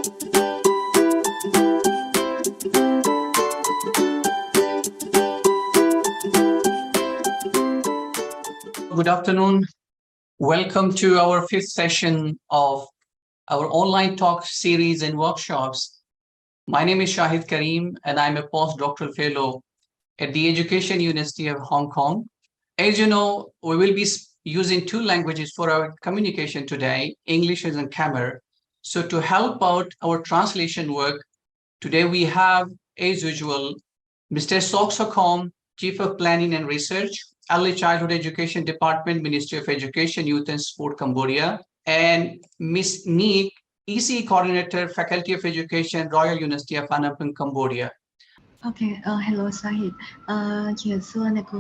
Good afternoon. Welcome to our fifth session of our online talk series and workshops. My name is Shahid Karim, and I'm a postdoctoral fellow at the Education University of Hong Kong. As you know, we will be using two languages for our communication today, English and Khmer. So to help out our translation work, today we have, as usual, Mr. Sok Sokhom, Chief of Planning and Research, Early Childhood Education Department, Ministry of Education, Youth and Sport, Cambodia, and Ms. Neek, EC Coordinator, Faculty of Education, Royal University of Phnom Penh, Cambodia. Okay, hello Shahid. Chiều xưa này cô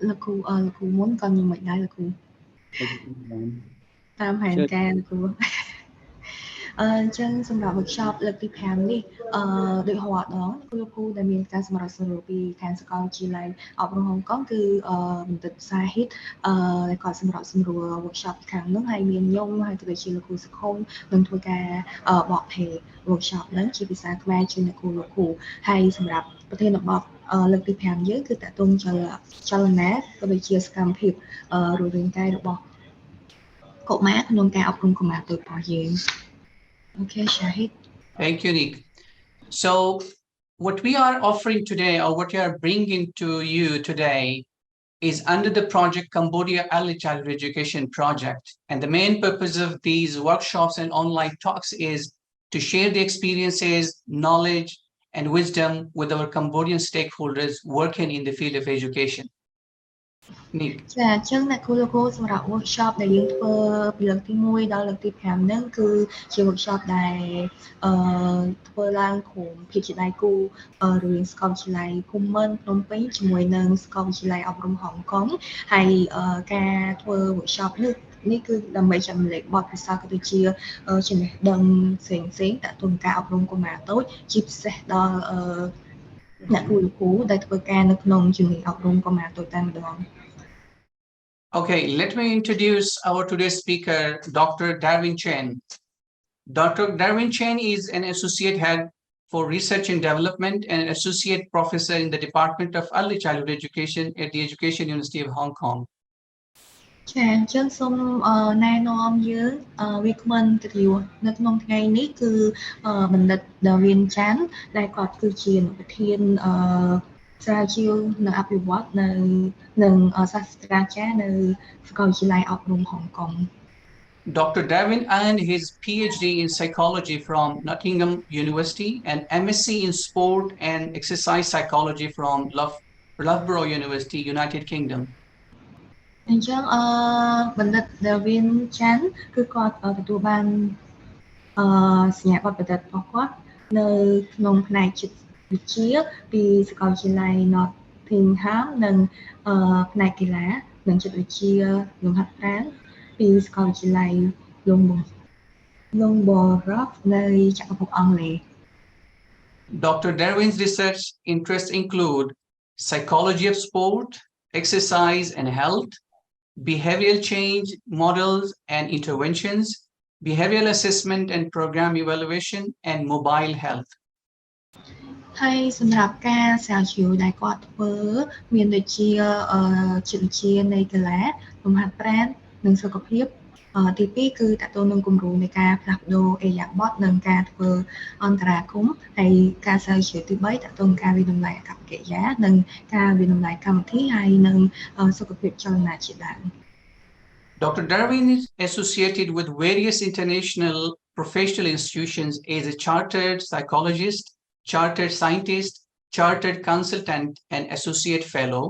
là cô muốn con như vậy đây là cô. Tam hàng ca là cô. ចឹងសម្រាប់ workshop លើកទី5នេះដោយហៅដល់គ្រូដែលមានការសម្រាប់សម្រួលពីខាងសាកលវិទ្យាល័យអប់រំហុងកុងគឺបណ្ឌិតសាហិតដែលគាត់សម្រាប់សម្រួល workshop ខាងនោះហើយមានខ្ញុំហើយទៅជាលោកគ្រូសុខុមនឹងធ្វើការបកផេ workshop ហ្នឹងជាភាសាខ្មែរជាអ្នកគ្រូហើយសម្រាប់ប្រធានបទលើកទី5យើងគឺតកតងចលនាក៏ដូចជាសកម្មភាពរស់រាងកាយរបស់កុមារក្នុងការអប់រំកុមារតូចរបស់យើង Okay, Shahid. Thank you, Nick. So what we are offering today, or what we are bringing to you today, is under the project Cambodia Early Childhood Education Project. And the main purpose of these workshops and online talks is to share the experiences, knowledge, and wisdom with our Cambodian stakeholders working in the field of education. Nick. ចាអញ្ចឹងអ្នកគ្រូសម្រាប់ workshop ដែលយើងធ្វើពីលើកទី1ដល់លើកទី5ហ្នឹងគឺជា workshop ដែលធ្វើឡើងក្រុមភាគីដៃគូរវាងសាកលវិទ្យាល័យភូមិន្ទភ្នំពេញជាមួយនឹងសាកលវិទ្យាល័យអប់រំហុងកុងហើយការធ្វើ workshop នេះគឺដើម្បីចែករំលែកបទពិសោធន៍ក៏ដូចជាចំណេះដឹងផ្សេងៗតាក់ទងការអប់រំកុមារតូចជាពិសេសដល់អ្នកគ្រូដែលធ្វើការនៅក្នុងជំនាញអប់រំកុមារតូចតែម្ដង Okay, let me introduce our today's speaker, Dr. Derwin Chen. Dr. Derwin Chen is an associate head for research and development and an associate professor in the Department of Early Childhood Education at the Education University of Hong Kong. ចាអញ្ចឹងសូមណែនាំយើងវាគ្មិនទៅនៅក្នុងថ្ងៃនេះគឺបណ្ឌិត Derwin Chen ដែលគាត់គឺជាប្រធានស្រាវជ្រាវនៅអភិវឌ្ឍនៅនឹងសាស្ត្រាចារ្យនៅសាកលវិទ្យាល័យអប់រំហុងកុង Dr. Derwin earned his PhD in psychology from Nottingham University and MSc in sport and exercise psychology from Loughborough University, United Kingdom. អញ្ចឹងបណ្ឌិត Derwin Chen គឺគាត់ទទួលបានសញ្ញាបត្របណ្ឌិតរបស់គាត់នៅក្នុងផ្នែកចិត្តវិទ្យាពីសាកលវិទ្យាល័យ Nottingham និងផ្នែកកីឡានិងចិត្តវិទ្យាលំហាត់ប្រាណពីសាកលវិទ្យាល័យ Loughborough នៅចក្រភពអង់គ្លេស Dr. Derwin's research interests include psychology of sport, exercise and health, behavioral change models and interventions, behavioral assessment and program evaluation, and mobile health. ហើយសម្រាប់ការស្រាវជ្រាវដែលគាត់ធ្វើមានដូចជាចិត្តវិទ្យានៃកីឡាលំហាត់ប្រាណនិងសុខភាពទី2គឺតទៅនឹងគំរូនៃការផ្លាស់ប្ដូរអេយ៉ាប័តនិងការធ្វើអន្តរាគមន៍ហើយការស្រាវជ្រាវទី3តទៅនឹងការវិនិច្ឆ័យអកប្បកិរិយានិងការវិនិច្ឆ័យកម្មវិធីហើយនិងសុខភាពចលនាជាដើម Dr. Derwin is associated with various international professional institutions as a chartered psychologist, chartered scientist, chartered consultant, and associate fellow.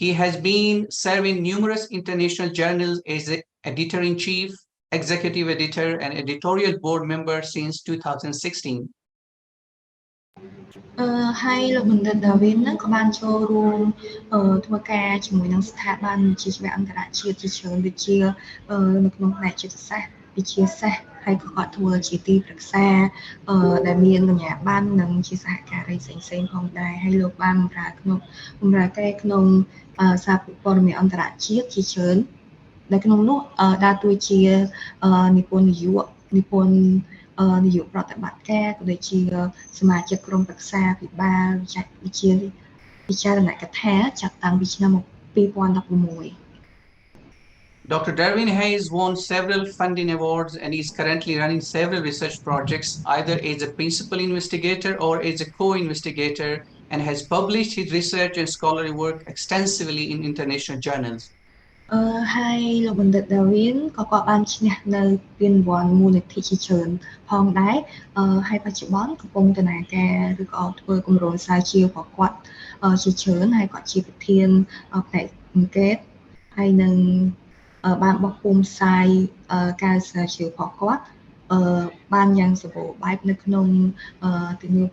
He has been serving numerous international journals as an editor-in-chief, executive editor, and editorial board member since 2016. ហើយលោកបណ្ឌិត Derwin ហ្នឹងក៏បានចូលរួមធ្វើការជាមួយនឹងស្ថាប័នវិទ្យាសាស្ត្រអន្តរជាតិជាច្រើនដូចជានៅក្នុងផ្នែកចិត្តសាស្ត្រវិទ្យាសាស្ត្រហើយក៏គាត់ធ្វើជាទីប្រឹក្សាដែលមានអាជ្ញាប័ណ្ណនិងជាសហការីផ្សេងៗផងដែរហើយលោកបានបម្រើការក្នុងសារព័ត៌មានអន្តរជាតិជាច្រើនដែលក្នុងនោះដើរតួជានិពន្ធនាយកនិពន្ធ នាយកប្រតិបត្តិការក៏ដូចជាសមាជិកក្រុមប្រឹក្សាពិបាលវិចារណកថាចាប់តាំងពីឆ្នាំ2016 Dr. Derwin has won several funding awards and is currently running several research projects, either as a principal investigator or as a co-investigator, and has published his research and scholarly work extensively in international journals. ហើយលោកបណ្ឌិត Derwin ក៏គាត់បានឈ្នះនៅពានរង្វាន់មូលនិធិជាច្រើនផងដែរហើយបច្ចុប្បន្នកំពុងដំណើរការឬក៏ធ្វើគម្រោងស្រាវជ្រាវរបស់គាត់ជាច្រើនហើយគាត់ជាប្រធានផ្នែកអង្កេតហើយនឹងបានបោះពុម្ពផ្សាយការស្រាវជ្រាវរបស់គាត់បានយ៉ាងសម្បូរបែបនៅក្នុងទំនាប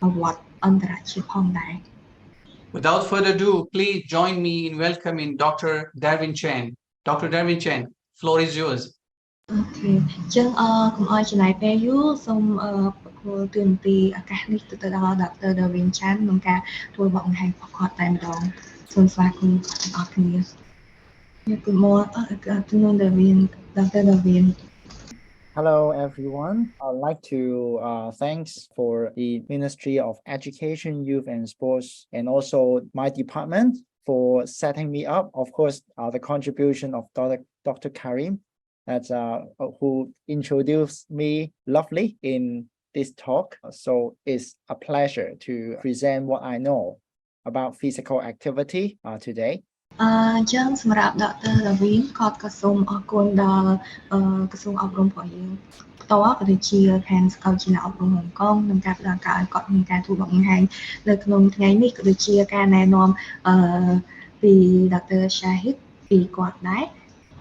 ប្រវត្តិអន្តរជាតិផងដែរ Without further ado, please join me in welcoming Dr. Derwin Chen. Dr. Derwin Chen, floor is yours. Okay. អញ្ចឹងកុំឲ្យចំណាយពេលយូរសូមប្រគល់ទូរនទីឱកាសនេះទៅដល់ Dr. Derwin Chen ក្នុងការធ្វើបទបង្ហាញរបស់គាត់តែម្ដងសូមស្វាគមន៍ទាំងអស់គ្នា Good morning, good afternoon, Dr. Derwin. Hello, everyone. I'd like to thanks for the Ministry of Education, Youth and Sports, and also my department for setting me up. Of course, the contribution of Dr. Karim, that's who introduced me lovely in this talk. So it's a pleasure to present what I know about physical activity today. អញ្ចឹងសម្រាប់ Dr. Derwin ក៏សូមអរគុណដល់ក្រសួងអប់រំរបស់យើងផ្ទាល់ក៏ដូចជាខាងសាកលវិទ្យាល័យអប់រំហុងកុងក្នុងការផ្តល់ឱកាសឲ្យគាត់មានការធ្វើបទបង្ហាញនៅក្នុងថ្ងៃនេះក៏ដូចជាការណែនាំពី Dr. Shahid ពីគាត់ដែរ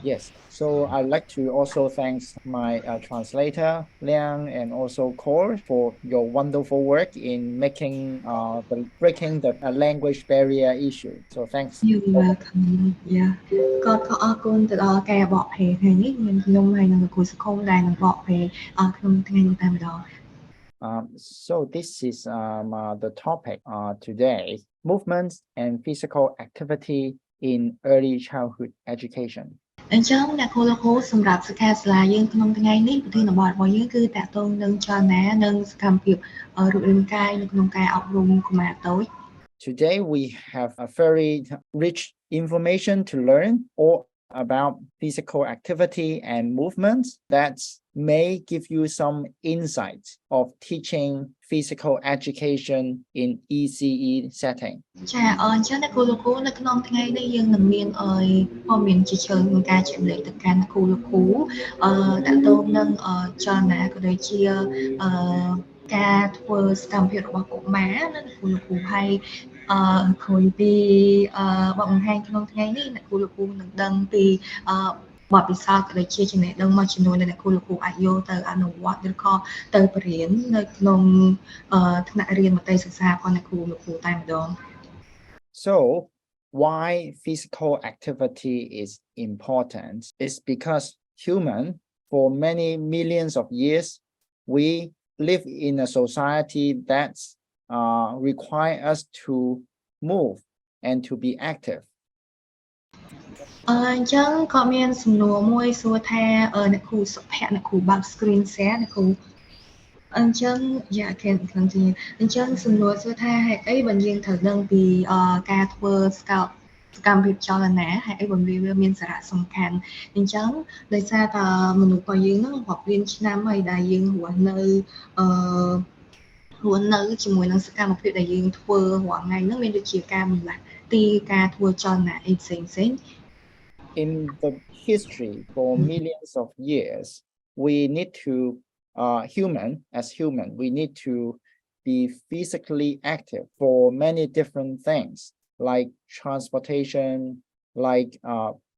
Yes, so I'd like to also thank my translator, Liang, and also Core for your wonderful work in breaking the language barrier issue. So thanks. You're welcome. Yeah. គាត់ក៏អរគុណទៅដល់ការបកប្រែថ្ងៃនេះមានខ្ញុំហើយនឹងលោកគ្រូសង្គមដែលនឹងបកប្រែក្នុងថ្ងៃនេះតែម្ដង So this is the topic today, movements and physical activity in early childhood education. អញ្ចឹងអ្នកគ្រូលោកគ្រូសម្រាប់សិក្ខាសាលាយើងក្នុងថ្ងៃនេះប្រធានបទរបស់យើងគឺតាក់ទងនឹងចលនានិងសកម្មភាពរូបរាងកាយនៅក្នុងការអប់រំកុមារតូច Today we have a very rich information to learn all about physical activity and movements that may give you some insights of teaching physical education in ECE setting. ចាអញ្ចឹងអ្នកគ្រូលោកគ្រូនៅក្នុងថ្ងៃនេះយើងនឹងមានព័ត៌មានជាច្រើនក្នុងការជម្រាបទៅកាន់គ្រូលោកគ្រូតាក់ទងនឹងចលនាក៏ដូចជាការធ្វើសកម្មភាពរបស់កុមារនិងគ្រូលោកគ្រូហើយក្រោយពីបទបង្ហាញក្នុងថ្ងៃនេះអ្នកគ្រូលោកគ្រូនឹងដឹងពីបទពិសោធន៍ក៏ដូចជាចំណេះដឹងមួយចំនួនដែលអ្នកគ្រូលោកគ្រូអាចយកទៅអនុវត្តឬក៏ទៅបរៀននៅក្នុងថ្នាក់រៀនមត្តេយ្យសិក្សារបស់អ្នកគ្រូលោកគ្រូតែម្ដង So why physical activity is important is because human for many millions of years we live in a society that require us to move and to be active. អញ្ចឹងក៏មានសំណួរមួយសួរថាអ្នកគ្រូសុភ័ក្រអ្នកគ្រូបើក screen share អ្នកគ្រូអញ្ចឹងយ៉ាគេខាងទីអញ្ចឹងសំណួរសួរថាហេតុអីបើយើងត្រូវដឹងពីការធ្វើសកម្មភាពចលនាហេតុអីបើវាមានសារៈសំខាន់អញ្ចឹងដោយសារតែមនុស្សរបស់យើងហ្នឹងរាប់លានឆ្នាំហើយដែលយើងរស់នៅជាមួយនឹងសកម្មភាពដែលយើងធ្វើរាល់ថ្ងៃហ្នឹងមានដូចជាការបន្លាស់ទីការធ្វើចលនាអីផ្សេង In the history for millions of years we need to we need to be physically active for many different things like transportation, like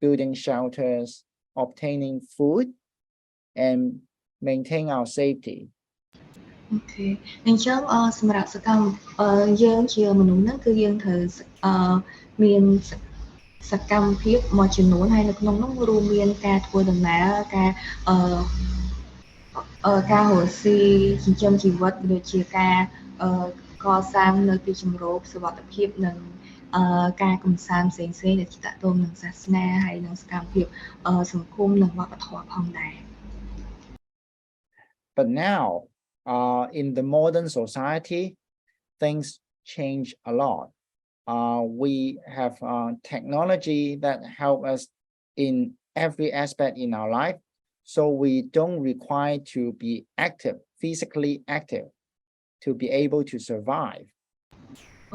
building shelters, obtaining food, and maintain our safety. Okay. អញ្ចឹងសម្រាប់សកម្មយើងជាមនុស្សហ្នឹងគឺយើងត្រូវមានសកម្មភាពមួយចំនួនហើយនៅក្នុងនោះរួមមានការធ្វើដំណើរការរស់ស៊ីចិញ្ចឹមជីវិតដូចជាការកសាងនៅទីជម្រកសុវត្ថិភាពនិងការកំសាន្តផ្សេងៗដែលតាក់ទងនឹងសាសនាហើយនិងសកម្មភាពសង្គមនិងវប្បធម៌ផងដែរ But now, in the modern society, things change a lot. We have technology that help us in every aspect in our life. So we don't require to be active, physically active, to be able to survive.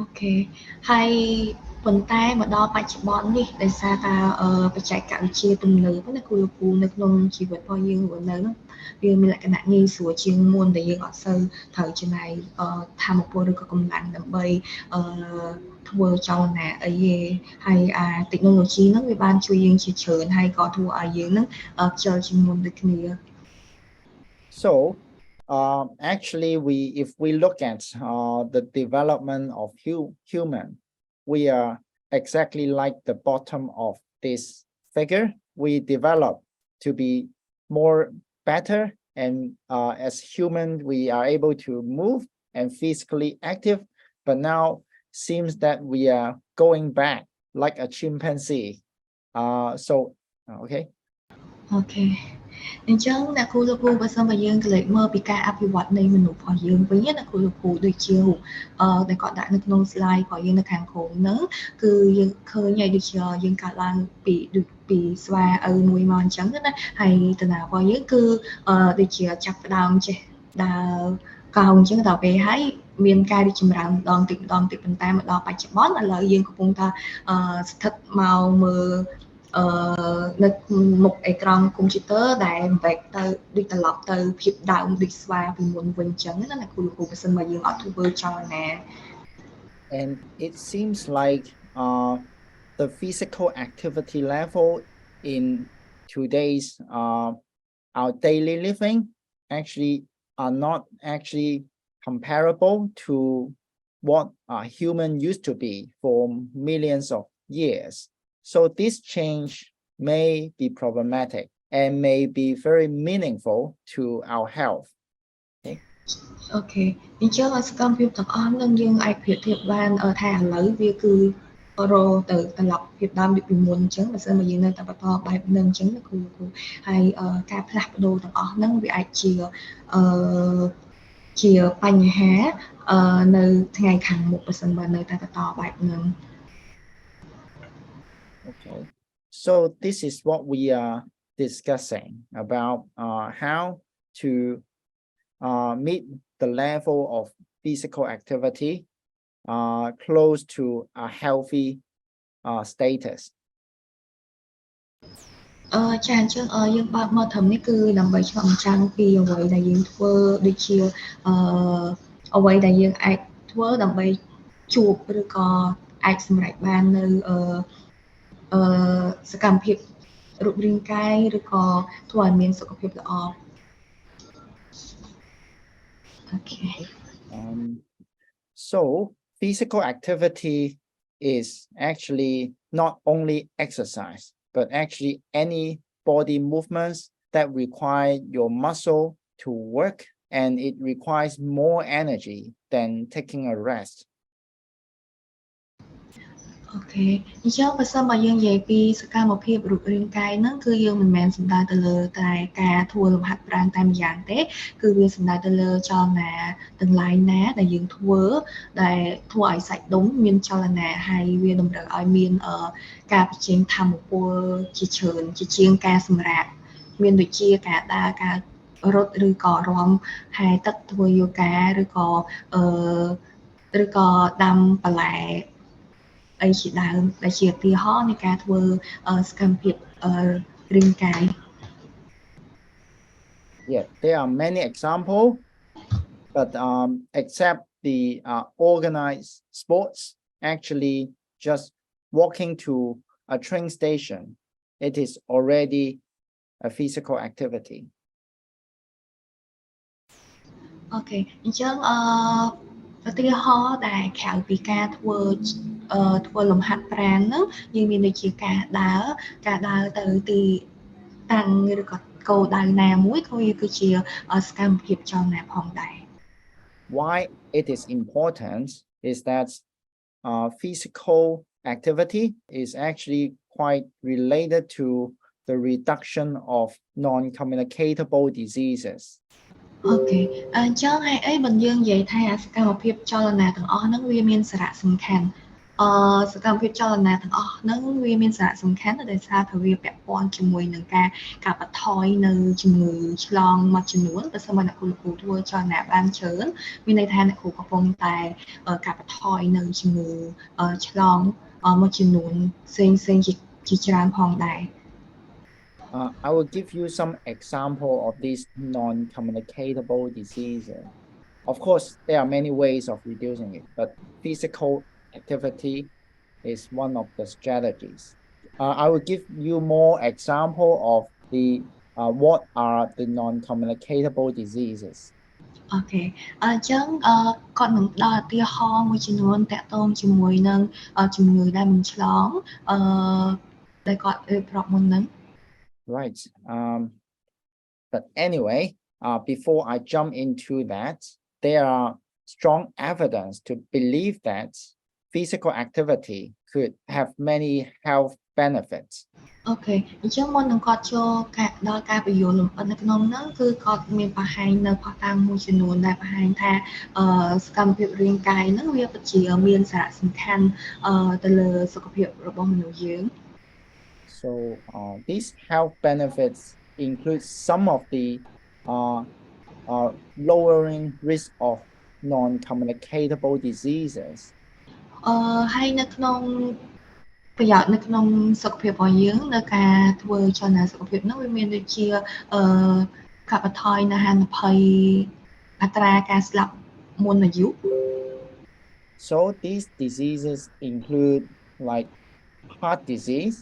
អូខេហើយប៉ុន្តែមកដល់បច្ចុប្បន្ននេះដោយសារតាបច្ចេកវិទ្យាទំនើបណាគូលោកគ្រូនៅក្នុងជីវិតរបស់យើងរស់នៅនោះវាមានលក្ខណៈងាយស្រួលជាងមុនដែលយើងអត់សូវត្រូវចំណាយថាមពលឬក៏កម្លាំងដើម្បីធ្វើចលនាអីទេហើយអា technology ហ្នឹងវាបានជួយយើងជាច្រើនហើយក៏ធ្វើឲ្យយើងហ្នឹងខ្ជិលជាងមុនដូចគ្នា So actually, if we look at the development of human, we are exactly like the bottom of this figure. We develop to be more better, and as human, we are able to move and physically active. But now seems that we are going back like a chimpanzee. Okay. Okay. អញ្ចឹងអ្នកគ្រូលោកគ្រូបើសិនបើយើងទៅលើកមើលពីការអភិវឌ្ឍនៃមនុស្សរបស់យើងវិញអ្នកគ្រូលោកគ្រូដូចជាដែលគាត់ដាក់នៅក្នុង slide របស់យើងនៅខាងក្រោមហ្នឹងគឺយើងឃើញហើយដូចជាយើងកាត់ឡើងពីស្វាឪមួយមកអញ្ចឹងណាហើយដំណើររបស់យើងគឺដូចជាចាប់ផ្ដើមចេះដើរកោងអញ្ចឹងដល់ពេលហើយមានការរីកចម្រើនម្ដងតិចប៉ុន្តែមកដល់បច្ចុប្បន្នឥឡូវយើងកំពុងថាស្ថិតមកមើលនៅមុខអេក្រង់កុំព្យូទ័រដែលបែកទៅដូចត្រឡប់ទៅភាពដើមដូចស្វាពីមុនវិញអញ្ចឹងណាអ្នកគ្រូលោកគ្រូបើសិនមកយើងអត់ធ្វើចលនា And it seems like the physical activity level in today's our daily living actually are not actually comparable to what human used to be for millions of years. So this change may be problematic and may be very meaningful to our health. Okay. អញ្ចឹងសកម្មភាពទាំងអស់នឹងយើងអាចប្រៀបធៀបបានថាឥឡូវវាគឺរោទៅត្រឡប់ភាពដើមដូចពីមុនអញ្ចឹងបើសិនមកយើងនៅតែបន្តបែបហ្នឹងអញ្ចឹងណាគ្រូហើយការផ្លាស់ប្ដូរទាំងអស់ហ្នឹងវាអាចជាបញ្ហានៅថ្ងៃខាងមុខបើសិនបើនៅតែបន្តបែបហ្នឹង Okay, so this is what we are discussing about how to meet the level of physical activity close to a healthy status. ចាអញ្ចឹងយើងបើកមកត្រឹមនេះគឺដើម្បីឆ្លុះបញ្ចាំងពីអ្វីដែលយើងធ្វើដូចជាអ្វីដែលយើងអាចធ្វើដើម្បីជួបឬក៏អាចសម្រេចបាននៅសកម្មភាពរូបរាងកាយឬក៏ធ្វើឲ្យមានសុខភាពល្អ Okay. So physical activity is actually not only exercise, but actually any body movements that require your muscle to work, and it requires more energy than taking a rest. Okay. អញ្ចឹងបើសិនមកយើងនិយាយពីសកម្មភាពរូបរាងកាយហ្នឹងគឺយើងមិនមែនសំដៅទៅលើតែការធ្វើលំហាត់ប្រាណតែម្យ៉ាងទេគឺវាសំដៅទៅលើចលនាទាំងឡាយណាដែលយើងធ្វើដែលធ្វើឲ្យសាច់ដុំមានចលនាហើយវាតម្រូវឲ្យមានការបញ្ចេញថាមពលជាច្រើនជាជាងការសម្រាកមានដូចជាការដើរការរត់ឬក៏រាំហែទឹកធ្វើយូហ្គាឬក៏ដាំបន្លែ អីជាដើមដែលជាឧទាហរណ៍នៃការធ្វើសកម្មភាពរាងកាយ Yeah, there are many examples, but except the organized sports, actually just walking to a train station, it is already a physical activity. Okay អញ្ចឹងឧទាហរណ៍ដែលក្រៅពីការធ្វើលំហាត់ប្រាណហ្នឹងយើងមានដូចជាការដើរទៅទីតាំងឬក៏គោលដៅណាមួយក៏វាគឺជាសកម្មភាពចលនាផងដែរ Why it is important is that physical activity is actually quite related to the reduction of non-communicable diseases. Ok, cho hay ấy bình dương vậy thay à các một phim cho lần nào thằng ó nó nguyên miên sạ sầm khăn sự các phim cho lần nào thằng ó nó nguyên miên sạ sầm khăn là tại sao thời việc bẹp quan chừng mùi nâng ca cả bát thoi nâng chừng mùi long mà chừng nuốn và sao mà nãy cụ thua cho nạp ban chớn vì này thay nãy cụ có phong tài cả bát thoi nâng chừng mùi long mà chừng nuốn xinh chỉ tràn phong tài. I will give you some example of these non-communicable diseases. Of course, there are many ways of reducing it, but physical activity is one of the strategies. I will give you more example of the what are the non-communicable diseases. Ok, chẳng còn mình đo tia ho một chừng luôn tẹt tôm chừng mùi nâng chừng người đang mình chlón đây gọi prop một nâng. Right. But anyway, before I jump into that, there are strong evidence to believe that physical activity could have many health benefits. Ok, chẳng môn nâng có cho cả đo cả bị dụ lùm ở cái nông nâng cứ có mình bà hành nâng có tăng một chừng luôn đại bà hành tha cầm việc riêng cài nâng việc bất chỉ ở miền xã sẵn khăn từ lờ sự cập hiệu rồi bông mình nổi dưỡng. So these health benefits include some of the lowering risk of non-communicable diseases. Hay nâng nông bây giờនៅក្នុងសុខភាពរបស់យើងនៅការធ្វើចលនាសុខភាពនោះវាមានដូចជាកាត់បន្ថយនៅហានិភ័យអត្រាការស្លាប់មុនអាយុ So these diseases include like heart disease,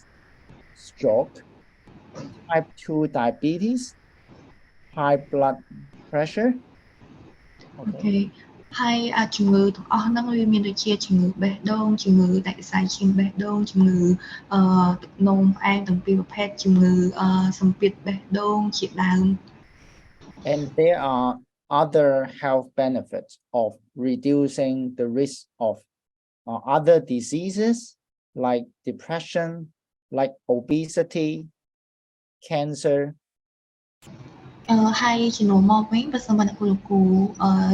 stroke, type 2 diabetes, high blood pressure. អូខេហើយជំងឺទាំងអស់ហ្នឹងវាមានដូចជាជំងឺបេះដូងជំងឺដាច់សរសៃឈាមបេះដូងជំងឺទឹកនោមផ្អែមទាំងពីរប្រភេទជំងឺសម្ពាធបេះដូងជាដើម And there are other health benefits of reducing the risk of other diseases like depression, like obesity, cancer. ហើយជំនួសមកវិញបើសិនបើអ្នកគ្រូ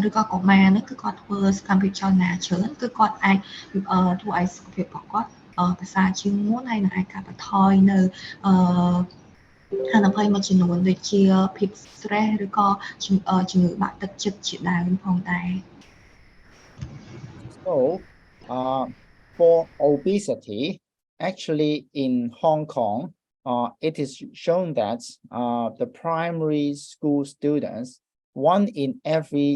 ឬក៏កុមារហ្នឹងគឺគាត់ធ្វើសកម្មភាពចលនាច្រើនគឺគាត់អាចធ្វើឲ្យសុខភាពរបស់គាត់ប្រសើរជាងមុនហើយនឹងអាចកាត់បន្ថយនៅហានិភ័យមួយចំនួនដូចជាភាព stress ឬក៏ជំងឺបាក់ទឹកចិត្តជាដើមផងដែរ So for obesity, actually in Hong Kong, it is shown that the primary school students, 1 in every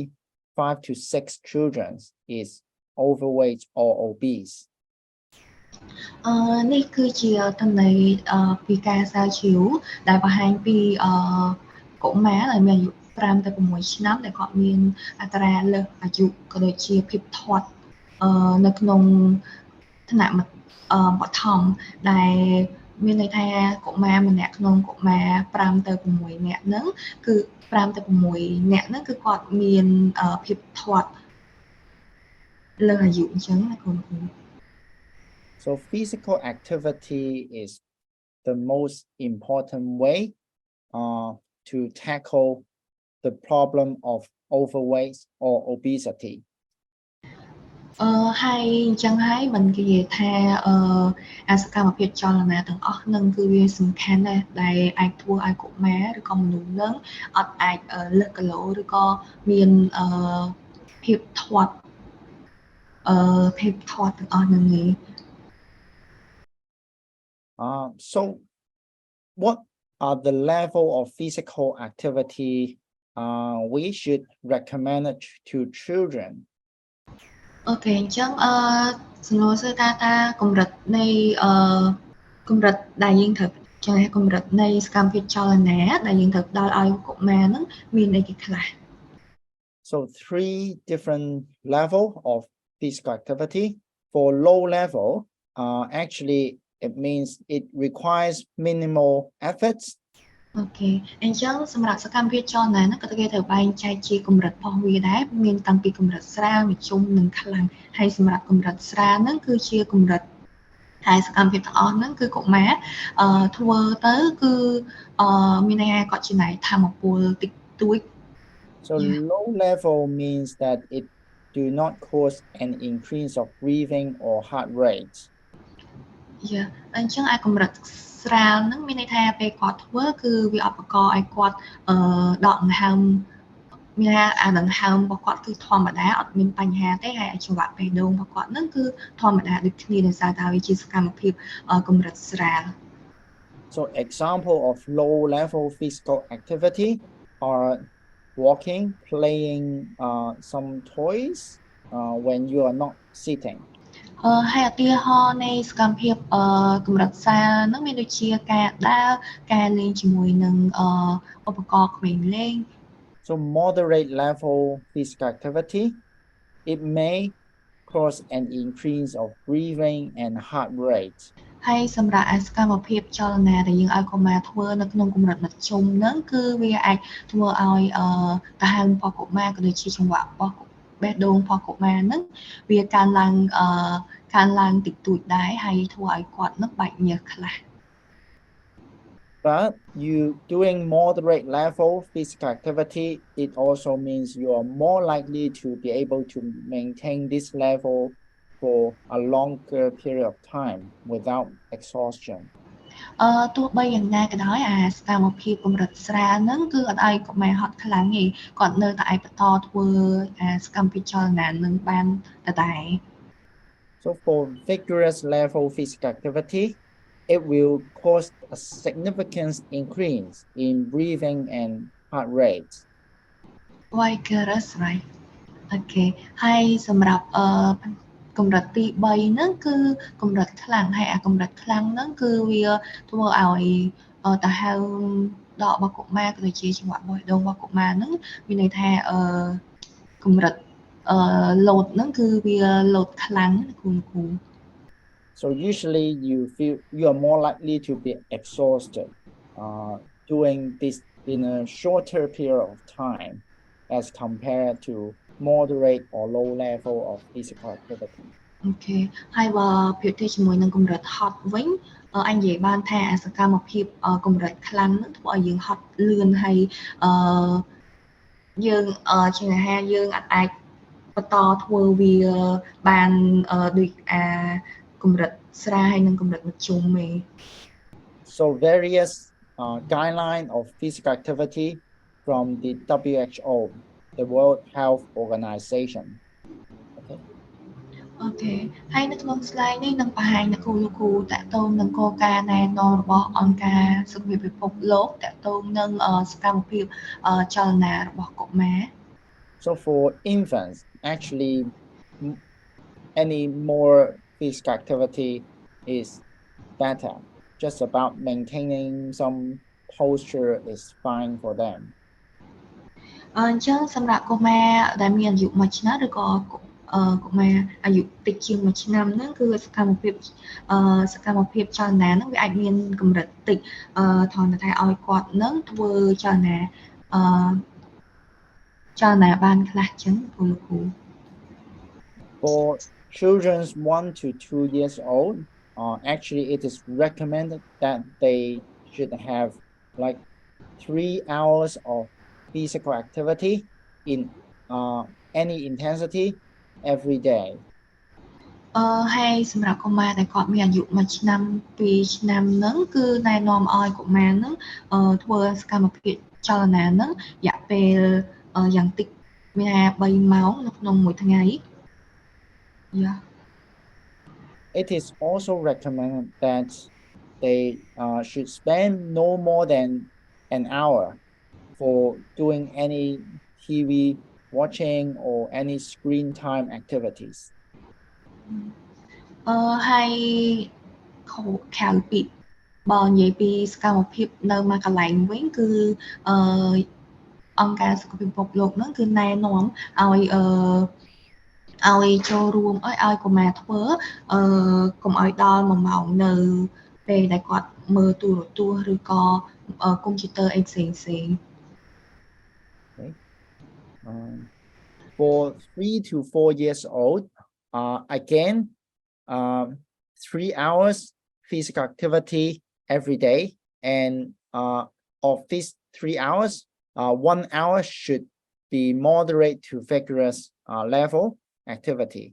5 to 6 children is overweight or obese. នេះគឺជាទន័យពីការស្រាវជ្រាវដែលបង្ហាញពីកុមារដែលមានអាយុ5ទៅ6ឆ្នាំដែលគាត់មានអត្រាលើសអាយុក៏ដូចជាភាពធាត់នៅក្នុងថ្នាក់បឋមដែលមានន័យថាកុមារម្នាក់ក្នុងកុមារ5ទៅ6នាក់ហ្នឹងគឺ5ទៅ6នាក់ហ្នឹងគឺគាត់មានភាពធាត់លើសអាយុអញ្ចឹងណាកូន So physical activity is the most important way to tackle the problem of overweight or obesity. ហើយអញ្ចឹងហើយមិននិយាយថាអាសកម្មភាពចលនាទាំងអស់ហ្នឹងគឺវាសំខាន់ដែរដែលអាចធ្វើឲ្យកុមារឬក៏មនុស្សហ្នឹងអត់អាចលើសគីឡូឬក៏មានភាពធាត់ទាំងអស់ហ្នឹងឯង So what are the level of physical activity we should recommend to children? អូខេអញ្ចឹងសំណួរគឺថាកម្រិតនៃកម្រិតដែលយើងត្រូវចាស់កម្រិតនៃសកម្មភាពចលនាដែលយើងត្រូវផ្ដល់ឲ្យកុមារហ្នឹងមានអីគេខ្លះ So 3 different level of physical activity. For low level, actually it means it requires minimal efforts. អូខេអញ្ចឹងសម្រាប់សកម្មភាពចលនាហ្នឹងក៏គេត្រូវបែងចែកជាកម្រិតរបស់វាដែរមានតាំងពីកម្រិតស្រាលមធ្យមនិងខ្លាំងហើយសម្រាប់កម្រិតស្រាលហ្នឹងគឺជាកម្រិតហើយសកម្មភាពទាំងអស់ហ្នឹងគឺកុមារធ្វើទៅគឺមានន័យថាគាត់ចំណាយថាមពលតិចតួច So low level means that it do not cause an increase of breathing or heart rate. Yeah អញ្ចឹងអាកម្រិតស្រាលហ្នឹងមានន័យថាពេលគាត់ធ្វើគឺវាឧបករណ៍ឲ្យគាត់ដកដង្ហើមមានថាអាដង្ហើមរបស់គាត់គឺធម្មតាអត់មានបញ្ហាទេហើយចង្វាក់បេះដូងរបស់គាត់ហ្នឹងគឺធម្មតាដូចគ្នាដោយសារតែវាជាសកម្មភាពកម្រិតស្រាល So example of low level physical activity are walking, playing some toys when you are not sitting. ហើយឧទាហរណ៍នៃសកម្មភាពកម្រិតស្រាលហ្នឹងមានដូចជាការដើរការលេងជាមួយនឹងឧបករណ៍ក្មេងលេង So moderate level physical activity, it may cause an increase of breathing and heart rate. ហើយសម្រាប់សកម្មភាពចលនាដែលយើងឲ្យកុមារធ្វើនៅក្នុងកម្រិតមធ្យមហ្នឹងគឺវាអាចធ្វើឲ្យដង្ហើមរបស់កុមារក៏ដូចជាចង្វាក់របស់បេះដូងរបស់កុមារហ្នឹងវាកើនឡើងតិចតួចដែរហើយធ្វើឲ្យគាត់នឹងបែកញើសខ្លះ But you doing moderate level physical activity, it also means you are more likely to be able to maintain this level for a longer period of time without exhaustion. ទោះបីយ៉ាងណាក៏ដោយអាសកម្មភាពកម្រិតស្រាលហ្នឹងគឺអត់ឲ្យកុមារហត់ខ្លាំងទេគាត់នៅតែអាចបន្តធ្វើអាសកម្មភាពចលនានឹងបានដដែល So for vigorous level physical activity, it will cause a significant increase in breathing and heart rate. vigorous right អូខេហើយសម្រាប់កម្រិតទី3ហ្នឹងគឺកម្រិតខ្លាំងហើយអាកម្រិតខ្លាំងហ្នឹងគឺវាធ្វើឲ្យដង្ហើមដករបស់កុមារក៏ដូចជាចង្វាក់បេះដូងរបស់កុមារហ្នឹងមានន័យថាកម្រិតload ហ្នឹងគឺវា load ខ្លាំងគ្រូ So usually you are more likely to be exhausted doing this in a shorter period of time as compared to moderate or low level of physical activity. អូខេហើយបើប្រៀបធៀបជាមួយនឹងកម្រិតហត់វិញអញនិយាយបានថាសកម្មភាពកម្រិតខ្លាំងហ្នឹងធ្វើឲ្យយើងហត់លឿនហើយយើងជាអាហារយើងអាចបន្តធ្វើវាបានដូចអាកម្រិតស្រាលហើយនិងកម្រិតមធ្យមទេ So various guideline of physical activity from the WHO, the World Health Organization. Okay. អូខេហើយនៅក្នុង slide នេះនឹងបង្ហាញលោកគ្រូតកតងនឹងគោលការណ៍ណែនាំរបស់អង្គការសុខភាពពិភពលោកតកតងនឹងសកម្មភាពចលនារបស់កុមារ So for infants, actually, any more physical activity is better. Just about maintaining some posture is fine for them. អញ្ចឹងសម្រាប់កុមារដែលមានអាយុ1ឆ្នាំឬក៏កុមារអាយុតិចជាង1ឆ្នាំហ្នឹងគឺសកម្មភាពចលនាហ្នឹងវាអាចមានកម្រិតតិចធម្មតាឲ្យគាត់នឹងធ្វើចលនាបានខ្លះចឹងគ្រូ For children 1 to 2 years old, actually it is recommended that they should have like 3 hours of physical activity in any intensity every day. ហើយសម្រាប់កុមារដែលគាត់មានអាយុ1ឆ្នាំ2ឆ្នាំហ្នឹងគឺណែនាំឲ្យកុមារហ្នឹងធ្វើសកម្មភាពចលនាហ្នឹងរយៈពេលយ៉ាងតិចមានថា3ម៉ោងនៅក្នុងមួយថ្ងៃ Yeah. It is also recommended that they should spend no more than an hour for doing any TV watching or any screen time activities. ហើយក្រៅពីបើនិយាយពីសកម្មភាពនៅមួយកន្លែងវិញគឺអង្គការសុខភាពពិភពលោកហ្នឹងគឺណែនាំឲ្យចូលរួមឲ្យកុមារធ្វើកុំឲ្យដល់1ម៉ោងនៅពេលដែលគាត់មើលទូរទស្សន៍ឬក៏កុំព្យូទ័រអីផ្សេង For 3 to 4 years old, again, 3 hours physical activity every day, and of these 3 hours, 1 hour should be moderate to vigorous level activity.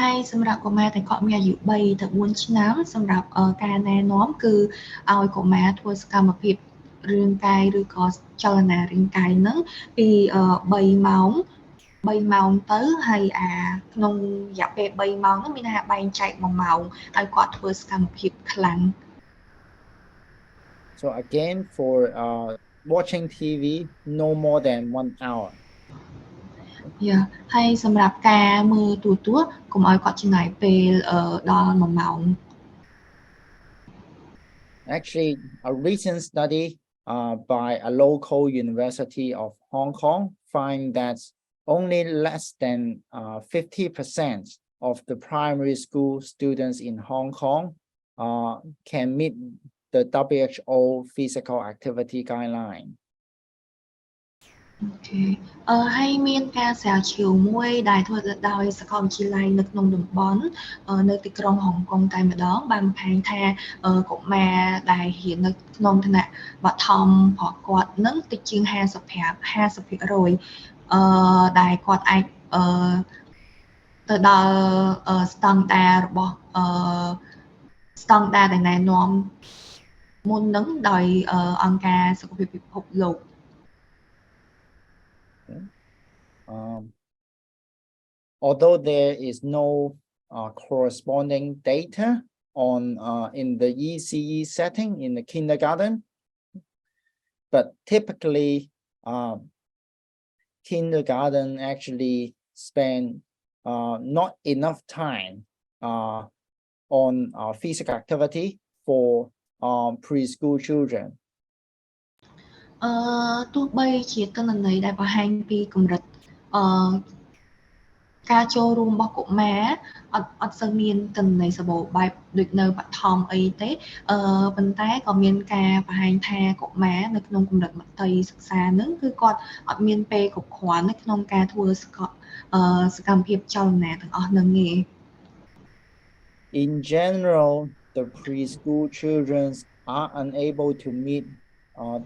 ហើយសម្រាប់កុមារទាំងអស់មានអាយុ3ទៅ4ឆ្នាំសម្រាប់ការណែនាំគឺឲ្យកុមារធ្វើសកម្មភាពរាងកាយឬក៏ចលនារាងកាយហ្នឹងពី3ម៉ោងទៅហើយក្នុងរយៈពេល3ម៉ោងហ្នឹងមានថាបែងចែក1ម៉ោងឲ្យគាត់ធ្វើសកម្មភាពខ្លាំង So again, for watching TV, no more than 1 hour. ហើយសម្រាប់ការមើលទូរទស្សន៍កុំឲ្យគាត់ចំណាយពេលដល់1ម៉ោង Actually, a recent study by a local university of Hong Kong find that only less than 50% of the primary school students in Hong Kong can meet the WHO physical activity guideline. ហើយមានការស្រាវជ្រាវមួយដែលធ្វើដោយសាកលវិទ្យាល័យនៅក្នុងតំបន់នៅទីក្រុងហុងកុងតែម្ដងបានបង្ហាញថាកុមារដែលរៀននៅក្នុងឋានៈបឋមរបស់គាត់នឹងតិចជាង 50% ដែលគាត់អាចទៅដល់ស្តង់ដាររបស់ស្តង់ដារដែលណែនាំមុននឹងដោយអង្គការសុខភាពពិភពលោក Although there is no corresponding data on in the ECE setting in the kindergarten, but typically kindergarten actually spend not enough time on physical activity for preschool children. ទោះបីជាទិន្នន័យដែលបង្ហាញពីកម្រិតការចូលរួមរបស់កុមារអត់សូវមានទិន្នន័យសម្បូរបែបដូចនៅបឋមអីទេប៉ុន្តែក៏មានការបង្ហាញថាកុមារនៅក្នុងកម្រិតមត្តេយ្យសិក្សាហ្នឹងគឺគាត់អត់មានពេលគ្រប់គ្រាន់នៅក្នុងការធ្វើសកម្មភាពចលនាទាំងអស់ហ្នឹងទេ In general, the preschool children are unable to meet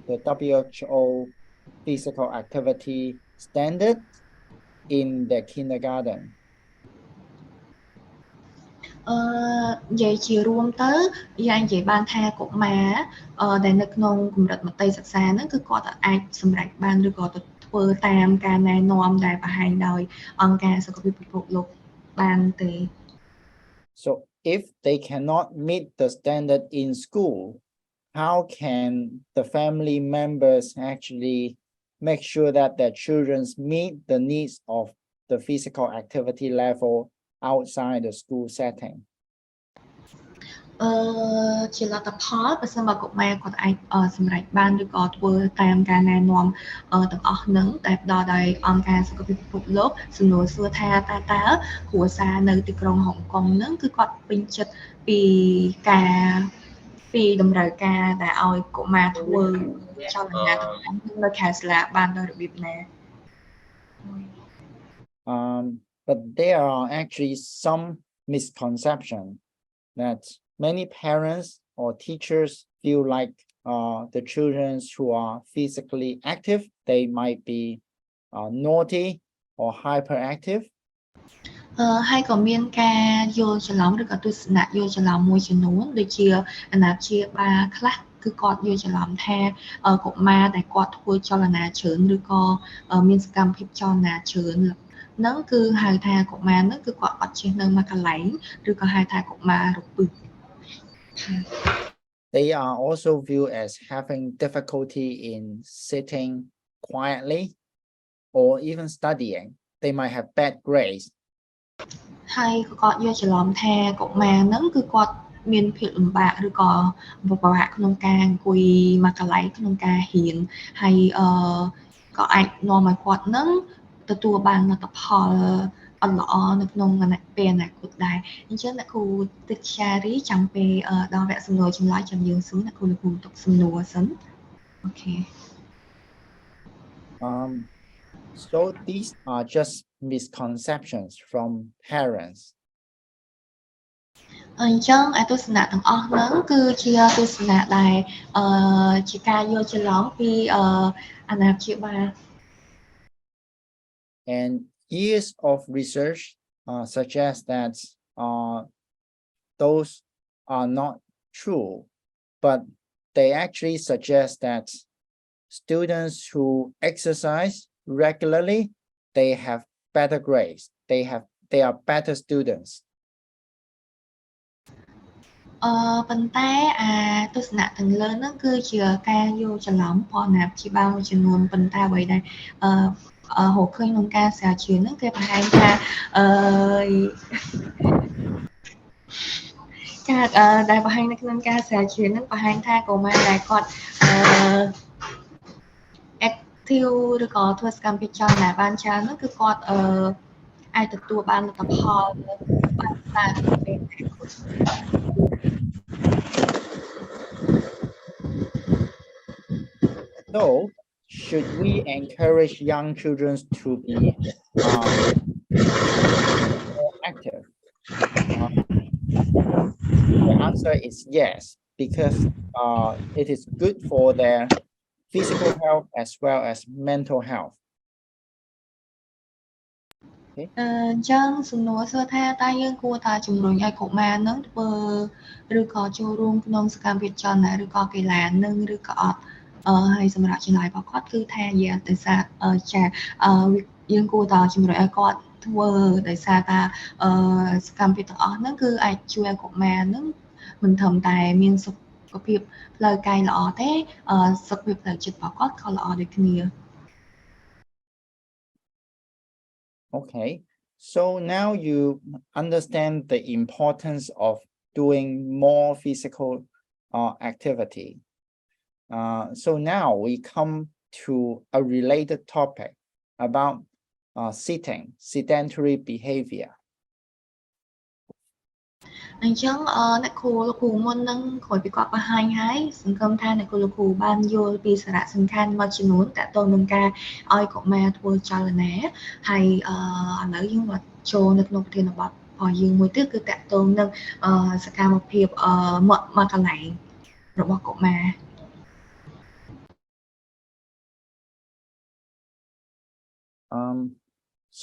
the WHO physical activity standard in the kindergarten. និយាយជារួមទៅយ៉ាងនិយាយបានថាកុមារដែលនៅក្នុងកម្រិតមត្តេយ្យសិក្សាហ្នឹងគឺគាត់អាចសម្រេចបានឬក៏ធ្វើតាមការណែនាំដែលបង្ហាញដោយអង្គការសុខភាពពិភពលោកបានទេ So if they cannot meet the standard in school, how can the family members actually make sure that their children meet the needs of the physical activity level outside the school setting? ជាលទ្ធផលបើសិនបើកុមារគាត់អាចសម្រេចបានឬក៏ធ្វើតាមការណែនាំទាំងអស់ហ្នឹងដែលផ្ដល់ដោយអង្គការសុខភាពពិភពលោកសំណួរសួរថាតើគ្រួសារនៅទីក្រុងហុងកុងហ្នឹងគឺគាត់ពេញចិត្តពីតម្រូវការដែលឲ្យកុមារធ្វើចលនាទាំងអស់ហ្នឹងនៅខែសាលាបានដោយរបៀបណា But there are actually some misconceptions that many parents or teachers feel like the children who are physically active, they might be naughty or hyperactive. ហើយក៏មានការយល់ច្រឡំឬក៏ទស្សនៈយល់ច្រឡំមួយចំនួនដូចជាអាណាព្យាបាលខ្លះគឺគាត់យល់ច្រឡំថាកុមារដែលគាត់ធ្វើចលនាច្រើនឬក៏មានសកម្មភាពចលនាច្រើនហ្នឹងគឺហៅថាកុមារហ្នឹងគឺគាត់អត់ចេះនៅមួយកន្លែងឬក៏ហៅថាកុមាររពឹស They are also viewed as having difficulty in sitting quietly or even studying. They might have bad grades. ហើយក៏គាត់យល់ច្រឡំថាកុមារហ្នឹងគឺគាត់មានភាពលំបាកឬក៏ពិបាកក្នុងការអង្គុយមួយកន្លែងក្នុងការរៀនហើយក៏អាចនាំឲ្យគាត់ហ្នឹងទទួលបានលទ្ធផលអត់ល្អនៅក្នុងពេលអនាគតដែរអញ្ចឹងអ្នកគ្រូទឹកចារីចាំពេលដល់វគ្គសំណួរចម្លើយចាំយើងសួរអ្នកគ្រូទុកសំណួរសិនអូខេ So these are just misconceptions from parents. អញ្ចឹងឯទស្សនៈទាំងអស់ហ្នឹងគឺជាទស្សនៈដែលជាការយល់ច្រឡំពីអាណាព្យាបាល And years of research suggest that those are not true, but they actually suggest that students who exercise regularly, they have better grades. They are better students. ប៉ុន្តែទស្សនៈទាំងលើហ្នឹងគឺជាការយល់ច្រឡំពីអាណាព្យាបាលមួយចំនួនប៉ុន្តែអ្វីដែលរកឃើញក្នុងការស្រាវជ្រាវហ្នឹងគេបង្ហាញថាការដែលបង្ហាញនៅក្នុងការស្រាវជ្រាវហ្នឹងបង្ហាញថាកុមារដែលគាត់active ឬក៏ធ្វើសកម្មភាពចលនាបានច្រើនហ្នឹងគឺគាត់អាចទទួលបានលទ្ធផលបានច្រើនក្នុងពេល So, should we encourage young children to be more active? The answer is yes, because it is good for their physical health as well as mental health. អញ្ចឹងសំណួរសួរថាតើយើងគួរតែជំរុញឲ្យកុមារនឹងធ្វើឬក៏ចូលរួមក្នុងសកម្មភាពចលនាឬក៏កីឡានឹងឬក៏អត់ហើយសម្រាប់ចម្លើយរបស់គាត់គឺថាយើងដោយសារចាយើងគួរតែជំរុញឲ្យគាត់ធ្វើដោយសារថាសកម្មភាពទាំងអស់ហ្នឹងគឺអាចជួយឲ្យកុមារនឹងមិនត្រឹមតែមានសុខភាពផ្លូវកាយល្អទេសុខភាពផ្លូវចិត្តរបស់គាត់ក៏ល្អដូចគ្នា Okay, so now you understand the importance of doing more physical activity. So now we come to a related topic about sedentary behavior. អញ្ចឹងអ្នកគ្រូលោកគ្រូមុននឹងក្រោយពីគាត់បង្ហាញហើយសង្ឃឹមថាអ្នកគ្រូលោកគ្រូបានយល់ពីសារៈសំខាន់មួយចំនួនទាក់ទងនឹងការឲ្យកុមារធ្វើចលនាហើយឥឡូវយើងមកចូលនៅក្នុងប្រធានបទរបស់យើងមួយទៀតគឺទាក់ទងនឹងសកម្មភាពមកកន្លែងរបស់កុមារ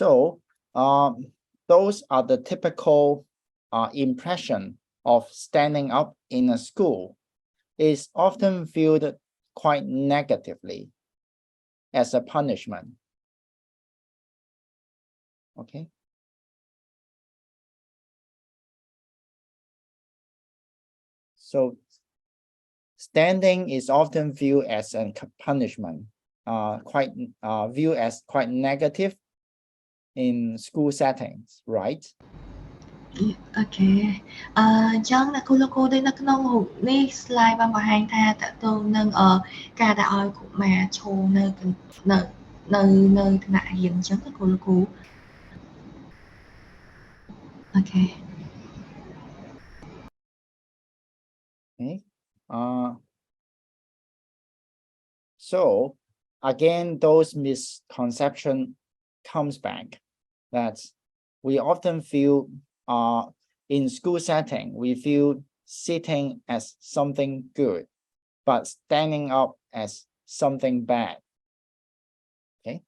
So those are the typical impression of standing up in a school. Is often viewed quite negatively as a punishment. Okay. So standing is often viewed as a punishment, viewed as quite negative in school settings, right? អូខេអញ្ចឹងអ្នកគ្រូលោកគ្រូដូចនៅក្នុងរូបនេះ slide បានបង្ហាញថាតើតើនឹងការដែលឲ្យកុមារឈរនៅថ្នាក់រៀនអញ្ចឹងអ្នកគ្រូលោកគ្រូអូខេ Okay. So again, those misconception comes back that we often feel in school setting, we feel sitting as something good, but standing up as something bad. Okay.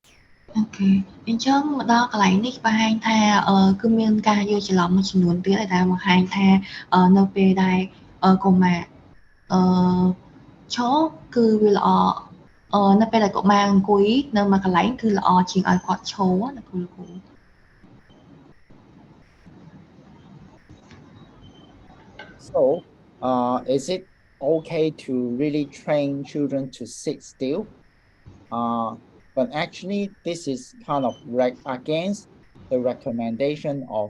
អូខេអញ្ចឹងមកដល់កន្លែងនេះបង្ហាញថាគឺមានការយល់ច្រឡំមួយចំនួនទៀតដែលបង្ហាញថានៅពេលដែលកុមារឈរគឺវាល្អនៅពេលដែលកុមារអង្គុយនៅមួយកន្លែងគឺល្អជាងឲ្យគាត់ឈរណាគ្រូលោកគ្រូ So is it okay to really train children to sit still? But actually, this is kind of against the recommendation of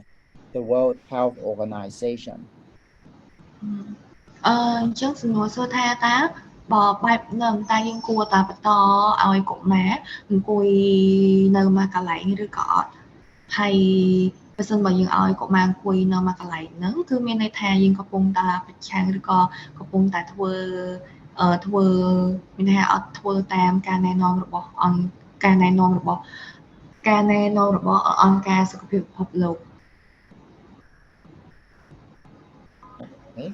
the World Health Organization. អញ្ចឹងសំណួរសួរថាតើបើបែបហ្នឹងតើយើងគួរតែបន្តឲ្យកុមារអង្គុយនៅមួយកន្លែងឬក៏អត់ហើយបើសិនបើយើងឲ្យកុមារអង្គុយនៅមួយកន្លែងហ្នឹងគឺមានន័យថាយើងកំពុងតែប្រឆាំងឬក៏កំពុងតែធ្វើមានន័យថាអត់ធ្វើតាមការណែនាំរបស់អង្គការសុខភាពពិភពលោក Okay.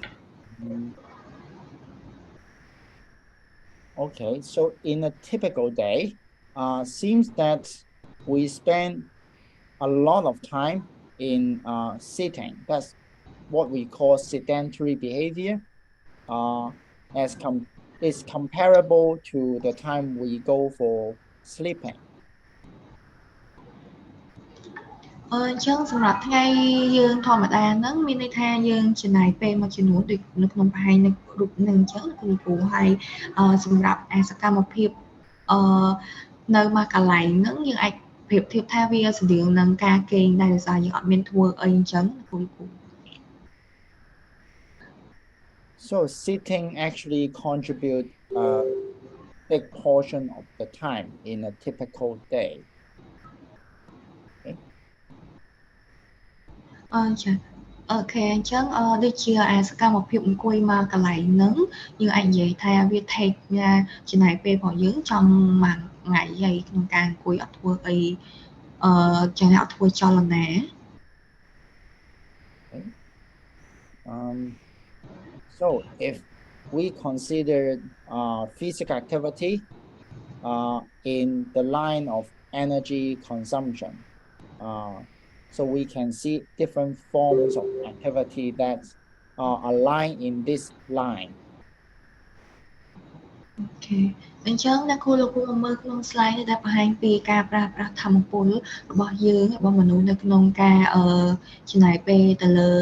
Okay, so in a typical day, seems that we spend a lot of time in sitting. That's what we call sedentary behavior. As is comparable to the time we go for sleeping. អញ្ចឹងសម្រាប់ថ្ងៃយើងធម្មតាហ្នឹងមានន័យថាយើងចំណាយពេលមួយចំនួនដូចនៅក្នុងបង្ហាញនៅរូបនឹងអញ្ចឹងគឺគ្រូហើយសម្រាប់សកម្មភាពនៅមកកន្លែងហ្នឹងយើងអាចប្រៀបធៀបថាវាស្តៀងនឹងការគេងដែលដោយសារយើងអត់មានធ្វើអីអញ្ចឹងគ្រូ So sitting actually contribute a big portion of the time in a typical day. ចាអូខេអញ្ចឹងដូចជាសកម្មភាពអង្គុយមកកន្លែងហ្នឹងយើងអាចនិយាយថាវា take ចំណាយពេលរបស់យើងចំមួយថ្ងៃហើយក្នុងការអង្គុយអត់ធ្វើអីចឹងអត់ធ្វើចលនា So if we consider physical activity in the line of energy consumption, so we can see different forms of activity that are aligned in this line. អូខេអញ្ចឹងអ្នកគ្រូលោកគ្រូមើលក្នុង slide នេះដែលបង្ហាញពីការប្រើប្រាស់ធម្មពលរបស់យើងរបស់មនុស្សនៅក្នុងការចំណាយពេលទៅលើ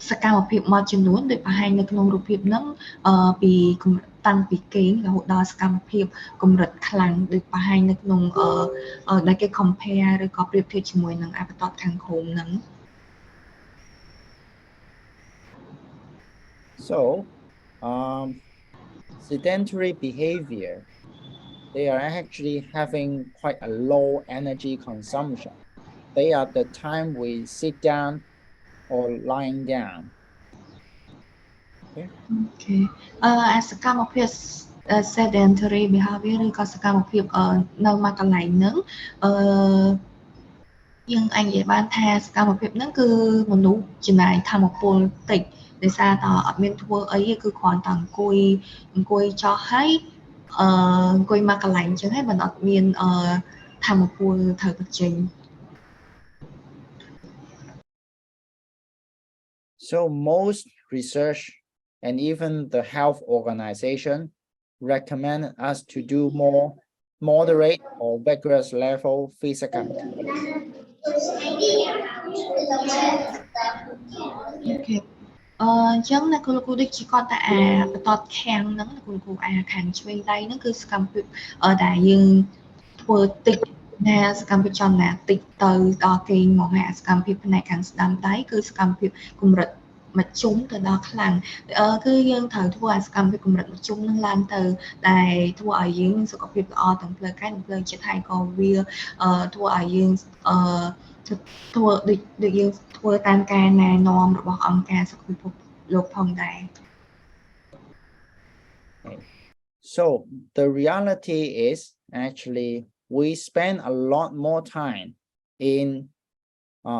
សកម្មភាពមួយចំនួនដូចបង្ហាញនៅក្នុងរូបភាពហ្នឹងពីតាំងពីគេងរហូតដល់សកម្មភាពកម្រិតខ្លាំងដូចបង្ហាញនៅក្នុងដែលគេ compare ឬក៏ប្រៀបធៀបជាមួយនឹងអបតតខាងក្រោមហ្នឹង So sedentary behavior, they are actually having quite a low energy consumption. They are the time we sit down or lying down. Okay. សកម្មភាព sedentary behavior ឬក៏សកម្មភាពនៅមកកន្លែងហ្នឹងយើងអាចនិយាយបានថាសកម្មភាពហ្នឹងគឺមនុស្សចំណាយធម្មពលតិចដោយសារតែអត់មានធ្វើអីគឺគ្រាន់តែអង្គុយចោះហើយអង្គុយមកកន្លែងអញ្ចឹងហើយមិនអត់មានធម្មពលត្រូវបញ្ចេញ So most research and even the health organization recommend us to do more moderate or vigorous level physical activity. Okay. អញ្ចឹងអ្នកគ្រូដូចជាគាត់តែបន្តខាងហ្នឹងគ្រូខាងឆ្វេងដៃហ្នឹងគឺសកម្មភាពដែលយើងធ្វើតិចណាសកម្មភាពចលនាតិចទៅដល់គេងមកហើយសកម្មភាពផ្នែកខាងស្ដាំដៃគឺសកម្មភាពកម្រិតមជ្ឈុំទៅដល់ខ្លាំងគឺយើងត្រូវធ្វើសកម្មភាពកម្រិតមជ្ឈុំហ្នឹងឡើងទៅដែលធ្វើឲ្យយើងមានសុខភាពល្អទាំងផ្លូវកាយនិងផ្លូវចិត្តហើយក៏វាធ្វើឲ្យយើងធ្វើដូចយើងធ្វើតាមការណែនាំរបស់អង្គការសុខភាពលោកផងដែរ So the reality is actually we spend a lot more time in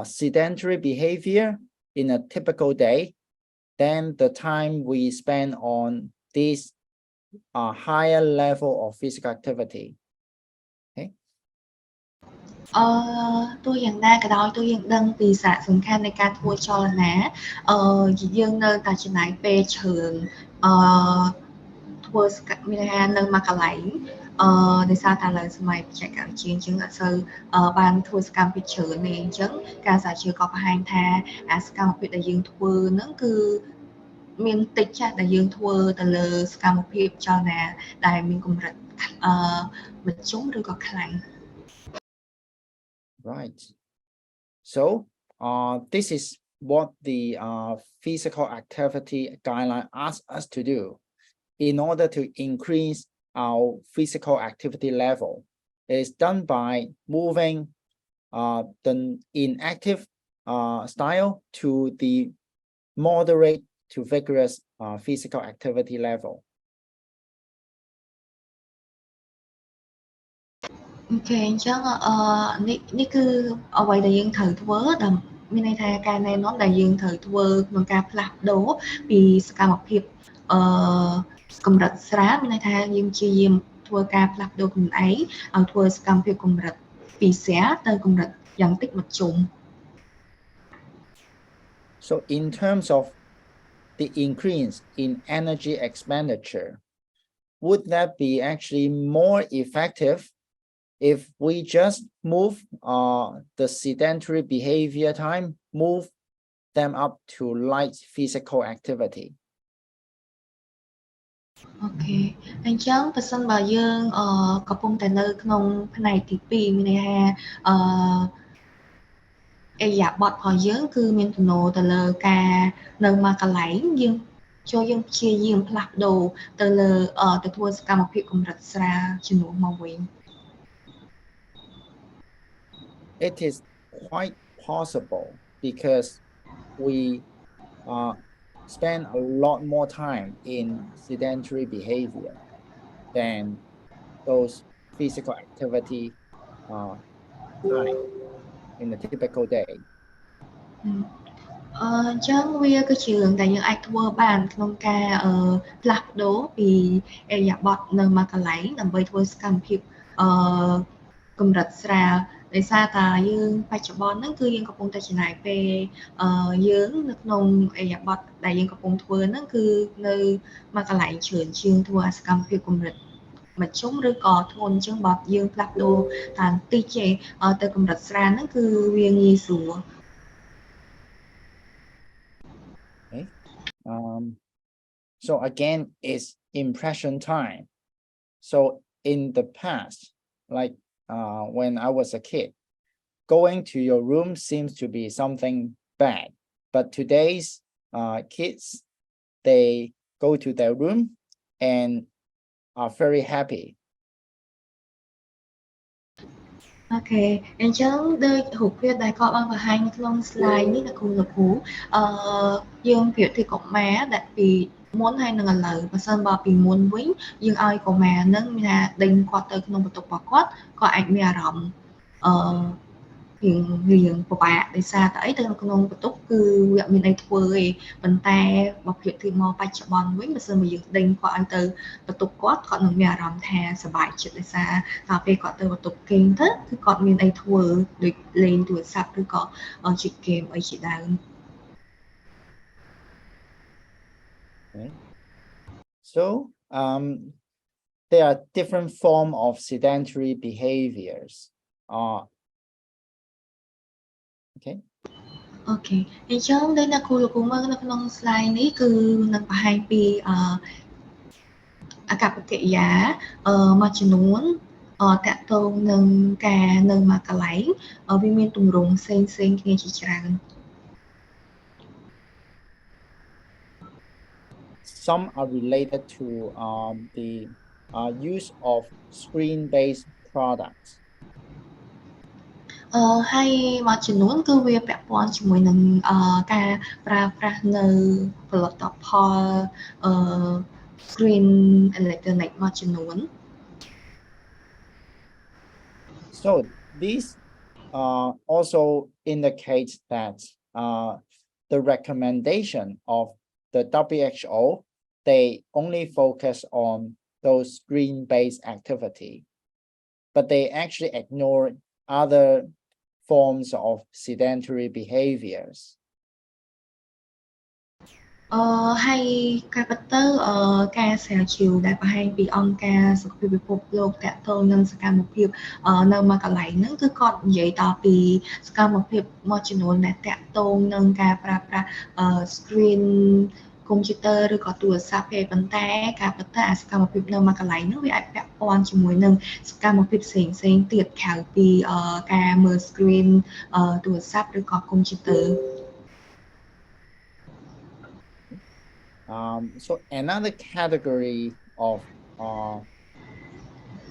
sedentary behavior in a typical day than the time we spend on this higher level of physical activity. Okay. ទោះយ៉ាងណាក៏ដោយទោះយើងដឹងពីសារៈសំខាន់នៃការធ្វើចលនាយើងនៅតែចំណាយពេលច្រើនធ្វើមានន័យថានៅមកកន្លែងដោយសារតែលើសម័យបច្ចេកវិទ្យាអញ្ចឹងអត់សូវបានធ្វើសកម្មភាពច្រើនទេអញ្ចឹងការសាជាក៏បង្ហាញថាសកម្មភាពដែលយើងធ្វើហ្នឹងគឺមានតិចចាស់ដែលយើងធ្វើទៅលើសកម្មភាពចលនាដែលមានកម្រិតមធ្យមឬក៏ខ្លាំង Right. So this is what the physical activity guideline asks us to do in order to increase our physical activity level. It's done by moving the inactive style to the moderate to vigorous physical activity level. អូខេអញ្ចឹងនេះគឺអ្វីដែលយើងត្រូវធ្វើ មានន័យថាការណែនាំដែលយើងត្រូវធ្វើក្នុងការផ្លាស់ប្ដូរពីសកម្មភាពកម្រិតស្រាលមានន័យថាយើងព្យាយាមធ្វើការផ្លាស់ប្ដូរខ្លួនឯងឲ្យធ្វើសកម្មភាពកម្រិតពីស្រាលទៅកម្រិតយ៉ាងតិចមធ្យម So in terms of the increase in energy expenditure, would that be actually more effective if we just move the sedentary behavior time, move them up to light physical activity? អូខេអញ្ចឹងបើសិនបើយើងកំពុងតែនៅក្នុងផ្នែកទី2មានន័យថាអេយ៉ាបតរបស់យើងគឺមានទំនោរទៅលើការនៅមកកន្លែងយើងព្យាយាមផ្លាស់ប្ដូរទៅលើទៅធ្វើសកម្មភាពកម្រិតស្រាលជំនួសមកវិញ It is quite possible because we spend a lot more time in sedentary behavior than those physical activity time in a typical day. អញ្ចឹងវាគឺជារឿងដែលយើងអាចធ្វើបានក្នុងការផ្លាស់ប្ដូរពីអេយ៉ាបតនៅមកកន្លែងដើម្បីធ្វើសកម្មភាពកម្រិតស្រាលដោយសារតែយើងបច្ចុប្បន្នហ្នឹងគឺយើងកំពុងតែចំណាយពេលយើងនៅក្នុងអេយ៉ាបតដែលយើងកំពុងធ្វើហ្នឹងគឺនៅមកកន្លែងច្រើនជាងធ្វើសកម្មភាពកម្រិតមធ្យមឬក៏ធ្ងន់អញ្ចឹងបើយើងផ្លាស់ប្ដូរតាមតិចទៅកម្រិតស្រាលហ្នឹងគឺវាងាយស្រួល Okay. So again, it's impression time. So in the past, like when I was a kid, going to your room seems to be something bad. But today's kids, they go to their room and are very happy. អូខេអញ្ចឹងដូចរូបភាពដែលគាត់បានបង្ហាញនៅក្នុង slide នេះលោកគ្រូយើងប្រៀបធៀបកុមារដែលពីមុនហើយនឹងឥឡូវបើសិនបើពីមុនវិញយើងឲ្យកុមារហ្នឹងមានថាដេញគាត់ទៅក្នុងបន្ទប់របស់គាត់អាចមានអារម្មណ៍រៀងពិបាកដោយសារតែអីទៅក្នុងបន្ទប់គឺវាអត់មានអីធ្វើទេប៉ុន្តែបើប្រៀបធៀបមកបច្ចុប្បន្នវិញបើសិនបើយើងដេញគាត់ឲ្យទៅបន្ទប់គាត់នឹងមានអារម្មណ៍ថាសប្បាយចិត្តដោយសារតែពេលគាត់ទៅបន្ទប់គេងទៅគឺគាត់មានអីធ្វើដូចលេងទូរស័ព្ទឬក៏ជិះហ្គេមអីជាដើម Okay. So there are different forms of sedentary behaviors. Okay. អូខេអញ្ចឹងដូចអ្នកគ្រូលោកគ្រូមើលនៅក្នុង slide នេះគឺនឹងបង្ហាញពីអាកប្បកិរិយាមួយចំនួនតាក់ទងនឹងការនៅមកកន្លែងវាមានទម្រង់ផ្សេងៗគ្នាជាច្រើន Some are related to the use of screen-based products. ហើយមួយចំនួនគឺវាពាក់ព័ន្ធជាមួយនឹងការប្រើប្រាស់នៅផលិតផល screen electronic មួយចំនួន So these also indicates that the recommendation of the WHO, they only focus on those screen-based activity, but they actually ignore other forms of sedentary behaviors. ហើយការពិតទៅការស្រាវជ្រាវដែលបង្ហាញពីអង្គការសុខភាពពិភពលោកតាក់ទងនឹងសកម្មភាពនៅមកកន្លែងហ្នឹងគឺគាត់និយាយដល់ពីសកម្មភាពមួយចំនួនដែលតាក់ទងនឹងការប្រើប្រាស់ screen កុំព្យូទ័រឬក៏ទូរស័ព្ទទេប៉ុន្តែការពិតទៅអាសកម្មភាពនៅមកកន្លែងហ្នឹងវាអាចពាក់ព័ន្ធជាមួយនឹងសកម្មភាពផ្សេងៗទៀតក្រៅពីការមើល screen ទូរស័ព្ទឬក៏កុំព្យូទ័រ So another category of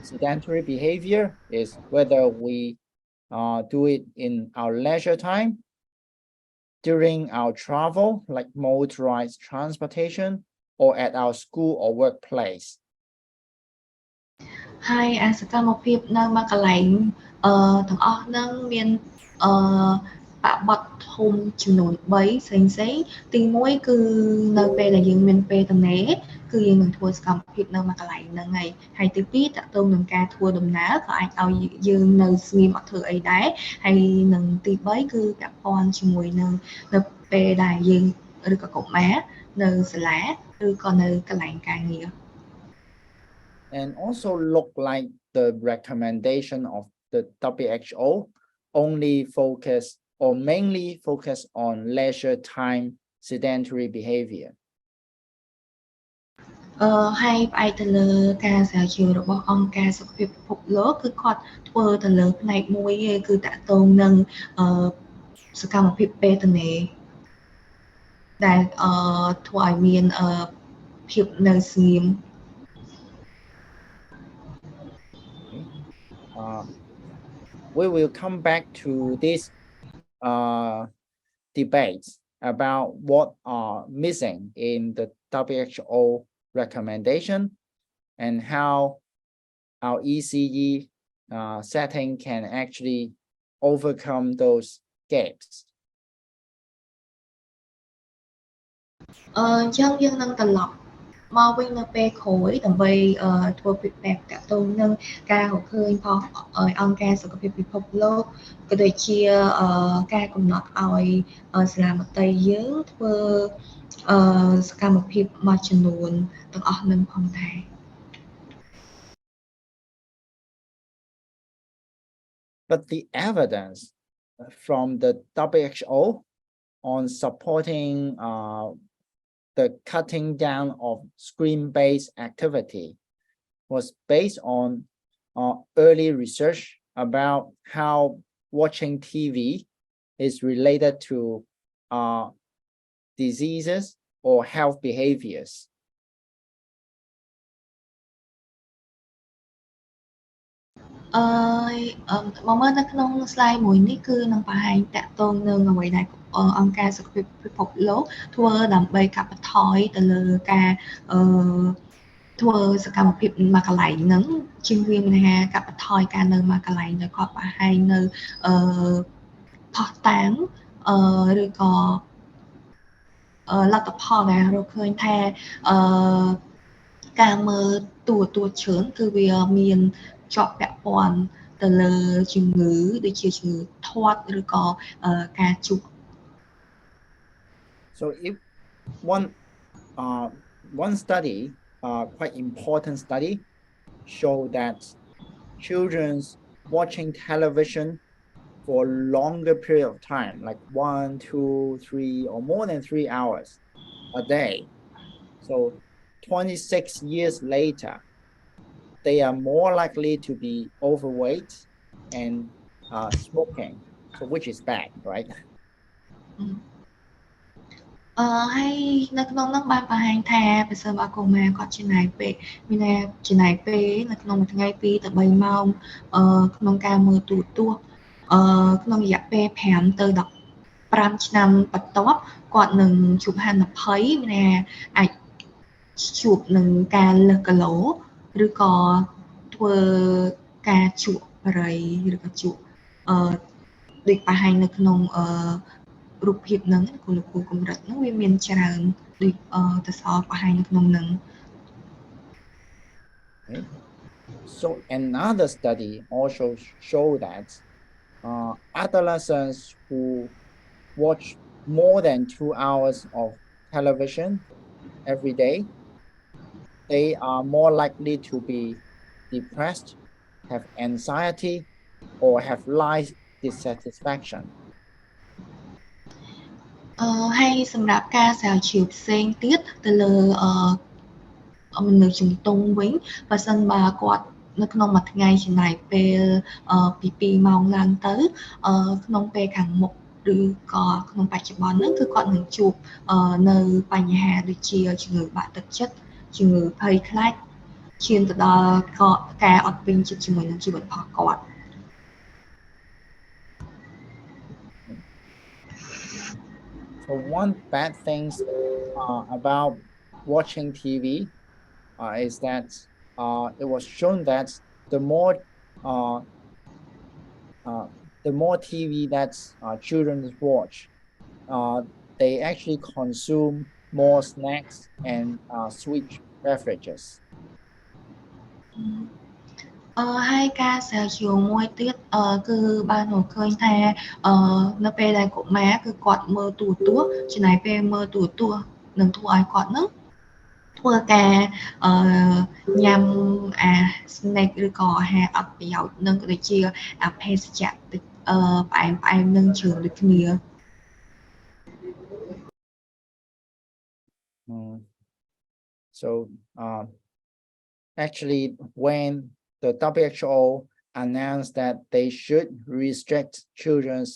sedentary behavior is whether we do it in our leisure time, during our travel, like motorized transportation, or at our school or workplace. ហើយអាសកម្មភាពនៅមកកន្លែងទាំងអស់ហ្នឹងមាន បបត្តិធំចំនួន3ផ្សេងទី1គឺនៅពេលដែលយើងមានពេលទំនេរគឺយើងនឹងធ្វើសកម្មភាពនៅមួយកន្លែងហ្នឹងហើយទី2តកតងនឹងការធ្វើដំណើរក៏អាចឲ្យយើងនៅស្ងៀមអត់ធ្វើអីដែរហើយនឹងទី3គឺពាក់ព័ន្ធជាមួយនឹងនៅពេលដែលយើងឬក៏កុមារនៅសាលាឬក៏នៅកន្លែងការងារ And also look like the recommendation of the WHO only focus or mainly focus on leisure time sedentary behavior. ហើយផ្អែកទៅលើការស្រាវជ្រាវរបស់អង្គការសុខភាពពិភពលោកគឺគាត់ធ្វើទៅលើផ្នែកមួយគឺតាក់ទងនឹងសកម្មភាពពេលទំនេរដែលធ្វើឲ្យមានភាពនៅស្ងៀម We will come back to this debates about what are missing in the WHO recommendation and how our ECE setting can actually overcome those gaps. អញ្ចឹងយើងនឹងត្រឡប់មកវិញនៅពេលក្រោយដើម្បីធ្វើពីបែបតាក់ទងនឹងការរកឃើញផងអង្គការសុខភាពពិភពលោកក៏ដូចជាការកំណត់ឲ្យសាលាមត្តេយ្យយើងធ្វើសកម្មភាពមួយចំនួនទាំងអស់នឹងផងដែរ But the evidence from the WHO on supporting the cutting down of screen-based activity was based on early research about how watching TV is related to diseases or health behaviors. មកមើលនៅក្នុង slide មួយនេះគឺនឹងបង្ហាញតាក់ទងនឹងអ្វីដែលអង្គការសុខភាពពិភពលោកធ្វើដើម្បីកាត់បន្ថយទៅលើការធ្វើសកម្មភាពមួយកន្លែងហ្នឹងជាងវាមានថាកាត់បន្ថយការនៅមួយកន្លែងដែលគាត់បង្ហាញនៅផុសតាងឬក៏លទ្ធផលដែលរកឃើញថាការមើលទូរទស្សន៍ច្រើនគឺវាមានជាប់ពាក់ព័ន្ធទៅលើជំងឺដូចជាជំងឺធាត់ឬក៏ការជក់ So if one study quite important study show that children's watching television for longer period of time like 1, 2, 3 or more than 3 hours a day. So 26 years later they are more likely to be overweight and smoking, so which is bad, right? ហើយនៅក្នុងនោះបានបង្ហាញថាប្រសិនបើកុមារគាត់ចំណាយពេលមានថាចំណាយពេលនៅក្នុងមួយថ្ងៃ2ទៅ3ម៉ោងក្នុងការមើលទូរទស្សន៍ក្នុងរយៈពេល5ទៅ15ឆ្នាំបន្ទាប់គាត់នឹងជួបហានិភ័យមានថាអាចជួបនឹងការលើសគីឡូឬក៏ធ្វើការជក់បរិយឬក៏ជក់ដូចបង្ហាញនៅក្នុងរូបភាពហ្នឹងគោលកម្រិតហ្នឹងវាមានច្រើនដូចតសបង្ហាញនៅក្នុងហ្នឹង So another study also show that adolescents who watch more than 2 hours of television every day, they are more likely to be depressed, have anxiety, or have life dissatisfaction. ហើយសម្រាប់ការស្រាវជ្រាវផ្សេងទៀតទៅលើមនុស្សជំទង់វិញបើសិនបើគាត់នៅក្នុងមួយថ្ងៃចំណាយពេលពី2ម៉ោងឡើងទៅក្នុងពេលខាងមុខឬក៏ក្នុងបច្ចុប្បន្នហ្នឹងគឺគាត់នឹងជួបនៅបញ្ហាដូចជាជំងឺបាក់ទឹកចិត្តជំងឺភ័យខ្លាចឈានទៅដល់ការអត់ពេញចិត្តជាមួយនឹងជីវិតរបស់គាត់ So one bad things about watching TV is that it was shown that the more the more TV that children watch, they actually consume more snacks and sweet beverages. ហើយការស្រាវជ្រាវមួយទៀតគឺបានរកឃើញថានៅពេលដែលកុមារគឺគាត់មើលទូរទស្សន៍ចំណាយពេលមើលទូរទស្សន៍នឹងធ្វើឲ្យគាត់នឹងធ្វើការញ៉ាំអា snack ឬក៏អាហារអត់ប្រយោជន៍នឹងដូចជាអាភេសជ្ជៈផ្អែមនឹងជ្រឿងដូចគ្នា So actually when the WHO announced that they should restrict children's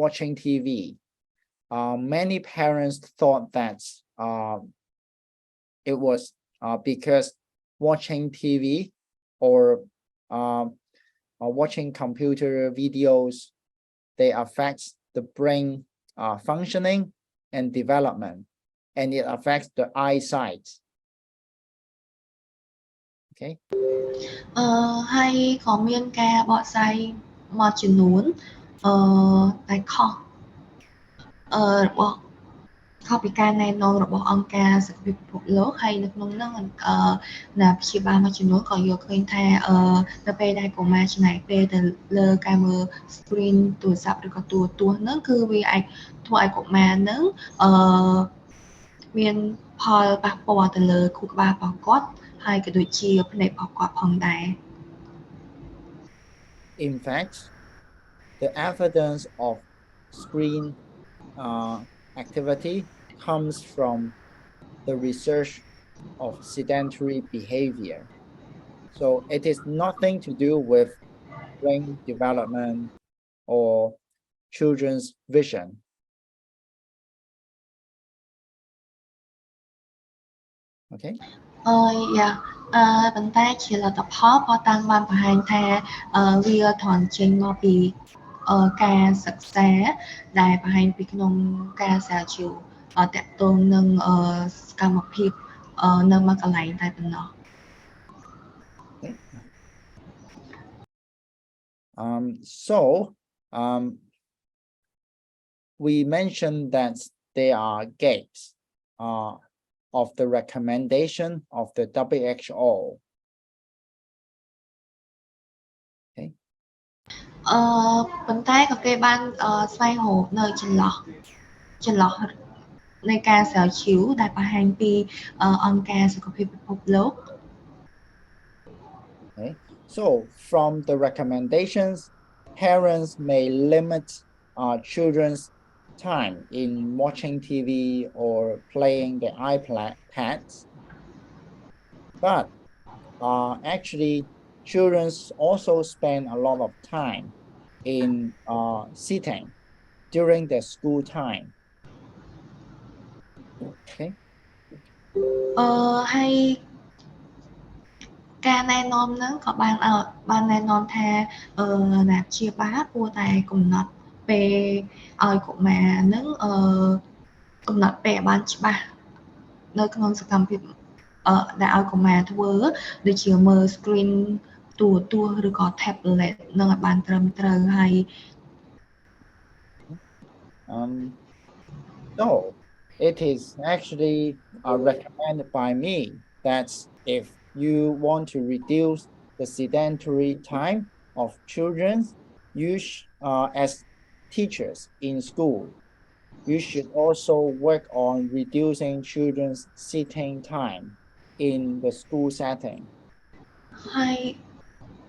watching TV, many parents thought that it was because watching TV or watching computer videos, they affect the brain functioning and development, and it affects the eyesight. Okay. ហើយក៏មានការបកស្រាយមួយចំនួនតែខុសរបស់ខុសពីការណែនាំរបស់អង្គការសុខភាពពិភពលោកហើយនៅក្នុងនោះណាព្យាបាលមួយចំនួនក៏យកឃើញថានៅពេលដែលកុមារចំណាយពេលទៅលើការមើល screen ទូរស័ព្ទឬក៏ទូរទស្សន៍ហ្នឹងគឺវាអាចធ្វើឲ្យកុមារហ្នឹងមានផលប៉ះពាល់ទៅលើខួរក្បាលរបស់គាត់ហើយក៏ដូចជាភ្នែករបស់គាត់ផងដែរ In fact, the evidence of screen activity comes from the research of sedentary behavior. So it is nothing to do with brain development or children's vision. Okay. ប៉ុន្តែជាលទ្ធផលផតាំងបានបង្ហាញថាវាថនចេញមកពីការសិក្សាដែលបង្ហាញពីក្នុងការស្រាវជ្រាវតាក់ទងនឹងសកម្មភាពនៅមួយកន្លែងតែប៉ុណ្ណោះ we mentioned that there are gaps of the recommendation of the WHO. Okay. ប៉ុន្តែក៏គេបានស្វែងរកនៅចន្លោះនៃការស្រាវជ្រាវដែលបង្ហាញពីអង្គការសុខភាពពិភពលោក Okay. So from the recommendations, parents may limit children's time in watching TV or playing the iPads, but actually children also spend a lot of time in sitting during their school time. Okay. ហើយ ការណែនាំហ្នឹងក៏បានណែនាំថាណាព្យាបាលគួរតែកំណត់ពេលឲ្យកុមារហ្នឹងកំណត់ពេលឲ្យបានច្បាស់នៅក្នុងសកម្មភាពដែលឲ្យកុមារធ្វើដូចជាមើល screen ទូរទស្សន៍ឬក៏ tablet នឹងឲ្យបានត្រឹមត្រូវហើយ So it is actually recommended by me that if you want to reduce the sedentary time of children, you as teachers in school, you should also work on reducing children's sitting time in the school setting.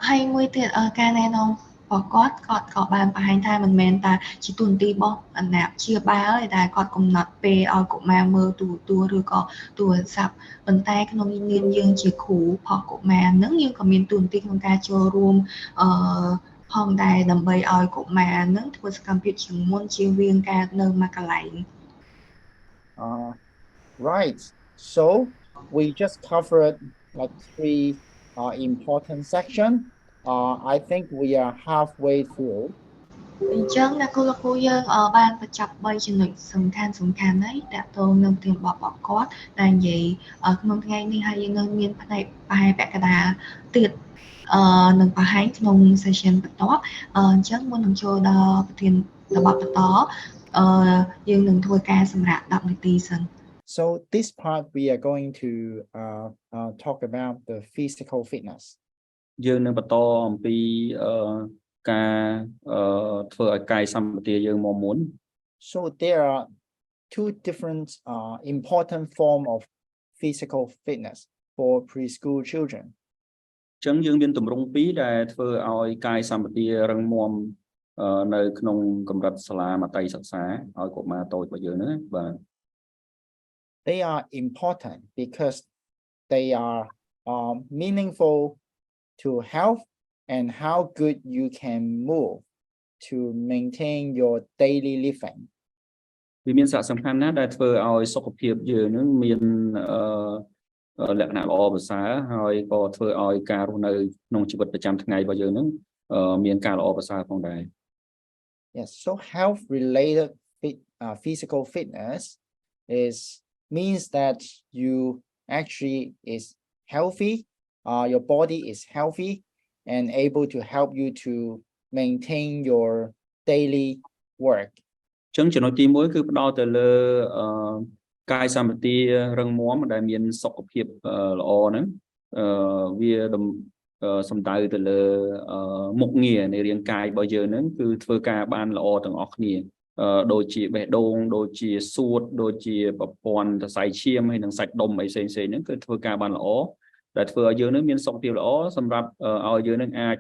ហើយមួយទៀតការណែនាំរបស់គាត់ក៏បានបង្ហាញថាមិនមែនតែជាទូនទីរបស់អាណាព្យាបាលទេដែលគាត់កំណត់ពេលឲ្យកុមារមើលទូរទស្សន៍ឬក៏ទូរស័ព្ទប៉ុន្តែក្នុងនាមយើងជាគ្រូរបស់កុមារហ្នឹងយើងក៏មានទូនទីក្នុងការចូលរួមផងដែរដើម្បីឲ្យកុមារហ្នឹងធ្វើសកម្មភាពជាងមុនជៀសវាងការនៅមួយកន្លែង Right. So we just covered like 3 important sections. I think we are halfway through. អញ្ចឹងអ្នកគ្រូយើងបានបញ្ចប់3ចំណុចសំខាន់ហើយតាក់ទងនឹងប្រធានបទរបស់គាត់ដែលនិយាយក្នុងថ្ងៃនេះហើយយើងនៅមានផ្នែកប្រហែលពាក់កណ្ដាលទៀត នឹងបង្ហាញក្នុង session បន្តអញ្ចឹងមុននឹងចូលដល់ប្រធានបទបន្តយើងនឹងធ្វើការសម្រាប់10នាទីសិន So this part we are going to talk about the physical fitness. យើងនឹងបន្តអំពីការធ្វើឲ្យកាយសម្បទាយើងមកមុន So there are two different important form of physical fitness for preschool children. អញ្ចឹងយើងមានទម្រង់ពីរដែលធ្វើឲ្យកាយសម្បទារឹងមាំនៅក្នុងកម្រិតសាលាមត្តេយ្យសិក្សាឲ្យកុមារតូចរបស់យើងហ្នឹងបាទ They are important because they are meaningful to health and how good you can move to maintain your daily living. វាមានសារៈសំខាន់ណាស់ដែលធ្វើឲ្យសុខភាពយើងនឹងមានលក្ខណៈល្អប្រសើរហើយក៏ធ្វើឲ្យការរស់នៅក្នុងជីវិតប្រចាំថ្ងៃរបស់យើងនឹងមានការល្អប្រសើរផងដែរ Yes, so health related physical fitness means that you actually is healthy, your body is healthy and able to help you to maintain your daily work. អញ្ចឹងចំណុចទី1គឺផ្ដោតទៅលើកាយសម្បទារឹងមាំដែលមានសុខភាពល្អហ្នឹងវាសំដៅទៅលើមុខងារនៃរាងកាយរបស់យើងហ្នឹងគឺធ្វើការបានល្អទាំងអស់គ្នាដូចជាបេះដូងដូចជាសួតដូចជាប្រព័ន្ធសរសៃឈាមហើយនិងសាច់ដុំអីផ្សេងៗហ្នឹងគឺធ្វើការបានល្អដែលធ្វើឲ្យយើងនឹងមានសុខភាពល្អសម្រាប់ឲ្យយើងនឹងអាច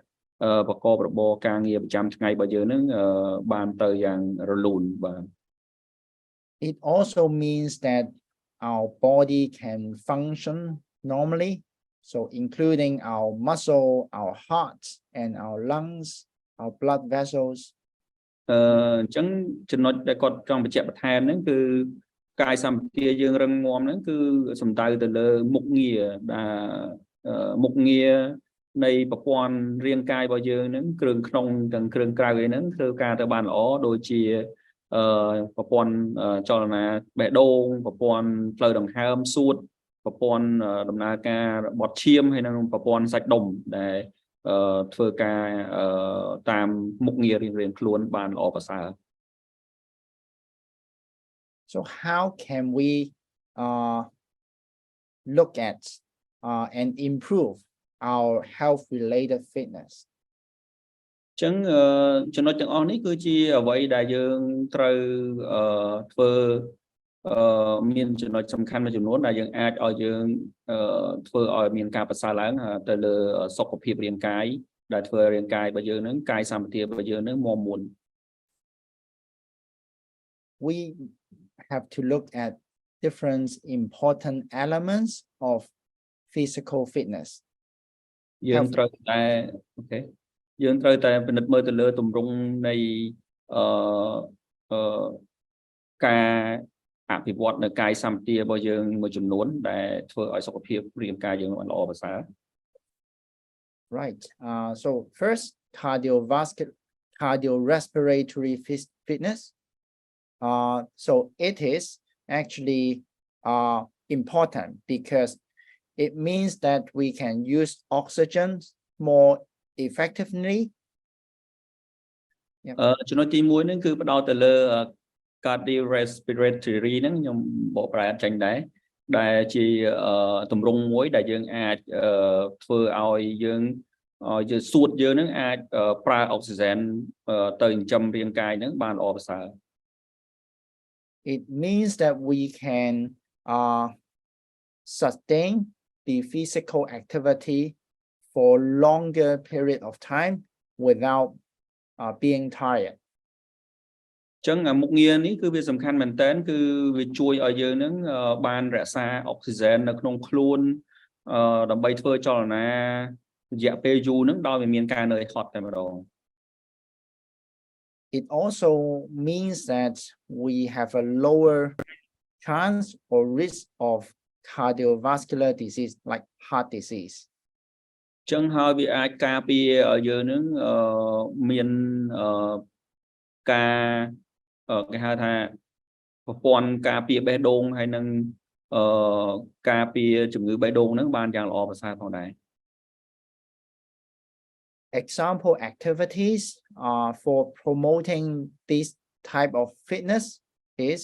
ប្រកបរបរការងារប្រចាំថ្ងៃរបស់យើងនឹងបានទៅយ៉ាងរលូនបាទ It also means that our body can function normally, so including our muscle, our heart and our lungs, our blood vessels. អញ្ចឹងចំណុចដែលគាត់ចង់បញ្ជាក់បន្ថែមហ្នឹងគឺកាយសម្បទាយើងរឹងមាំហ្នឹងគឺសំដៅទៅលើមុខងារដែលមុខងារនៃប្រព័ន្ធរាងកាយរបស់យើងហ្នឹងគ្រឿងក្នុងទាំងគ្រឿងក្រៅឯហ្នឹងធ្វើការទៅបានល្អដូចជាប្រព័ន្ធចលនាបេះដូងប្រព័ន្ធផ្លូវដង្ហើមសួតប្រព័ន្ធដំណើរការបត់ឈាមហើយនិងប្រព័ន្ធសាច់ដុំដែលធ្វើការតាមមុខងាររៀងៗខ្លួនបានល្អប្រសើរ So how can we look at and improve our health related fitness? អញ្ចឹងចំណុចទាំងអស់នេះគឺជាអ្វីដែលយើងត្រូវធ្វើមានចំណុចសំខាន់មួយចំនួនដែលយើងអាចឲ្យយើងធ្វើឲ្យមានការប្រសើរឡើងទៅលើសុខភាពរាងកាយដែលធ្វើរាងកាយរបស់យើងនឹងកាយសម្បទារបស់យើងនឹងមាំមួន We have to look at different important elements of physical fitness. យើងត្រូវតែអូខេយើងត្រូវតែពិនិត្យមើលទៅលើទម្រង់នៃការអភិវឌ្ឍនៅកាយសម្បទារបស់យើងមួយចំនួនដែលធ្វើឲ្យសុខភាពរាងកាយយើងបានល្អប្រសើរ Right. So first, cardiorespiratory fitness. So it is actually important because it means that we can use oxygen more effectively. ចំណុចទី1ហ្នឹងគឺផ្ដោតទៅលើ cardiorespiratory ហ្នឹងខ្ញុំបកប្រែអត់ចាញ់ដែរដែលជាទម្រង់មួយដែលយើងអាចធ្វើឲ្យយើងសួតយើងហ្នឹងអាចប្រើអុកស៊ីហ្សែនទៅចិញ្ចឹមរាងកាយហ្នឹងបានល្អប្រសើរ It means that we can sustain the physical activity for longer period of time without being tired. ចឹងមុខងារនេះគឺវាសំខាន់មែនតើគឺវាជួយឲ្យយើងនឹងបានរក្សាអុកស៊ីហ្សែននៅក្នុងខ្លួនដើម្បីធ្វើចលនារយៈពេលយូរនឹងដោយវាមានការនឿយហត់តែម្ដង It also means that we have a lower chance or risk of cardiovascular disease like heart disease. ចឹងហើយវាអាចការពារឲ្យយើងនឹងមានការគេហៅថាប្រព័ន្ធការពារបេះដូងហើយនឹងការពារជំងឺបេះដូងហ្នឹងបានយ៉ាងល្អប្រសើរផងដែរ example activities for promoting this type of fitness is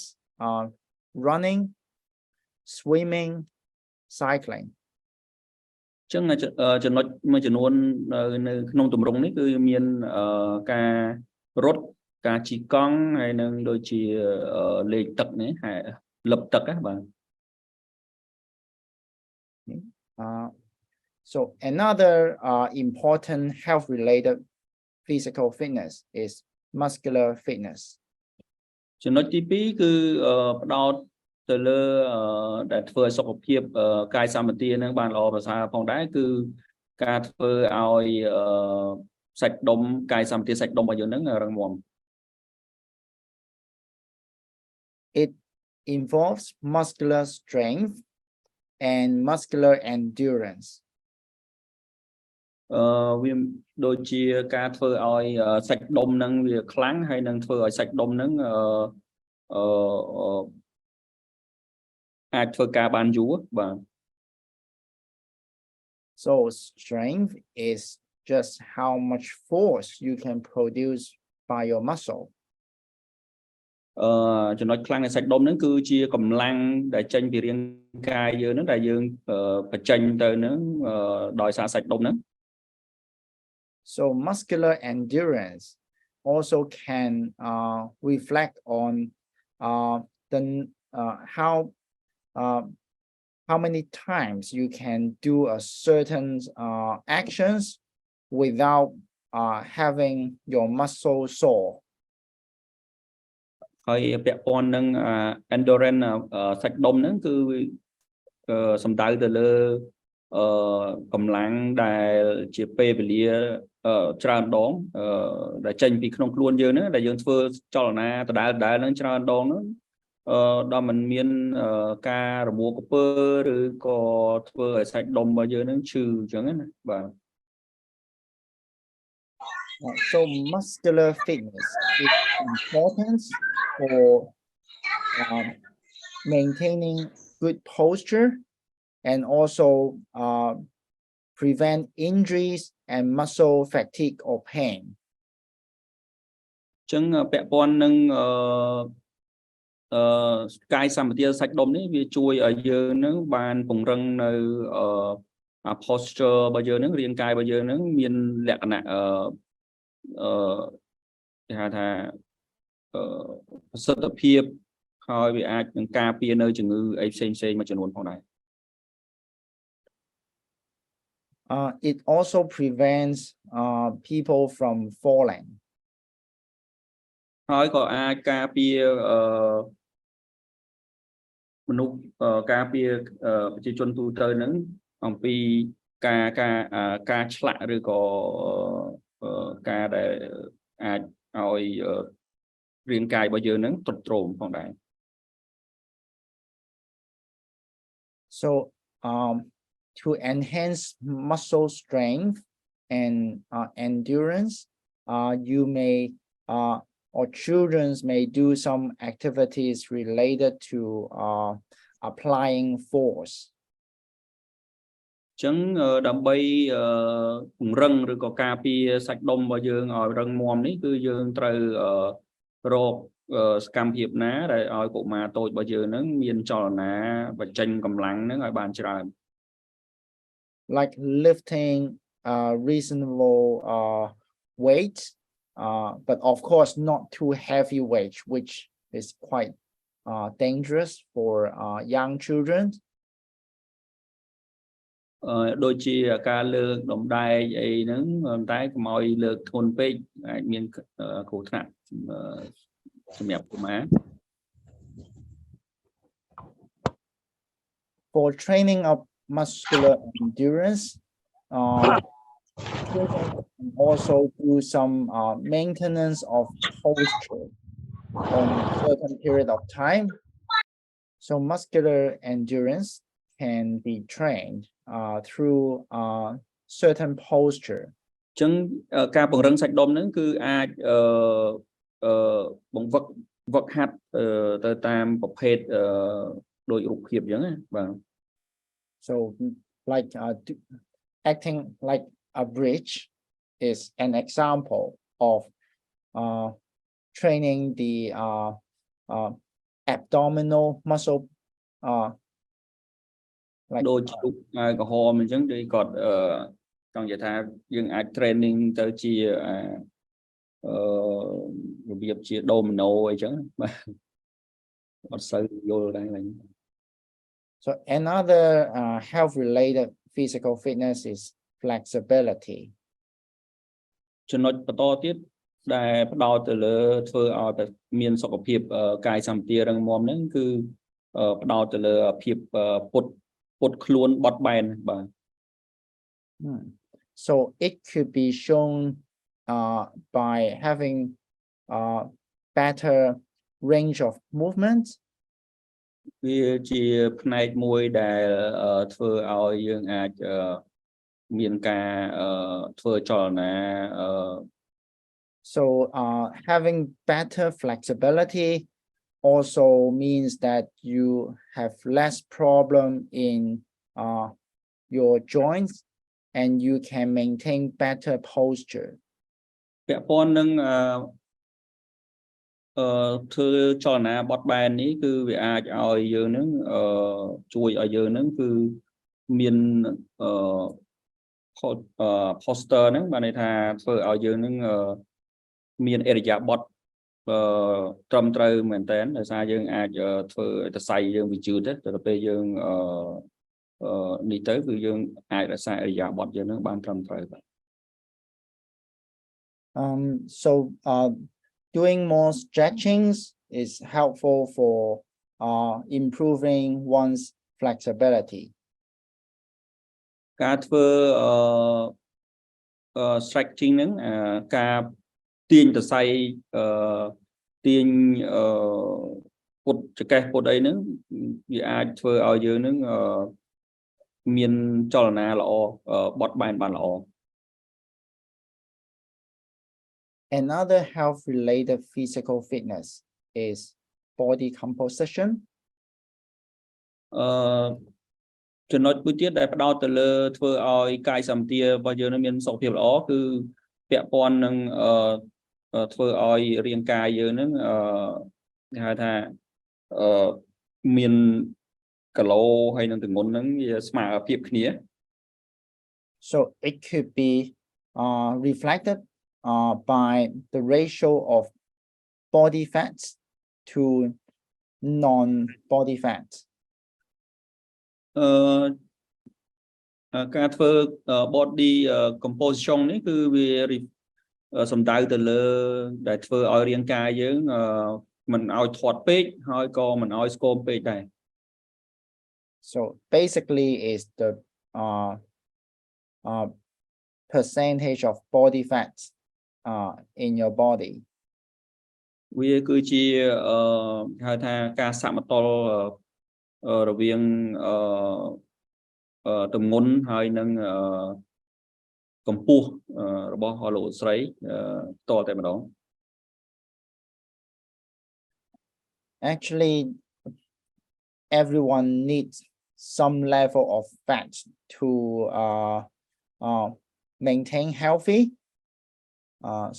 running, swimming, cycling. ចឹងចំណុចមួយចំនួននៅក្នុងទម្រង់នេះគឺមានការរត់ការជិះកង់ហើយនឹងដូចជាលេងទឹកនេះហើយលឹបទឹកបាទ So another important health related physical fitness is muscular fitness. ចំណុចទី2គឺផ្ដោតទៅលើដែលធ្វើឲ្យសុខភាពកាយសម្បទានឹងបានល្អប្រសើរផងដែរគឺការធ្វើឲ្យសាច់ដុំកាយសម្បទាសាច់ដុំរបស់យើងនឹងរឹងមាំ It involves muscular strength and muscular endurance. វាដូចជាការធ្វើឲ្យសាច់ដុំនឹងវាខ្លាំងហើយនឹងធ្វើឲ្យសាច់ដុំនឹងអាចធ្វើការបានយូរបាទ So strength is just how much force you can produce by your muscle. ចំណុចខ្លាំងនៃសាច់ដុំហ្នឹងគឺជាកម្លាំងដែលចេញពីរាងកាយយើងហ្នឹងដែលយើងបញ្ចេញទៅហ្នឹងដោយសារសាច់ដុំហ្នឹង So muscular endurance also can reflect on how many times you can do a certain actions without having your muscle sore. ហើយពាក់ព័ន្ធនឹង endurance សាច់ដុំហ្នឹងគឺសំដៅទៅលើកម្លាំងដែលជាពេលវេលាច្រើនដងដែលចេញពីក្នុងខ្លួនយើងហ្នឹងដែលយើងធ្វើចលនាដដែលហ្នឹងច្រើនដងហ្នឹងដល់มันមានការរមួលក្រពើឬក៏ធ្វើឲ្យសាច់ដុំរបស់យើងហ្នឹងឈឺអញ្ចឹងណាបាទ So muscular fitness is important for maintaining good posture and also prevent injuries and muscle fatigue or pain. ចឹងពាក់ព័ន្ធនឹងកាយសម្បទាសាច់ដុំនេះវាជួយឲ្យយើងនឹងបានពង្រឹងនៅposture របស់យើងនឹងរាងកាយរបស់យើងនឹងមានលក្ខណៈគេហៅថាប្រសិទ្ធភាពហើយវាអាចនឹងការពារនៅជំងឺអីផ្សេងមួយចំនួនផងដែរ It also prevents people from falling. ហើយក៏អាចការពារមនុស្សការពារប្រជាជនទូទៅហ្នឹងអំពីការឆ្លាក់ឬក៏ការដែលអាចឲ្យរាងកាយរបស់យើងហ្នឹងទ្រុឌទ្រោមផងដែរ So to enhance muscle strength and endurance, you may or children may do some activities related to applying force. ចឹងដើម្បីពង្រឹងឬក៏ការពារសាច់ដុំរបស់យើងឲ្យរឹងមាំនេះគឺយើងត្រូវរកសកម្មភាពណាដែលឲ្យកុមារតូចរបស់យើងហ្នឹងមានចលនាបញ្ចេញកម្លាំងហ្នឹងឲ្យបានច្រើន Like lifting reasonable weight, but of course not too heavy weight, which is quite dangerous for young children. ដូចជាការលើកដុំដែកអីហ្នឹងតែកុំឲ្យលើកធ្ងន់ពេកអាចមានគ្រោះថ្នាក់សម្រាប់កុមារ For training of muscular endurance, children can also do some maintenance of posture on a certain period of time. So muscular endurance can be trained through certain posture. ចឹងការពង្រឹងសាច់ដុំហ្នឹងគឺអាចបង្វឹកហាត់ទៅតាមប្រភេទដោយរូបភាពអញ្ចឹងណាបាទ So like acting like a bridge is an example of training the abdominal muscle like ដូចរូបក្រហមអញ្ចឹងដូចគាត់ចង់និយាយថាយើងអាច training ទៅជារបៀបជា domino អីចឹងបាទអត់សូវយល់ដែរ So another health related physical fitness is flexibility. ចំណុចបន្តទៀតដែលផ្ដោតទៅលើធ្វើឲ្យតែមានសុខភាពកាយសម្បទារឹងមាំហ្នឹងគឺផ្ដោតទៅលើភាពពុតខ្លួនបត់បែនបាទ So it could be shown by having better range of movement. វាជាផ្នែកមួយដែលធ្វើឲ្យយើងអាចមានការធ្វើចលនា So having better flexibility also means that you have less problem in your joints and you can maintain better posture. ពាក់ព័ន្ធនឹងធ្វើចលនាបត់បែននេះគឺវាអាចឲ្យយើងនឹងជួយឲ្យយើងនឹងគឺមានposture ហ្នឹងបានន័យថាធ្វើឲ្យយើងនឹងមានឥរិយាបថត្រឹមត្រូវមែនតើដោយសារយើងអាចធ្វើឲ្យសរសៃយើងវាយឺតទៅដល់ពេលយើងនេះទៅគឺយើងអាចរក្សាឥរិយាបថយើងនឹងបានត្រឹមត្រូវបាទ So doing more stretchings is helpful for improving one's flexibility. ការធ្វើstretching ហ្នឹងការទាញសរសៃទាញពុតចកេះពុតអីហ្នឹងវាអាចធ្វើឲ្យយើងហ្នឹងមានចលនាល្អបត់បែនបានល្អ Another health related physical fitness is body composition. ចំណុចមួយទៀតដែលផ្ដោតទៅលើធ្វើឲ្យកាយសម្បទារបស់យើងនឹងមានសុខភាពល្អគឺពាក់ព័ន្ធនឹងធ្វើឲ្យរាងកាយយើងនឹងគេហៅថាមានគីឡូហើយនឹងទម្ងន់នឹងវាស្មើភាពគ្នា So it could be reflected by the ratio of body fats to non-body fats. ការធ្វើ body composition នេះគឺវាសំដៅទៅលើដែលធ្វើឲ្យរាងកាយយើងមិនឲ្យធាត់ពេកហើយក៏មិនឲ្យស្គមពេកដែរ So basically is the percentage of body fats in your body. វាគឺជាហៅថាការសមតុល្យរវាងទម្ងន់ហើយនឹងកម្ពស់របស់លោកស្រីតតែម្ដង Actually everyone needs some level of fat to maintain healthy.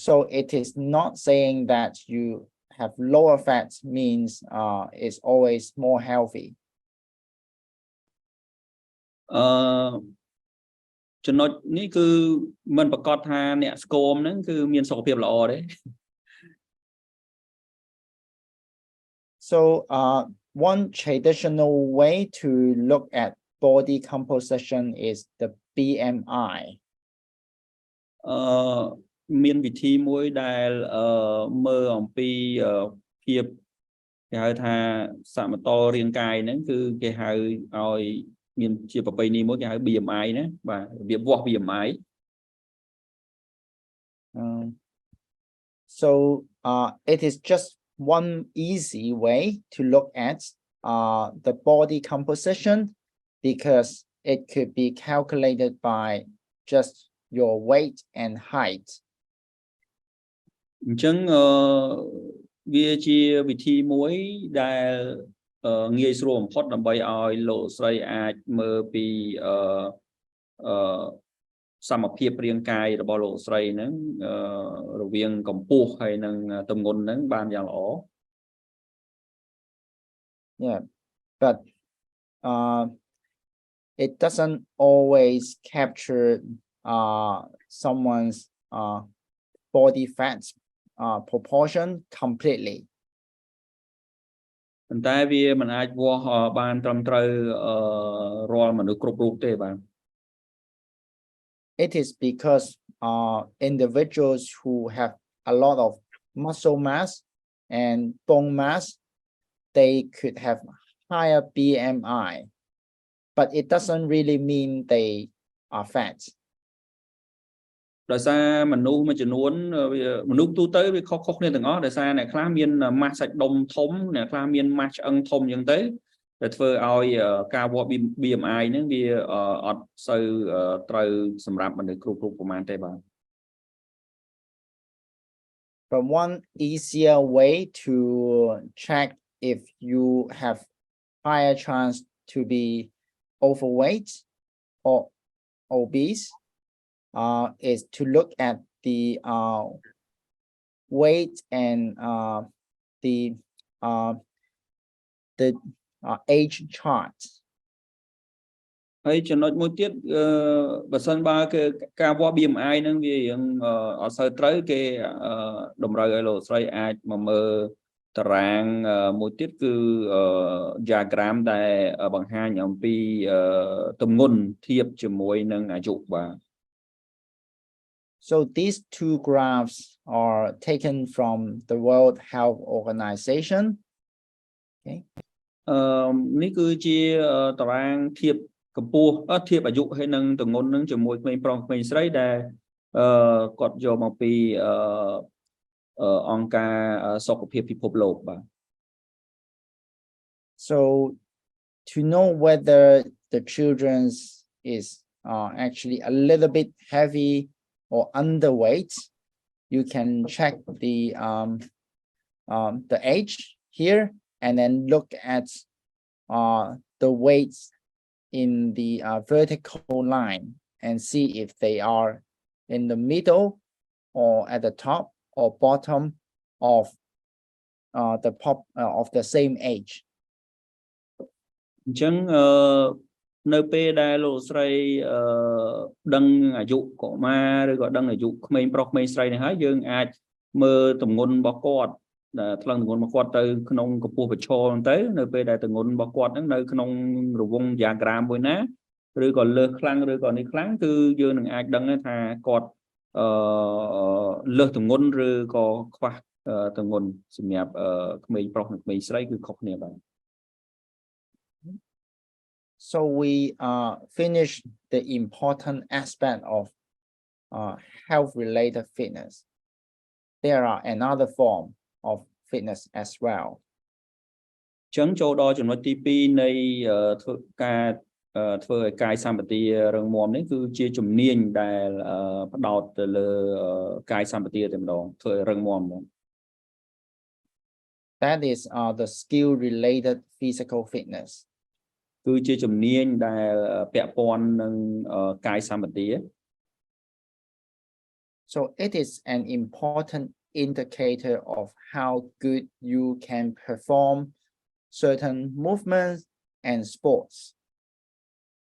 So it is not saying that you have lower fat means it's always more healthy. ចំណុចនេះគឺមិនប្រកាសថាអ្នកស្គមហ្នឹងគឺមានសុខភាពល្អទេ So one traditional way to look at body composition is the BMI. មានវិធីមួយដែលមើលអំពីភាពគេហៅថាសមតុល្យរាងកាយហ្នឹងគឺគេហៅឲ្យមានជាប្រពៃណីមួយគេហៅ BMI ណាបាទរបៀបវាស់ BMI. So it is just one easy way to look at the body composition because it could be calculated by just your weight and height. អញ្ចឹងវាជាវិធីមួយដែលងាយស្រួលបំផុតដើម្បីឲ្យលោកស្រីអាចមើលពី សមភាពរាងកាយរបស់លោកស្រីហ្នឹងរវាងកម្ពស់ហើយនឹងទម្ងន់ហ្នឹងបានយ៉ាងល្អ Yeah, but it doesn't always capture someone's body fat proportion completely. ប៉ុន្តែវាមិនអាចវាស់បានត្រឹមត្រូវរាល់មនុស្សគ្រប់រូបទេបាទ It is because individuals who have a lot of muscle mass and bone mass, they could have higher BMI, but it doesn't really mean they are fat. ដោយសារមនុស្សមួយចំនួនមនុស្សទូទៅវាខុសៗគ្នាទាំងអស់ដោយសារអ្នកខ្លះមានម៉ាស់សាច់ដុំធំអ្នកខ្លះមានម៉ាស់ឆ្អឹងធំអញ្ចឹងទៅតែធ្វើឲ្យការវាស់ BMI ហ្នឹងវាអត់សូវត្រូវសម្រាប់មនុស្សគ្រប់រូបប្រហែលទេបាទ But one easier way to check if you have higher chance to be overweight or obese is to look at the weight and the age chart. ហើយចំណុចមួយទៀតបើសិនបើគឺការវាស់ BMI ហ្នឹងវាយើងអត់សូវត្រូវគេតម្រូវឲ្យលោកស្រីអាចមកមើលតារាងមួយទៀតគឺ diagram ដែលបង្ហាញអំពីទម្ងន់ធៀបជាមួយនឹងអាយុបាទ So these two graphs are taken from the World Health Organization. Okay. នេះគឺជាតារាងធៀបកម្ពស់ធៀបអាយុហើយនឹងទម្ងន់នឹងជាមួយក្មេងប្រុសក្មេងស្រីដែលគាត់យកមកពីអង្គការសុខភាពពិភពលោកបាទ So to know whether the children's is actually a little bit heavy or underweight, you can check the age here and then look at the weights in the vertical line and see if they are in the middle or at the top or bottom of the same age. អញ្ចឹងនៅពេលដែលលោកស្រីដឹងអាយុកុមារឬក៏ដឹងអាយុក្មេងប្រុសក្មេងស្រីនេះហើយយើងអាចមើលទម្ងន់របស់គាត់ដែលថ្លឹងទម្ងន់របស់គាត់ទៅក្នុងកម្ពស់ប្រឈរទៅនៅពេលដែលទម្ងន់របស់គាត់ហ្នឹងនៅក្នុងរង្វង់ diagram មួយណាឬក៏លើសខ្លាំងឬក៏នេះខ្លាំងគឺយើងនឹងអាចដឹងថាគាត់លើសទម្ងន់ឬក៏ខ្វះទម្ងន់សម្រាប់ក្មេងប្រុសនិងក្មេងស្រីគឺខុសគ្នាបាទ So we finish the important aspect of health-related fitness. There are another form of fitness as well. ចឹងចូលដល់ចំណុចទី2នៃការធ្វើឲ្យកាយសម្បទារឹងមាំនេះគឺជាជំនាញដែលផ្ដោតទៅលើកាយសម្បទាតែម្ដងធ្វើឲ្យរឹងមាំ That is the skill-related physical fitness. គឺជាជំនាញដែលពាក់ព័ន្ធនឹងកាយសម្បទា So it is an important indicator of how good you can perform certain movements and sports.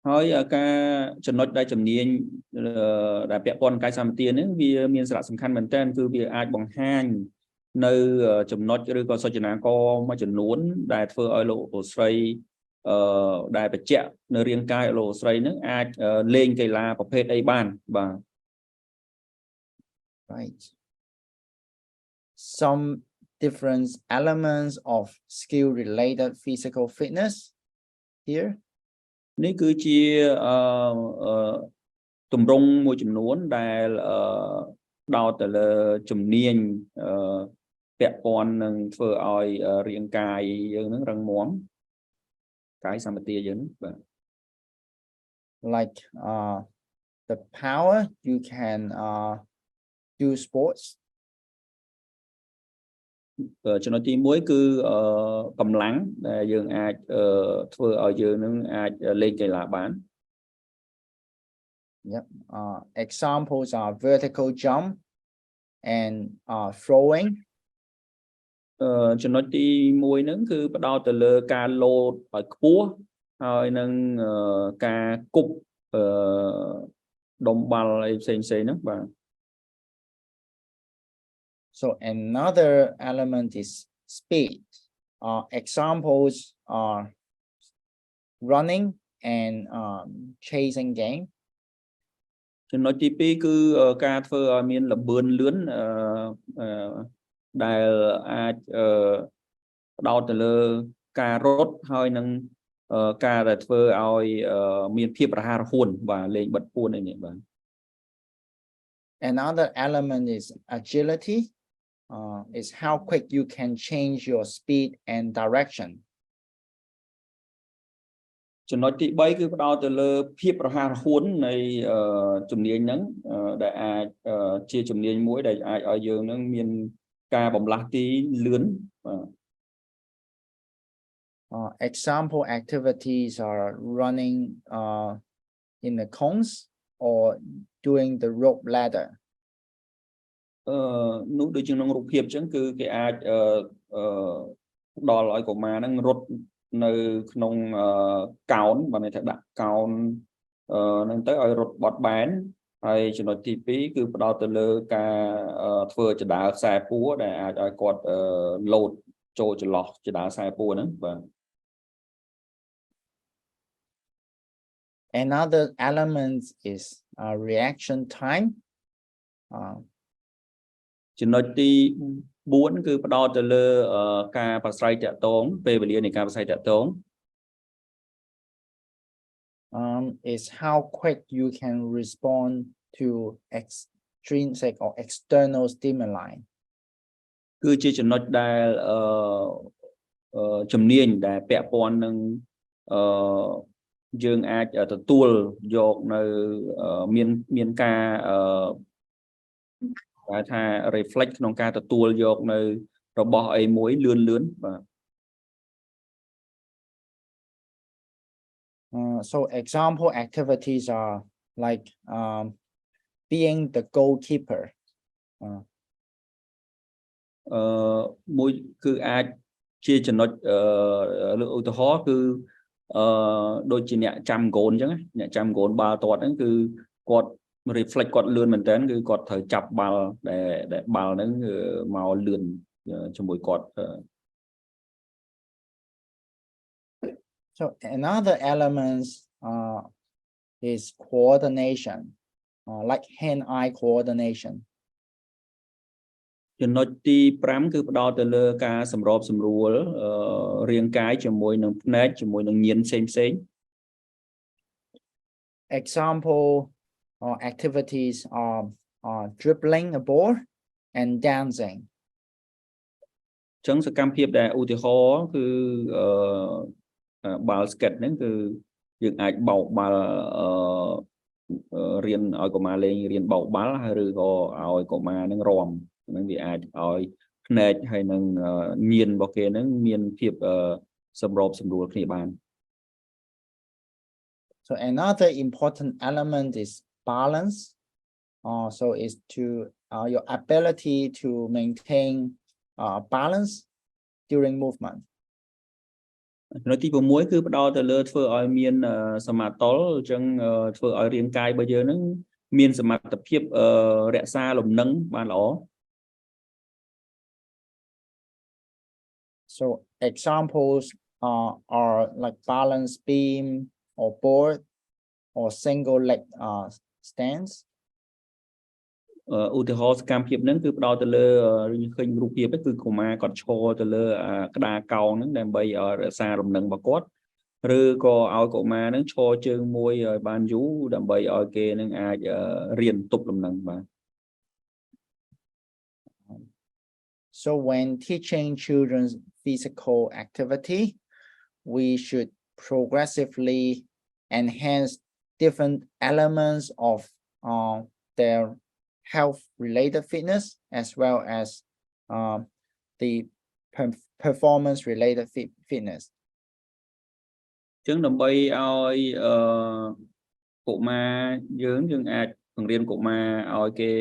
ហើយការចំណុចដែលជំនាញដែលពាក់ព័ន្ធនឹងកាយសម្បទានេះវាមានសារៈសំខាន់មែនទែនគឺវាអាចបង្ហាញនៅចំណុចឬក៏សុចនាករមួយចំនួនដែលធ្វើឲ្យលោកស្រីដែលបច្ចៈនៅរាងកាយលោកស្រីនឹងអាចលេងកីឡាប្រភេទអីបានបាទ Right. Some different elements of skill-related physical fitness here. នេះគឺជាទម្រង់មួយចំនួនដែលដោតទៅលើជំនាញពាក់ព័ន្ធនឹងធ្វើឲ្យរាងកាយយើងនឹងរឹងមាំកាយសម្បទាយើងបាទ Like the power you can do sports. ចំណុចទី1គឺកម្លាំងដែលយើងអាចធ្វើឲ្យយើងនឹងអាចលេងកីឡាបាន Yep. Examples are vertical jump and throwing. ចំណុចទី1ហ្នឹងគឺផ្ដោតទៅលើការលោតឲ្យខ្ពស់ហើយនឹងការគប់ដុំបាល់អីផ្សេងៗហ្នឹងបាទ So another element is speed. Examples are running and chasing game. ចំណុចទី2គឺការធ្វើឲ្យមានល្បឿនលឿនដែលអាចផ្ដោតទៅលើការរត់ហើយនឹងការដែលធ្វើឲ្យមានភាពរហ័សរហួនបាទលេងបិទពួនអីនេះបាទ Another element is agility. Is how quick you can change your speed and direction. ចំណុចទី3គឺផ្ដោតទៅលើភាពរហ័សរហួននៃជំនាញហ្នឹងដែលអាចជាជំនាញមួយដែលអាចឲ្យយើងនឹងមានការបំលាស់ទីលឿនបាទ Example activities are running in the cones or doing the rope ladder. នោះដូចជាក្នុងរូបភាពអញ្ចឹងគឺគេអាចផ្ដល់ឲ្យកុមារហ្នឹងរត់នៅក្នុងកោនបាទន័យថាដាក់កោនហ្នឹងទៅឲ្យរត់បត់បែនហើយចំណុចទី2គឺផ្ដោតទៅលើការធ្វើចដាខ្សែពួរដែលអាចឲ្យគាត់លោតចូលចន្លោះចដាខ្សែពួរហ្នឹងបាទ Another element is reaction time. ចំណុចទី4គឺផ្ដោតទៅលើការប្រស្រ័យតាក់ទងពេលវេលានៃការប្រស្រ័យតាក់ទង is how quick you can respond to extrinsic or external stimuli. គឺជាចំណុចដែលជំនាញដែលពាក់ព័ន្ធនឹងយើងអាចទទួលយកនៅមានការហៅថា reflect ក្នុងការទទួលយកនៅរបស់អីមួយលឿនបាទ So example activities are like being the goalkeeper. មួយគឺអាចជាចំណុចលើកឧទាហរណ៍គឺដូចជាអ្នកចាំហ្គោលអញ្ចឹងអ្នកចាំហ្គោលបាល់ទាត់ហ្នឹងគឺគាត់ reflect គាត់លឿនមែនតើគឺគាត់ត្រូវចាប់បាល់ដែលបាល់ហ្នឹងមកលឿនជាមួយគាត់ So another element is coordination, like hand-eye coordination. ចំណុចទី5គឺផ្ដោតទៅលើការសម្របសម្រួលរាងកាយជាមួយនឹងភ្នែកជាមួយនឹងញៀនផ្សេង Example activities are dribbling a ball and dancing. អញ្ចឹងសកម្មភាពដែលឧទាហរណ៍គឺបាល់ស្កេតហ្នឹងគឺយើងអាចបោកបាល់រៀនឲ្យកុមារលេងរៀនបោកបាល់ហើយឬក៏ឲ្យកុមារហ្នឹងរាំហ្នឹងវាអាចឲ្យភ្នែកហើយនឹងញៀនរបស់គេហ្នឹងមានភាពសម្របសម្រួលគ្នាបាន So another important element is balance. So is to your ability to maintain balance during movement. ចំណុចទី6គឺផ្ដោតទៅលើធ្វើឲ្យមានសមាតុលអញ្ចឹងធ្វើឲ្យរាងកាយរបស់យើងហ្នឹងមានសមត្ថភាពរក្សាលំនឹងបានល្អ So examples are like balance beam or board or single leg stance. ឧទាហរណ៍សកម្មភាពហ្នឹងគឺផ្ដោតទៅលើឃើញរូបភាពហ្នឹងគឺកុមារគាត់ឈរទៅលើក្តារកោងហ្នឹងដើម្បីឲ្យរក្សាលំនឹងរបស់គាត់ឬក៏ឲ្យកុមារហ្នឹងឈរជើងមួយឲ្យបានយូរដើម្បីឲ្យគេហ្នឹងអាចរៀនទប់លំនឹងបាន So when teaching children's physical activity, we should progressively enhance different elements of their health-related fitness as well as the performance-related fitness. អញ្ចឹងដើម្បីឲ្យ កុមារយើងអាចបង្រៀនកុមារឲ្យគេ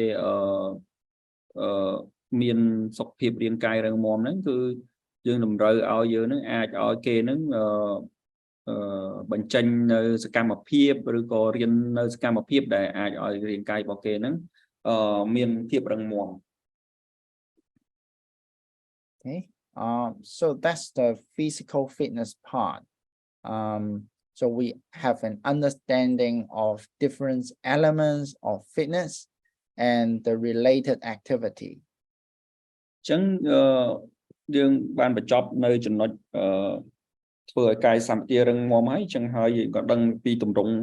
មានសុខភាពរាងកាយរឹងមាំហ្នឹងគឺយើងតម្រូវឲ្យយើងហ្នឹងអាចឲ្យគេហ្នឹងបញ្ចេញនៅសកម្មភាពឬក៏រៀននៅសកម្មភាពដែលអាចឲ្យរាងកាយរបស់គេហ្នឹងមានភាពរឹងមាំ Okay, so that's the physical fitness part. So we have an understanding of different elements of fitness and the related activity. អញ្ចឹងយើងបានបញ្ចប់នៅចំណុចធ្វើឲ្យកាយសម្បទារឹងមាំហើយអញ្ចឹងហើយយើងក៏ដឹងពីទម្រង់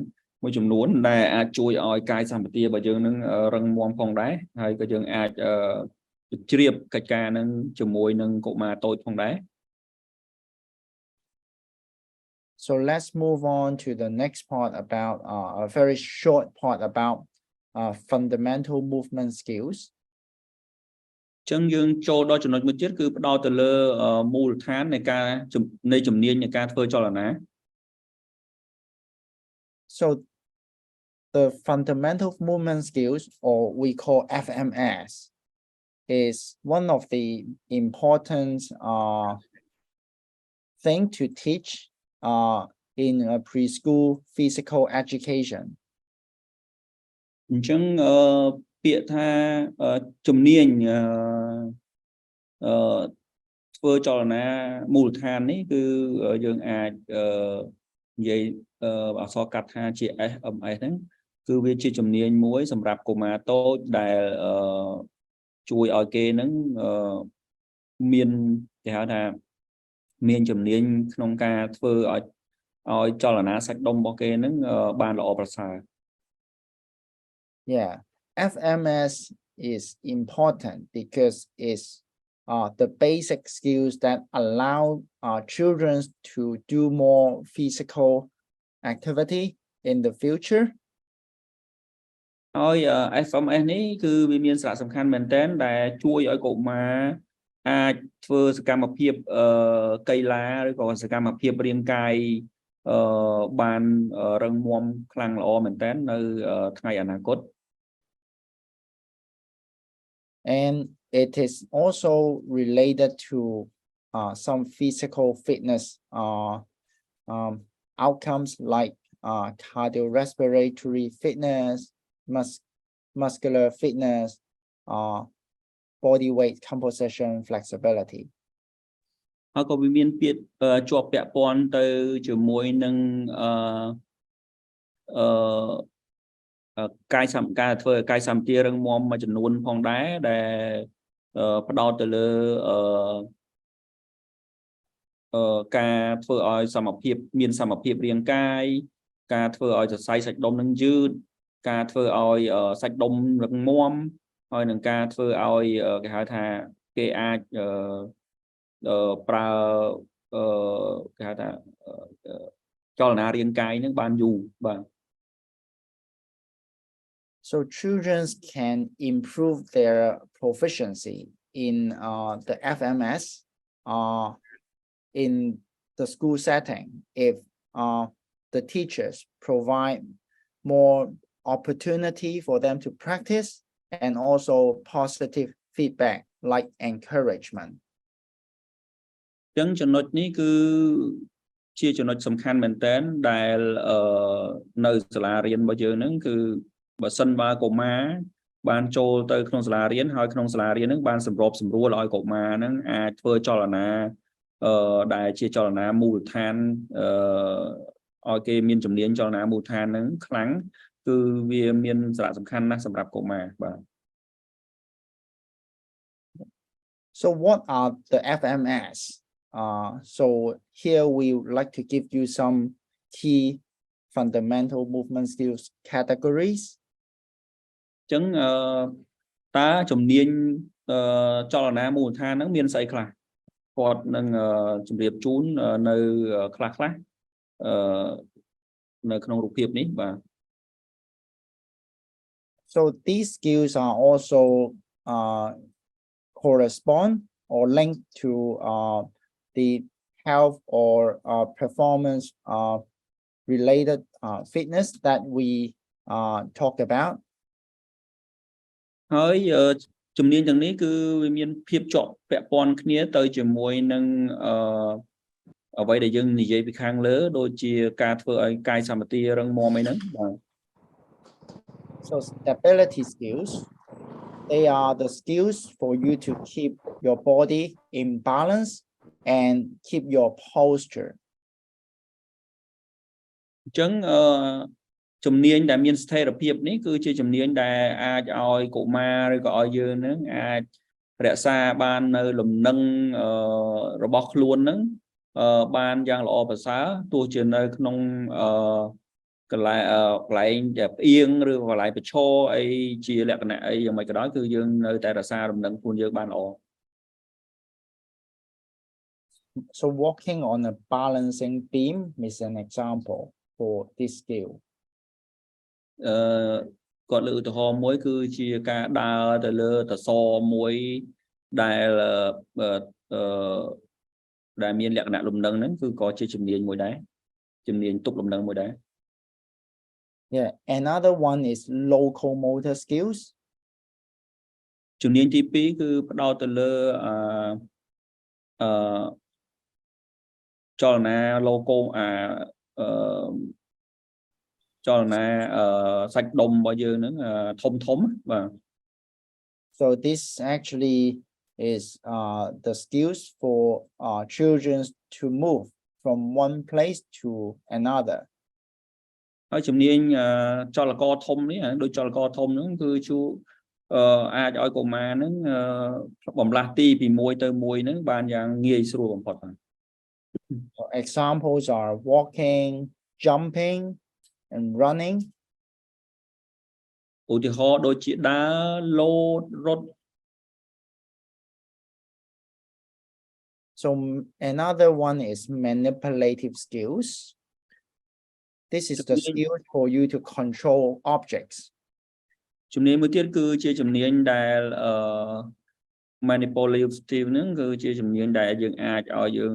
មួយចំនួនដែលអាចជួយឲ្យកាយសម្បទារបស់យើងនឹងរឹងមាំផងដែរហើយក៏យើងអាចជ្រាបកិច្ចការនឹងជាមួយនឹងកុមារតូចផងដែរ So let's move on to the next part about a very short part about fundamental movement skills. អញ្ចឹងយើងចូលដល់ចំណុចមួយទៀតគឺផ្ដោតទៅលើមូលដ្ឋាននៃជំនាញនៃការធ្វើចលនា So the fundamental movement skills, or we call FMS, is one of the important thing to teach in a preschool physical education. អញ្ចឹងពាក្យថាជំនាញធ្វើចលនាមូលដ្ឋាននេះគឺយើងអាចនិយាយអក្សរកាត់ថាជា SMS ហ្នឹងគឺវាជាជំនាញមួយសម្រាប់កុមារតូចដែលជួយឲ្យគេហ្នឹងមានគេហៅថាមានជំនាញក្នុងការធ្វើឲ្យចលនាសាច់ដុំរបស់គេហ្នឹងបានល្អប្រសើរ Yeah, FMS is important because it's the basic skills that allow children to do more physical activity in the future. ហើយ FMS នេះគឺវាមានសារៈសំខាន់មែនទែនដែលជួយឲ្យកុមារអាចធ្វើសកម្មភាពកីឡាឬក៏សកម្មភាពរាងកាយបានរឹងមាំខ្លាំងល្អមែនទែននៅថ្ងៃអនាគត And it is also related to some physical fitness outcomes like cardiorespiratory fitness, muscular fitness, body weight composition, flexibility. ហើយក៏វាមានពាក្យជាប់ពាក់ព័ន្ធទៅជាមួយនឹងកាយសម្ការធ្វើកាយសម្បទារឹងមាំមួយចំនួនផងដែរដែលផ្ដោតទៅលើការធ្វើឲ្យសមភាពមានសមភាពរាងកាយការធ្វើឲ្យសរសៃសាច់ដុំនឹងយឺតការធ្វើឲ្យសាច់ដុំរឹងមាំហើយនឹងការធ្វើឲ្យគេហៅថាគេអាចប្រើគេហៅថាចលនារាងកាយនឹងបានយូរបាទ So children can improve their proficiency in the FMS in the school setting if the teachers provide more opportunity for them to practice and also positive feedback like encouragement. អញ្ចឹងចំណុចនេះគឺជាចំណុចសំខាន់មែនទែនដែលនៅសាលារៀនរបស់យើងហ្នឹងគឺបើសិនបើកុមារបានចូលទៅក្នុងសាលារៀនហើយក្នុងសាលារៀនហ្នឹងបានសម្របសម្រួលឲ្យកុមារហ្នឹងអាចធ្វើចលនាដែលជាចលនាមូលដ្ឋានឲ្យគេមានជំនាញចលនាមូលដ្ឋានហ្នឹងខ្លាំងគឺវាមានសារៈសំខាន់ណាស់សម្រាប់កុមារបាទ So what are the FMS? So here we would like to give you some key fundamental movement skills categories. អញ្ចឹងតើជំនាញចលនាមូលដ្ឋានហ្នឹងមានស្អីខ្លះគាត់នឹងជម្រាបជូននៅខ្លះនៅក្នុងរូបភាពនេះបាទ So these skills are also correspond or linked to the health or performance related fitness that we talked about. ហើយជំនាញទាំងនេះគឺវាមានភាពជាប់ពាក់ព័ន្ធគ្នាទៅជាមួយនឹងអ្វីដែលយើងនិយាយពីខាងលើដូចជាការធ្វើឲ្យកាយសម្បទារឹងមាំអីហ្នឹងបាទ So stability skills, they are the skills for you to keep your body in balance and keep your posture. អញ្ចឹងជំនាញដែលមានស្ថិរភាពនេះគឺជាជំនាញដែលអាចឲ្យកុមារឬក៏ឲ្យយើងនឹងអាចរក្សាបាននៅលំនឹងរបស់ខ្លួននឹងបានយ៉ាងល្អប្រសើរទោះជានៅក្នុងកន្លែងដែលផ្អៀងឬកន្លែងប្រឈរអីជាលក្ខណៈអីយ៉ាងម៉េចក៏ដោយគឺយើងនៅតែរក្សាលំនឹងខ្លួនយើងបានល្អ So walking on a balancing beam is an example for this skill. គាត់លើកឧទាហរណ៍មួយគឺជាការដើរទៅលើតសមួយដែលមានលក្ខណៈលំនឹងហ្នឹងគឺក៏ជាជំនាញមួយដែរជំនាញទប់លំនឹងមួយដែរ Yeah, another one is locomotor skills. ជំនាញទី2គឺផ្ដោតទៅលើចលនាចលនាសាច់ដុំរបស់យើងហ្នឹងធំបាទ So this actually is the skills for children to move from one place to another. ហើយជំនាញចលករធំនេះដូចចលករធំហ្នឹងគឺអាចឲ្យកុមារហ្នឹងបំលាស់ទីពីមួយទៅមួយហ្នឹងបានយ៉ាងងាយស្រួលបំផុតបាទ Examples are walking, jumping and running. ឧទាហរណ៍ដូចជាដើរលោតរត់ So another one is manipulative skills. This is the skill for you to control objects. ជំនាញមួយទៀតគឺជាជំនាញដែល manipulative skill ហ្នឹងគឺជាជំនាញដែលយើងអាចឲ្យយើង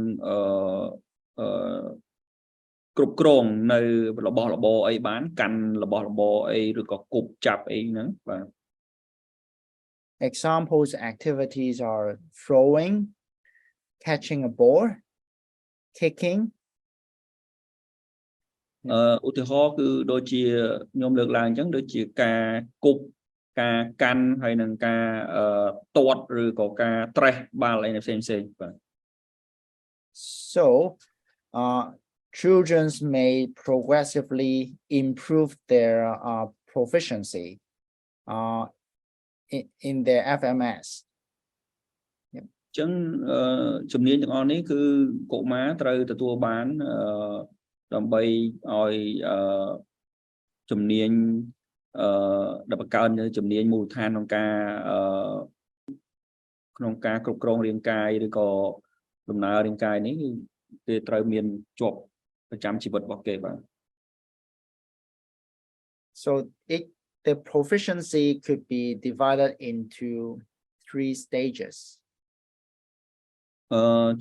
គ្រប់គ្រងនៅរបស់របរអីបានកាន់របស់របរអីឬក៏គប់ចាប់អីហ្នឹងបាទ Examples activities are throwing, catching a ball, kicking. ឧទាហរណ៍គឺដូចជាខ្ញុំលើកឡើងអញ្ចឹងដូចជាការគប់ការកាន់ហើយនឹងការទាត់ឬក៏ការត្រេះបាល់អីផ្សេងៗបាទ So children may progressively improve their proficiency in their FMS. អញ្ចឹងជំនាញទាំងអស់នេះគឺកុមារត្រូវទទួលបានដើម្បីឲ្យជំនាញដែលបង្កើនជំនាញមូលដ្ឋានក្នុងការគ្រប់គ្រងរាងកាយឬក៏ដំណើររាងកាយនេះគឺត្រូវមានជាប់ប្រចាំជីវិតរបស់គេបាទ So the proficiency could be divided into 3 stages.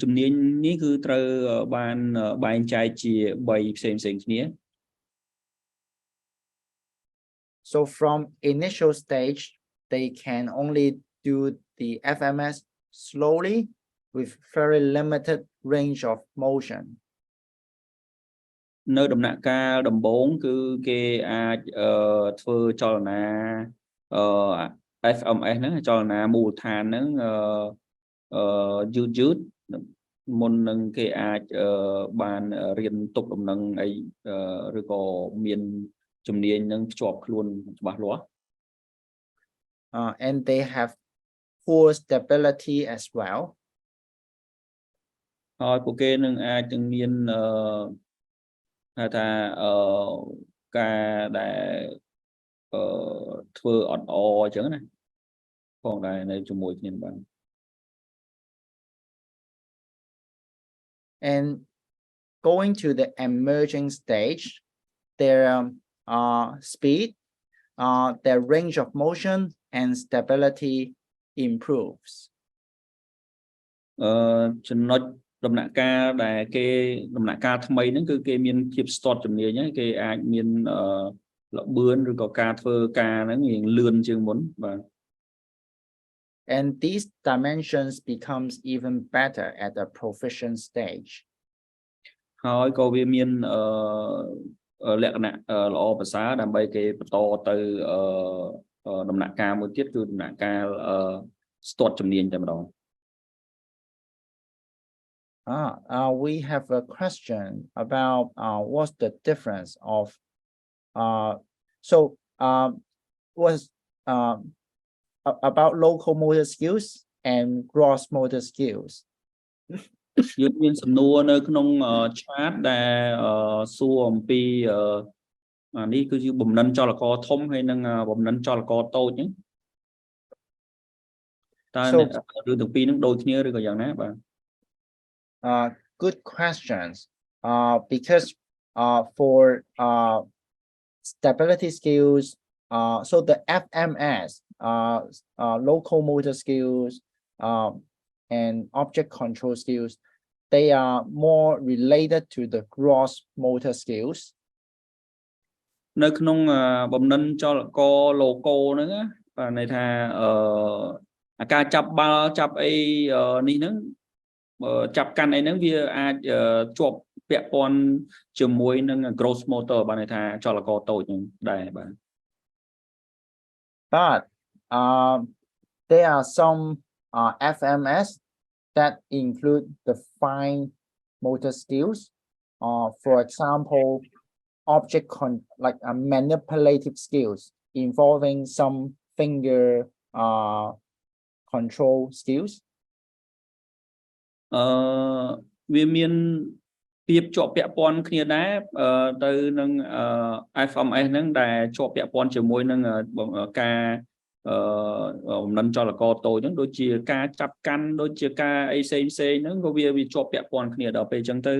ជំនាញនេះគឺត្រូវបានបែងចែកជា3ផ្សេងគ្នា So from initial stage they can only do the FMS slowly with very limited range of motion. នៅដំណាក់កាលដំបូងគឺគេអាចធ្វើចលនាFMS ហ្នឹងចលនាមូលដ្ឋានហ្នឹងយឺតមុននឹងគេអាចបានរៀនទប់ដំណឹងអីឬក៏មានជំនាញនឹងភ្ជាប់ខ្លួនច្បាស់លាស់ and they have poor stability as well. ហើយពួកគេនឹងអាចនឹងមានថាការដែលធ្វើអត់អអញ្ចឹងណាផងដែរនៅជាមួយគ្នាបាន And going to the emerging stage, their speed, their range of motion and stability improves. ចំណុច ដំណាក់កាលដែលគេដំណាក់កាលថ្មីហ្នឹងគឺគេមានភាពស្ទាត់ជំនាញហ្នឹងគេអាចមានល្បឿនឬក៏ការធ្វើការហ្នឹងរៀងលឿនជាងមុនបាទ And these dimensions becomes even better at the proficient stage. ហើយក៏វាមានលក្ខណៈល្អប្រសើរដើម្បីគេបន្តទៅដំណាក់កាលមួយទៀតគឺដំណាក់កាលស្ទាត់ជំនាញតែម្ដង We have a question about what's the difference of was about locomotor skills and gross motor skills. យើងមានសំណួរនៅក្នុង chat ដែលសួរអំពីនេះគឺជាបំណិនចលករធំហើយនិងបំណិនចលករតូចហ្នឹងតើរឿងទាំងពីរហ្នឹងដូចគ្នាឬក៏យ៉ាងណាបាទ Good questions. Because for stability skills, so the FMS, locomotor skills, and object control skills, they are more related to the gross motor skills. នៅក្នុងបំណិនចលករ loco ហ្នឹងបាទន័យថាការចាប់បាល់ចាប់អីនេះហ្នឹងចាប់កាន់អីហ្នឹងវាអាចជាប់ពាក់ព័ន្ធជាមួយនឹង gross motor បាទន័យថាចលករតូចហ្នឹងដែរបាទ But there are some FMS that include the fine motor skills. For example, like manipulative skills involving some finger control skills. វាមានភាពជាប់ពាក់ព័ន្ធគ្នាដែរទៅនឹង FMS ហ្នឹងដែលជាប់ពាក់ព័ន្ធជាមួយនឹងការបំណិនចលករតូចហ្នឹងដូចជាការចាប់កាន់ដូចជាការអីផ្សេងហ្នឹងក៏វាជាប់ពាក់ព័ន្ធគ្នាដល់ពេលអញ្ចឹងទៅ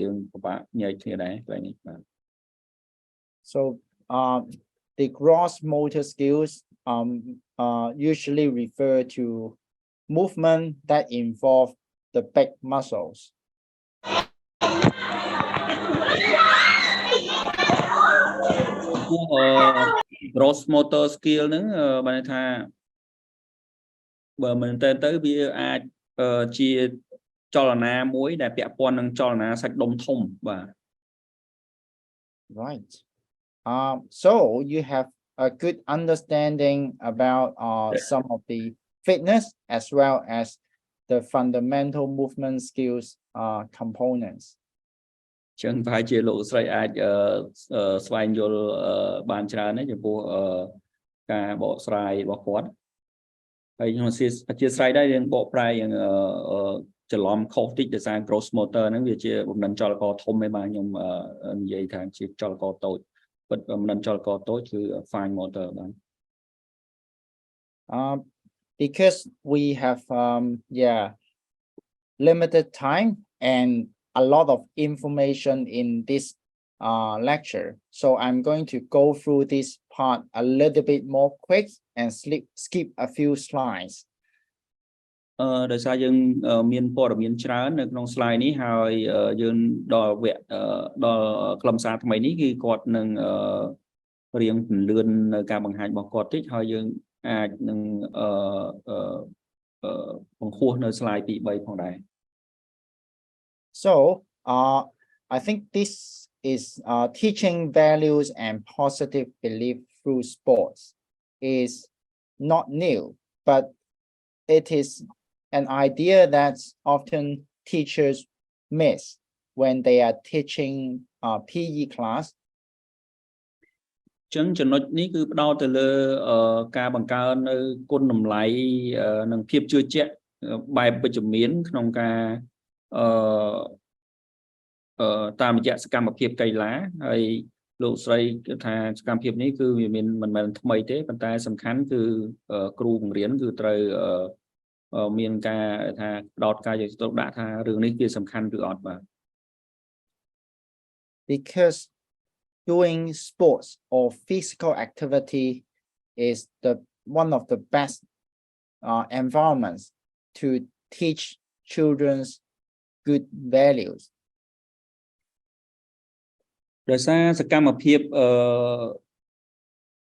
យើងពិបាកញែកគ្នាដែរបែបនេះបាទ So the gross motor skills usually refer to movement that involve the back muscles. Gross motor skill ហ្នឹងបានន័យថាបើមិនទៅវាអាចជាចលនាមួយដែលពាក់ព័ន្ធនឹងចលនាសាច់ដុំធំបាទ Right. So you have a good understanding about some of the fitness as well as the fundamental movement skills components. ចឹងប្រហែលជាលោកស្រីអាចស្វែងយល់បានច្រើនណាស់ចំពោះការបកស្រាយរបស់គាត់ហើយខ្ញុំអធិស្ឋានដែរយើងបកប្រែយ៉ាងច្រឡំខុសតិចដោយសារ gross motor ហ្នឹងវាជាបំណិនចលករធំឯងបាទខ្ញុំនិយាយថាជាចលករតូចពិតបំណិនចលករតូចគឺ fine motor បាទ because we have limited time and a lot of information in this lecture, so I'm going to go through this part a little bit more quick and skip a few slides. ដោយសារយើងមានព័ត៌មានច្រើននៅក្នុង slide នេះហើយយើងដល់វគ្គដល់ខ្លឹមសារថ្មីនេះគឺគាត់នឹងរៀងពន្លឿននៅការបង្ហាញរបស់គាត់តិចហើយយើងអាចនឹងបង្ហោះនៅ slide 2 3 ផងដែរ So I think this is teaching values and positive belief through sports is not new, but it is an idea that often teachers miss when they are teaching PE class. ចឹងចំណុចនេះគឺផ្ដោតទៅលើការបង្កើននៅគុណតម្លៃនិងភាពជឿជាក់បែបវិជ្ជមានក្នុងការតាមរយៈសកម្មភាពកីឡាហើយលោកស្រីគឺថាសកម្មភាពនេះគឺវាមានមិនមែនថ្មីទេប៉ុន្តែសំខាន់គឺគ្រូបង្រៀនគឺត្រូវមានការថាផ្ដោតការយកចិត្តទុកដាក់ថារឿងនេះវាសំខាន់គឺអត់បាទ Because doing sports or physical activity is one of the best environments to teach children's good values? ដោយសារសកម្មភាព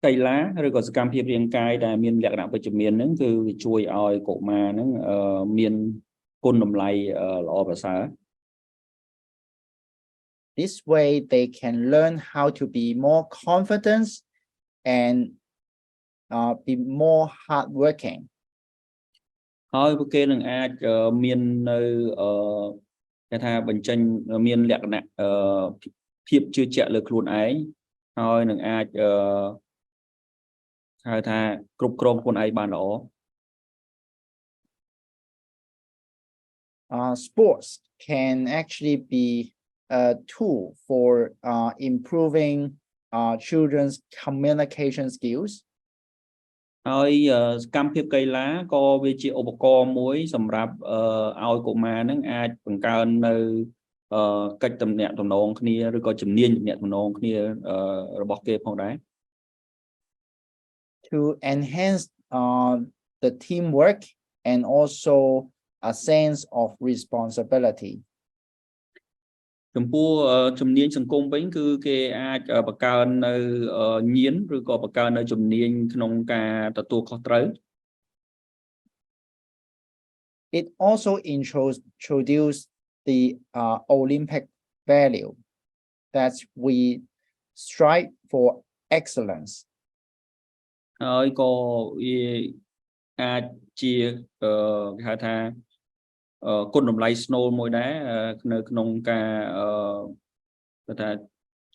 កីឡាឬក៏សកម្មភាពរាងកាយដែលមានលក្ខណៈវិជ្ជមានហ្នឹងគឺវាជួយឲ្យកុមារហ្នឹងមានគុណតម្លៃល្អប្រសើរ This way they can learn how to be more confident and be more hardworking. ហើយពួកគេនឹងអាចមាននៅគេថាបញ្ចេញមានលក្ខណៈភាពជឿជាក់លើខ្លួនឯងហើយនឹងអាចហៅថាគ្រប់គ្រងខ្លួនឯងបានល្អ Sports can actually be a tool for improving children's communication skills. ហើយសកម្មភាពកីឡាក៏វាជាឧបករណ៍មួយសម្រាប់ឲ្យកុមារនឹងអាចបង្កើននៅកិច្ចទំនាក់ទំនងគ្នាឬក៏ជំនាញទំនាក់ទំនងគ្នារបស់គេផងដែរ To enhance the teamwork and also a sense of responsibility. ចំពោះជំនាញសង្គមវិញគឺគេអាចបង្កើននៅញៀនឬក៏បង្កើននៅជំនាញក្នុងការទទួលខុសត្រូវ It also introduce the Olympic value that we strive for excellence. ហើយក៏វាអាចជាគេហៅថាគុណតម្លៃស្នូលមួយដែរនៅក្នុងការគេថា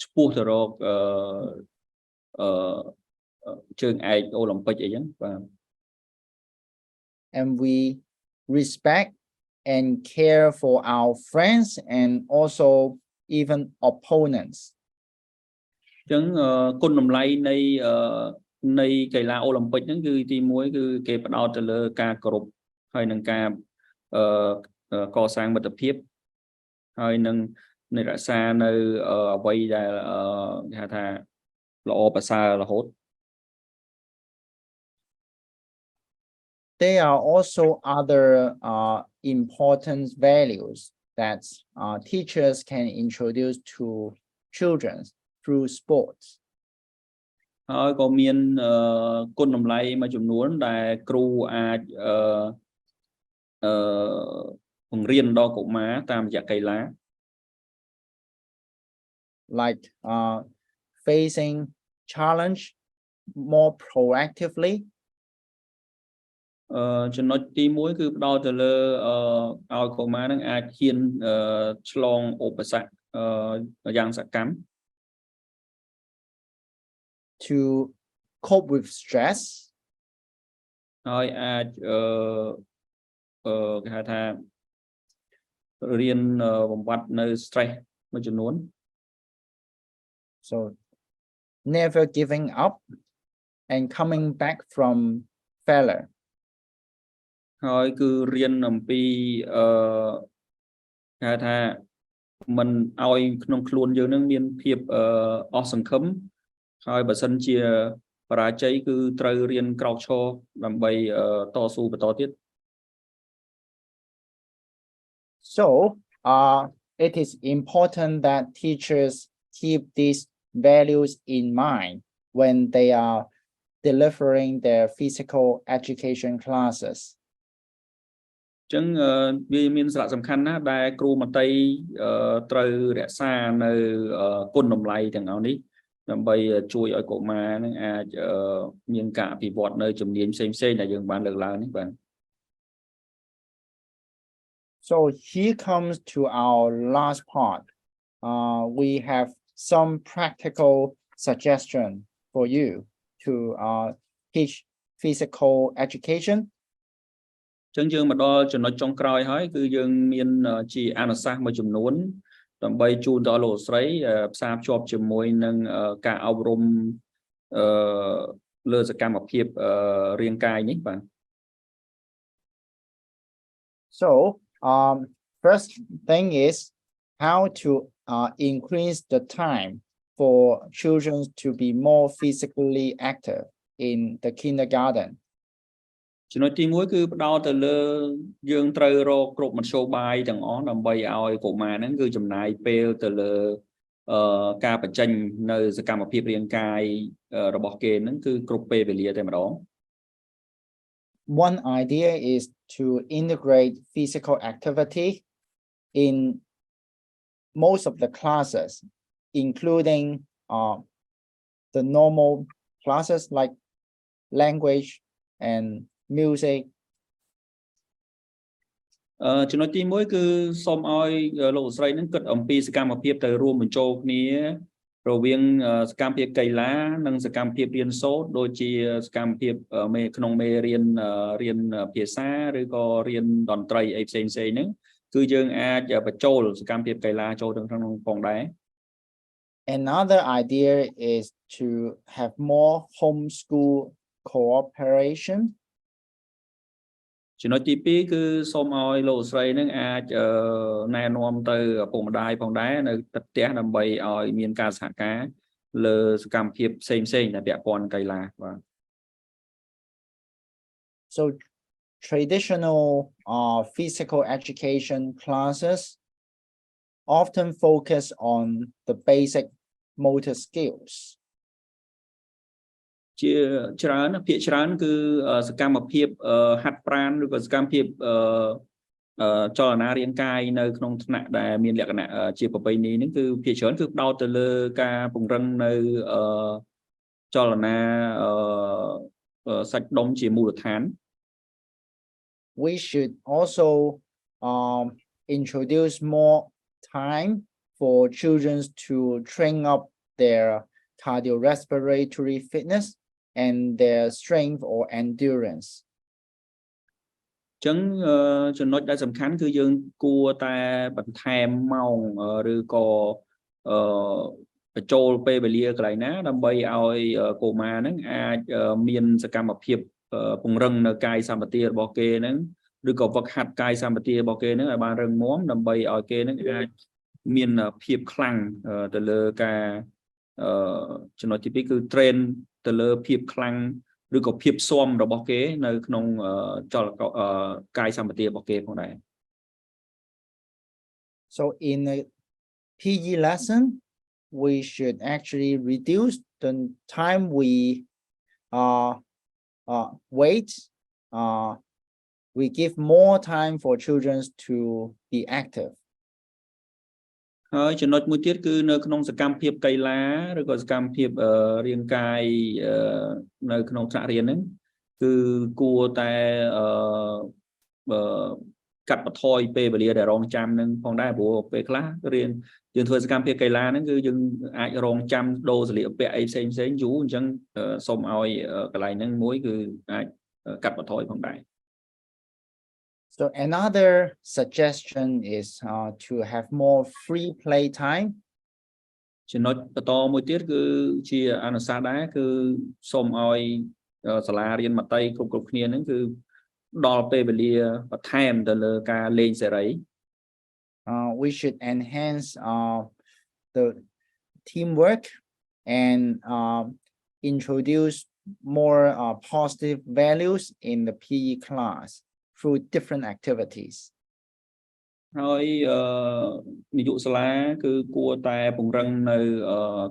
ឆ្ពោះទៅរកជើងឯកអូឡ িম্প ពិកអីចឹងបាទ And we respect and care for our friends and also even opponents. ចឹងគុណតម្លៃនៃកីឡាអូឡ িম্প ពិកហ្នឹងគឺទី1គឺគេផ្ដោតទៅលើការគោរពហើយនឹងការកសាងមិត្តភាពហើយនឹងរក្សានៅអ្វីដែលគេហៅថាល្អប្រសើររហូត There are also other important values that teachers can introduce to children through sports. ហើយក៏មានគុណតម្លៃមួយចំនួនដែលគ្រូអាចបង្រៀនដល់កុមារតាមរយៈកីឡា Like facing challenge more proactively. ចំណុចទី1គឺផ្ដោតទៅលើឲ្យកុមារនឹងអាចហ៊ានឆ្លងឧបសគ្គយ៉ាងសកម្ម To cope with stress. ហើយអាចគេហៅថារៀនបំបត្តិនៅ stress មួយចំនួន So never giving up and coming back from failure. ហើយគឺរៀនអំពីគេហៅថាមិនឲ្យក្នុងខ្លួនយើងនឹងមានភាពអស់សង្ឃឹមហើយបើសិនជាបរាជ័យគឺត្រូវរៀនក្រោកឈរដើម្បីតស៊ូបន្តទៀត So it is important that teachers keep these values in mind when they are delivering their physical education classes. ចឹងវាមានសារៈសំខាន់ណាស់ដែលគ្រូមត្តេយ្យត្រូវរក្សានៅគុណតម្លៃទាំងអស់នេះដើម្បីជួយឲ្យកុមារនឹងអាចមានការអភិវឌ្ឍនៅជំនាញផ្សេងៗដែលយើងបានលើកឡើងនេះបាទ So here comes to our last part. We have some practical suggestion for you to teach physical education. ចឹងយើងមកដល់ចំណុចចុងក្រោយហើយគឺយើងមានជាអនុសាសន៍មួយចំនួនដើម្បីជូនដល់លោកស្រីផ្សារភ្ជាប់ជាមួយនឹងការអប់រំលើសកម្មភាពរាងកាយនេះបាទ So first thing is how to increase the time for children to be more physically active in the kindergarten. ចំណុចទី1គឺផ្ដោតទៅលើយើងត្រូវរកគ្រប់មធ្យោបាយទាំងអស់ដើម្បីឲ្យកុមារហ្នឹងគឺចំណាយពេលទៅលើការបញ្ចេញនៅសកម្មភាពរាងកាយរបស់គេហ្នឹងគឺគ្រប់ពេលវេលាតែម្ដង One idea is to integrate physical activity in most of the classes, including the normal classes like language and music. ចំណុចទី1គឺសូមឲ្យលោកស្រីនឹងគិតអំពីសកម្មភាពទៅរួមបញ្ចូលគ្នារវាងសកម្មភាពកីឡានិងសកម្មភាពរៀនសូត្រដូចជាសកម្មភាពក្នុងមេរៀនភាសាឬក៏រៀនតន្ត្រីអីផ្សេងៗហ្នឹងគឺយើងអាចបញ្ចូលសកម្មភាពកីឡាចូលទៅក្នុងផងដែរ Another idea is to have more homeschool cooperation. ចំណុចទី2គឺសូមឲ្យលោកស្រីនឹងអាចណែនាំទៅឪពុកម្ដាយផងដែរនៅផ្ទះដើម្បីឲ្យមានការសហការលើសកម្មភាពផ្សេងៗដែលពាក់ព័ន្ធកីឡាបាទ So traditional physical education classes often focus on the basic motor skills. ជាច្រើនភាគច្រើនគឺសកម្មភាពហាត់ប្រាណឬក៏សកម្មភាពចលនារាងកាយនៅក្នុងថ្នាក់ដែលមានលក្ខណៈជាប្រពៃណីហ្នឹងគឺភាគច្រើនគឺផ្ដោតទៅលើការពង្រឹងនៅចលនាសាច់ដុំជាមូលដ្ឋាន We should also introduce more time for children to train up their cardiorespiratory fitness and their strength or endurance. ចឹងចំណុចដែលសំខាន់គឺយើងគួរតែបន្ថែមម៉ោងឬក៏បញ្ចូលពេលវេលាកន្លែងណាដើម្បីឲ្យកុមារហ្នឹងអាចមានសកម្មភាពពង្រឹងនៅកាយសម្បទារបស់គេហ្នឹងឬក៏វឹកហាត់កាយសម្បទារបស់គេហ្នឹងឲ្យបានរឹងមាំដើម្បីឲ្យគេហ្នឹងអាចមានភាពខ្លាំងទៅលើការចំណុចទី2គឺ train ទៅលើភាពខ្លាំងឬក៏ភាពស៊ាំរបស់គេនៅក្នុងកាយសម្បទារបស់គេផងដែរ So in a PE lesson, we should actually reduce the time we wait. We give more time for children to be active. ហើយចំណុចមួយទៀតគឺនៅក្នុងសកម្មភាពកីឡាឬក៏សកម្មភាពរាងកាយនៅក្នុងថ្នាក់រៀនហ្នឹងគឺគួរតែកាត់បន្ថយពេលវេលាដែលរងចាំនឹងផងដែរព្រោះពេលខ្លះរៀនយើងធ្វើសកម្មភាពកីឡាហ្នឹងគឺយើងអាចរងចាំដូរសម្លៀកបំពាក់អីផ្សេងៗយូរអញ្ចឹងសូមឲ្យកន្លែងហ្នឹងមួយគឺអាចកាត់បន្ថយផងដែរ So another suggestion is to have more free play time. ចំណុចបន្តមួយទៀតគឺជាអនុសាសន៍ដែរគឺសូមឲ្យសាលារៀនមត្តេយ្យគ្រប់គ្នាហ្នឹងគឺដល់ពេលវេលាបន្ថែមទៅលើការលេងសេរី We should enhance the teamwork and introduce more positive values in the PE class through different activities. ហើយនាយកសាលាគឺគួរតែពង្រឹងនៅ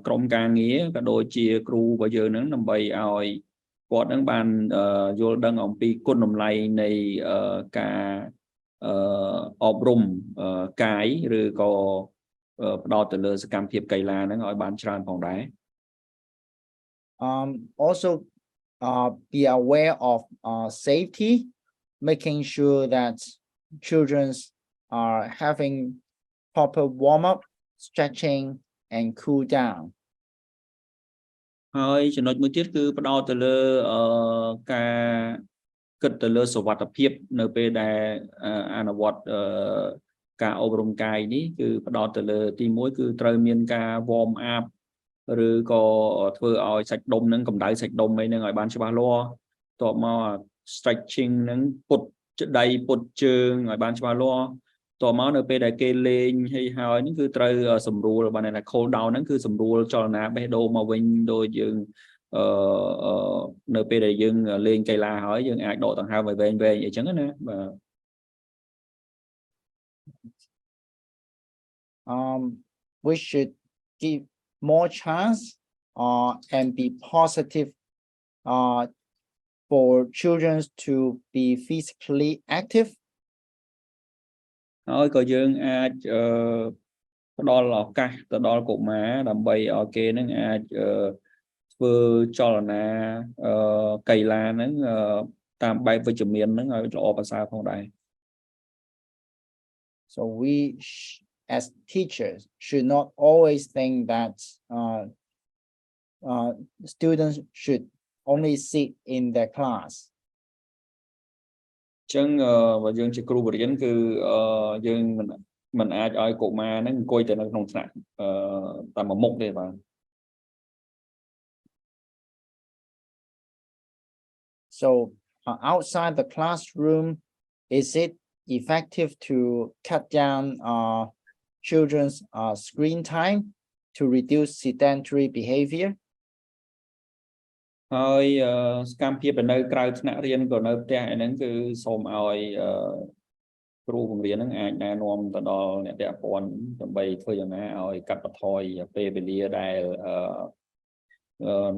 ក្រុមការងារក៏ដូចជាគ្រូរបស់យើងហ្នឹងដើម្បីឲ្យគាត់ហ្នឹងបានយល់ដឹងអំពីគុណតម្លៃនៃការអប់រំកាយឬក៏ផ្ដោតទៅលើសកម្មភាពកីឡាហ្នឹងឲ្យបានច្រើនផងដែរ Also be aware of safety, making sure that children are having proper warm-up, stretching, and cool down. ហើយចំណុចមួយទៀតគឺផ្ដោតទៅលើការគិតទៅលើសុវត្ថិភាពនៅពេលដែលអនុវត្តការអប់រំកាយនេះគឺផ្ដោតទៅលើទី1គឺត្រូវមានការ warm up ឬក៏ធ្វើឲ្យសាច់ដុំនឹងកម្ដៅសាច់ដុំអីហ្នឹងឲ្យបានច្បាស់លាស់តបមក stretching ហ្នឹងពុតដៃពុតជើងឲ្យបានច្បាស់លាស់តមកនៅពេលដែលគេលេងហើយហ្នឹងគឺត្រូវសម្រួលបានថា cool down ហ្នឹងគឺសម្រួលចលនាបេះដូងមកវិញដោយយើង នៅពេលដែលយើងលេងកីឡាហើយយើងអាចដកដង្ហើមឲ្យវែងៗអីចឹងណាបាទ we should give more chance and be positive for children to be physically active ហើយក៏យើងអាចផ្ដល់ឱកាសទៅដល់កុមារដើម្បីឲ្យគេនឹងអាចធ្វើចលនាកីឡាហ្នឹងតាមបែបវិជ្ជមានហ្នឹងឲ្យល្អប្រសើរផងដែរ so we as teachers should not always think that students should only sit in their class ចឹងបើយើងជាគ្រូបរិញ្ញាបត្រគឺយើងមិនអាចឲ្យកុមារហ្នឹងអង្គុយតែនៅក្នុងថ្នាក់តែមួយមុខទេបាទ so outside the classroom is it effective to cut down children's screen time to reduce sedentary behavior ហើយសកម្មភាពនៅក្រៅថ្នាក់រៀនក៏នៅផ្ទះឯហ្នឹងគឺសូមឲ្យគ្រូបង្រៀនហ្នឹងអាចណែនាំទៅដល់អ្នកពាក់ព័ន្ធដើម្បីធ្វើយ៉ាងណាឲ្យកាត់បន្ថយពេលវេលាដែល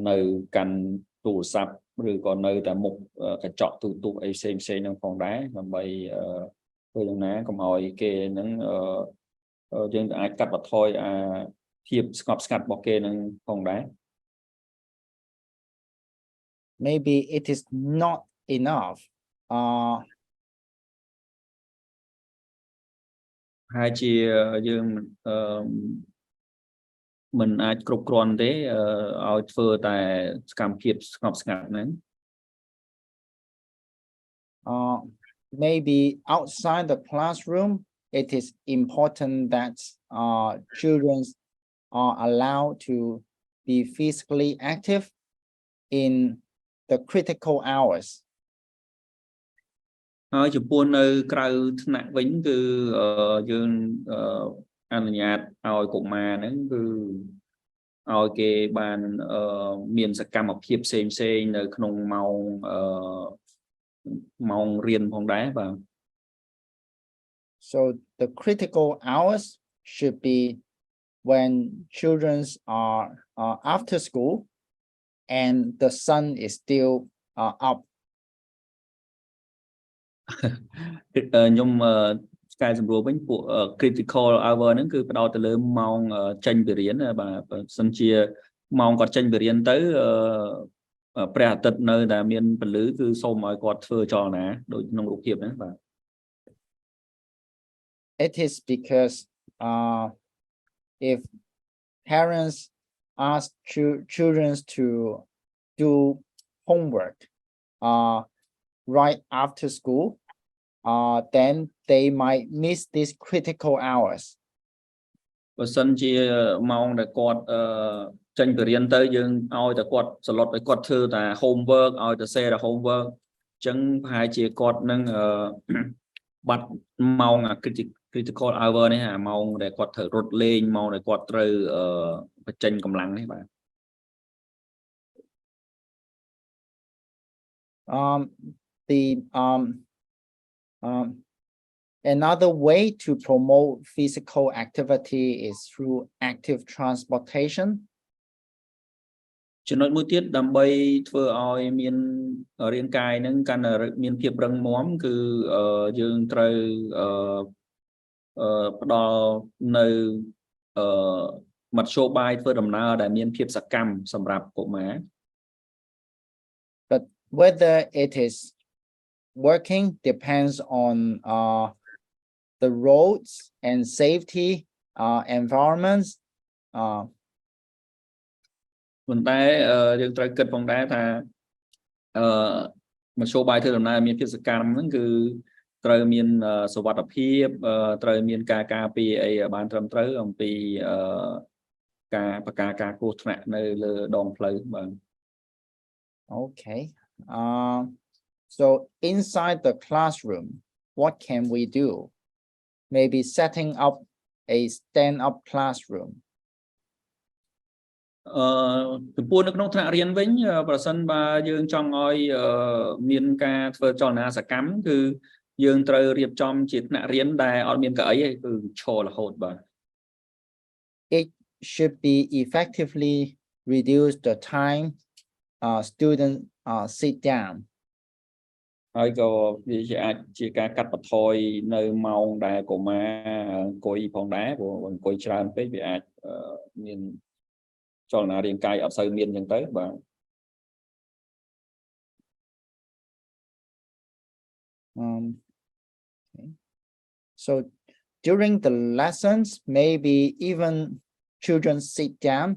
នៅកាន់ទូរស័ព្ទឬក៏នៅតែមុខកញ្ចក់ទូរទស្សន៍អីផ្សេងហ្នឹងផងដែរដើម្បីធ្វើយ៉ាងណាកុំឲ្យគេហ្នឹងយើងអាចកាត់បន្ថយភាពស្ងប់ស្ងាត់របស់គេហ្នឹងផងដែរ maybe it is not enough ហើយជាយើងមិនអាចគ្រប់គ្រាន់ទេឲ្យធ្វើតែសកម្មភាពស្ងប់ស្ងាត់ហ្នឹង maybe outside the classroom it is important that children are allowed to be physically active in the critical hours ហើយចំពោះនៅក្រៅថ្នាក់វិញគឺយើងអនុញ្ញាតឲ្យកុមារហ្នឹងគឺឲ្យគេបានមានសកម្មភាពផ្សេងនៅក្នុងម៉ោងរៀនផងដែរបាទ so the critical hours should be when children are after school and the sun is still up ខ្ញុំកែសម្រួលវិញពួក critical hour ហ្នឹងគឺផ្ដោតទៅលើម៉ោងចេញពីរៀនបាទបើសិនជាម៉ោងគាត់ចេញពីរៀនទៅព្រះអាទិត្យនៅតែមានពន្លឺគឺសូមឲ្យគាត់ធ្វើចលនាដូចក្នុងរូបភាពហ្នឹងបាទ it is because if parents ask children to do homework right after school then they might miss these critical hours បើសិនជាម៉ោងដែលគាត់ចេញពីរៀនទៅយើងឲ្យតែគាត់សឡុតឲ្យគាត់ធ្វើតែ homework ឲ្យតែ share តែ homework អញ្ចឹងប្រហែលជាគាត់នឹងបាត់ម៉ោង critical hour នេះអាម៉ោងដែលគាត់ត្រូវរត់លេងម៉ោងដែលគាត់ត្រូវបញ្ចេញកម្លាំងនេះបាទ another way to promote physical activity is through active transportation ចំណុចមួយទៀតដើម្បីធ្វើឲ្យមានរាងកាយហ្នឹងកាន់តែមានភាពរឹងមាំគឺយើងត្រូវផ្ដល់នៅមធ្យោបាយធ្វើដំណើរដែលមានភាពសកម្មសម្រាប់កុមារ but whether it is working depends on the roads and safety environments ប៉ុន្តែយើងត្រូវគិតផងដែរថាមធ្យោបាយធ្វើដំណើរមានភាពសកម្មហ្នឹងគឺត្រូវមានសុវត្ថិភាពត្រូវមានការការពារអីបានត្រឹមត្រូវអំពីការប្រកាសការគ្រោះថ្នាក់នៅលើដងផ្លូវបាទ okay so inside the classroom what can we do maybe setting up a stand-up classroom ចំពោះនៅក្នុងថ្នាក់រៀនវិញប្រសិនបើយើងចង់ឲ្យមានការធ្វើចលនាសកម្មគឺយើងត្រូវរៀបចំជាថ្នាក់រៀនដែលអត់មានកៅអីទេគឺឈររហូតបាទ It should be effectively reduce the time students sit down. ហើយក៏វាអាចជាការកាត់បន្ថយនៅម៉ោងដែលកុមារអង្គុយផងដែរព្រោះអង្គុយច្រើនពេកវាអាចមានចលនារាងកាយអត់សូវមានអញ្ចឹងទៅបាទ Okay. So during the lessons, maybe even children sit down,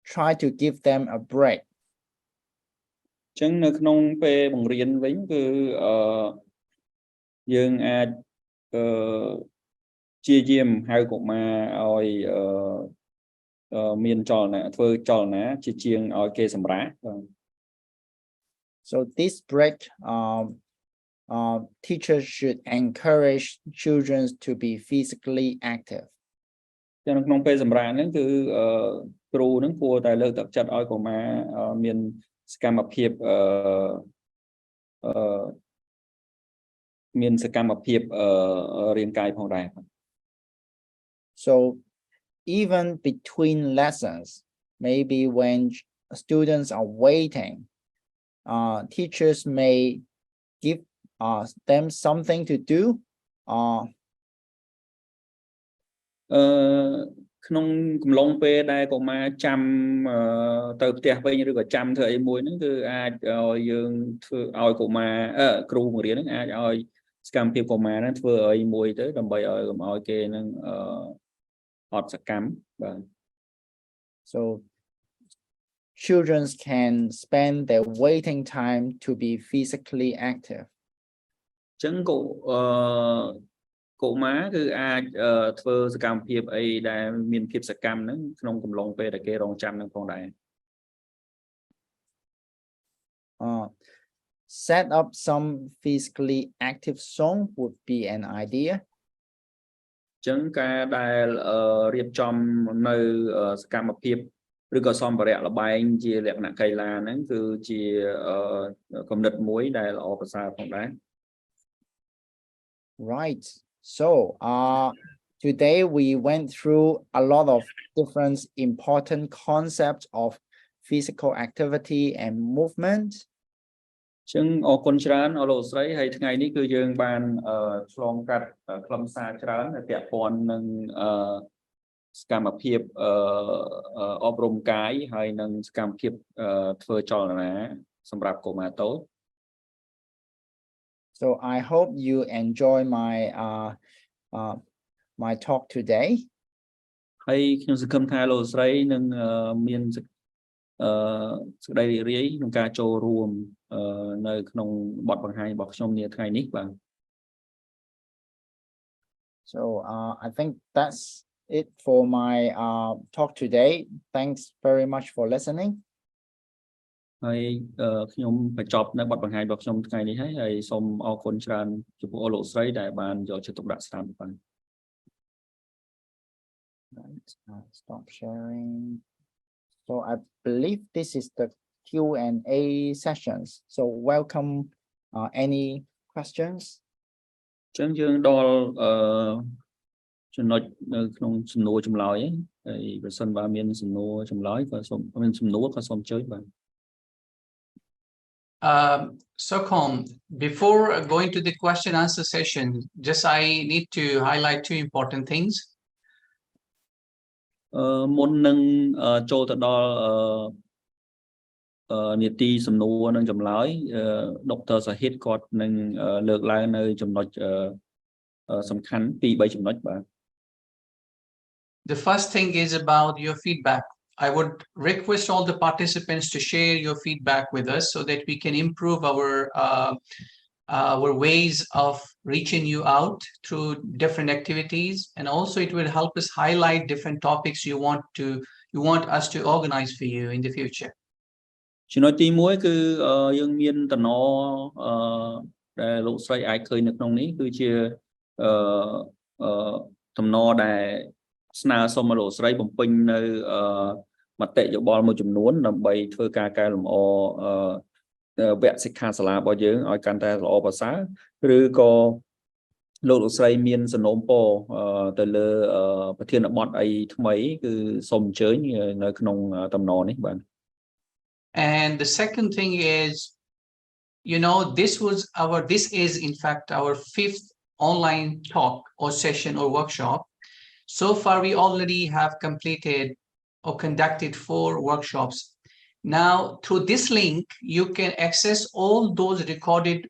try to give them a break. អញ្ចឹងនៅក្នុងពេលបង្រៀនវិញគឺយើងអាចជាយាមហៅកុមារឲ្យមានចលនាធ្វើចលនាជាជាងឲ្យគេសម្រាកបាទ So this break teachers should encourage children to be physically active. ចឹងនៅក្នុងពេលសម្រាកហ្នឹងគឺគ្រូហ្នឹងគួរតែលើកទឹកចិត្តឲ្យកុមារមានសកម្មភាពមានសកម្មភាពរាងកាយផងដែរ So even between lessons, maybe when students are waiting, teachers may give them something to do. ក្នុងកំឡុងពេលដែលកុមារចាំទៅផ្ទះវិញឬក៏ចាំធ្វើអីមួយហ្នឹងគឺអាចឲ្យយើងធ្វើឲ្យកុមារគ្រូបង្រៀនហ្នឹងអាចឲ្យសកម្មភាពកុមារហ្នឹងធ្វើអីមួយទៅដើម្បីឲ្យកុំឲ្យគេហ្នឹងអត់សកម្មបាទ So children can spend their waiting time to be physically active. អញ្ចឹងកុមារគឺអាចធ្វើសកម្មភាពអីដែលមានភាពសកម្មហ្នឹងក្នុងកំឡុងពេលដែលគេរងចាំហ្នឹងផងដែរ Set up some physically active song would be an idea. អញ្ចឹងការដែលរៀបចំនៅសកម្មភាពឬក៏សម្ភារៈល្បែងជាលក្ខណៈកីឡាហ្នឹងគឺជាគំនិតមួយដែលល្អប្រសើរផងដែរ Right. So today we went through a lot of different important concepts of physical activity and movement. អញ្ចឹងអរគុណច្រើនអរលោកស្រីហើយថ្ងៃនេះគឺយើងបានឆ្លងកាត់ខ្លឹមសារច្រើនដែលពាក់ព័ន្ធនឹងសកម្មភាពអប់រំកាយហើយនិងសកម្មភាពធ្វើចលនាសម្រាប់កុមារតូច So I hope you enjoy my talk today. ហើយខ្ញុំសង្ឃឹមថាលោកស្រីនឹងមានសេចក្តីរីករាយក្នុងការចូលរួមនៅក្នុងបទបង្ហាញរបស់ខ្ញុំនាថ្ងៃនេះបាទ So I think that's it for my talk today. Thanks very much for listening. ហើយខ្ញុំបញ្ចប់នៅបទបង្ហាញរបស់ខ្ញុំថ្ងៃនេះហើយសូមអរគុណច្រើនចំពោះលោកស្រីដែលបានយកចិត្តទុកដាក់ស្ដាប់បាទ Right, stop sharing. So I believe this is the Q&A sessions. So welcome any questions. អញ្ចឹងយើងដល់ចំណុចនៅក្នុងសំណួរចម្លើយហើយប្រសិនបើមានសំណួរចម្លើយក៏សូមមានសំណួរក៏សូមជួយបាទ Sokom, before going to the question answer session, just I need to highlight two important things. មុននឹងចូលទៅដល់នីតិសំណួរនិងចម្លើយដុកទ័រសាហិតគាត់នឹងលើកឡើងនៅចំណុចសំខាន់ 2-3 ចំណុចបាទ The first thing is about your feedback. I would request all the participants to share your feedback with us so that we can improve our ways of reaching you out through different activities, and also it will help us highlight different topics you want us to organize for you in the future. ចំណុចទី1គឺយើងមានតំណដែលលោកស្រីអាចឃើញនៅក្នុងនេះគឺជាតំណដែលស្នើសុំឲ្យលោកស្រីបំពេញនៅ មតិយោបល់មួយចំនួនដើម្បីធ្វើការកែលម្អវគ្គសិក្ខាសាលារបស់យើងឲ្យកាន់តែល្អប្រសើរឬក៏លោកស្រីមានសំណូមពរទៅលើប្រធានបទអីថ្មីគឺសូមអញ្ជើញនៅក្នុងតំណនេះបាទ And the second thing is, you know, this is in fact our 5th online talk or session or workshop. So far, we already have completed or conducted 4 workshops. Now, through this link, you can access all those recorded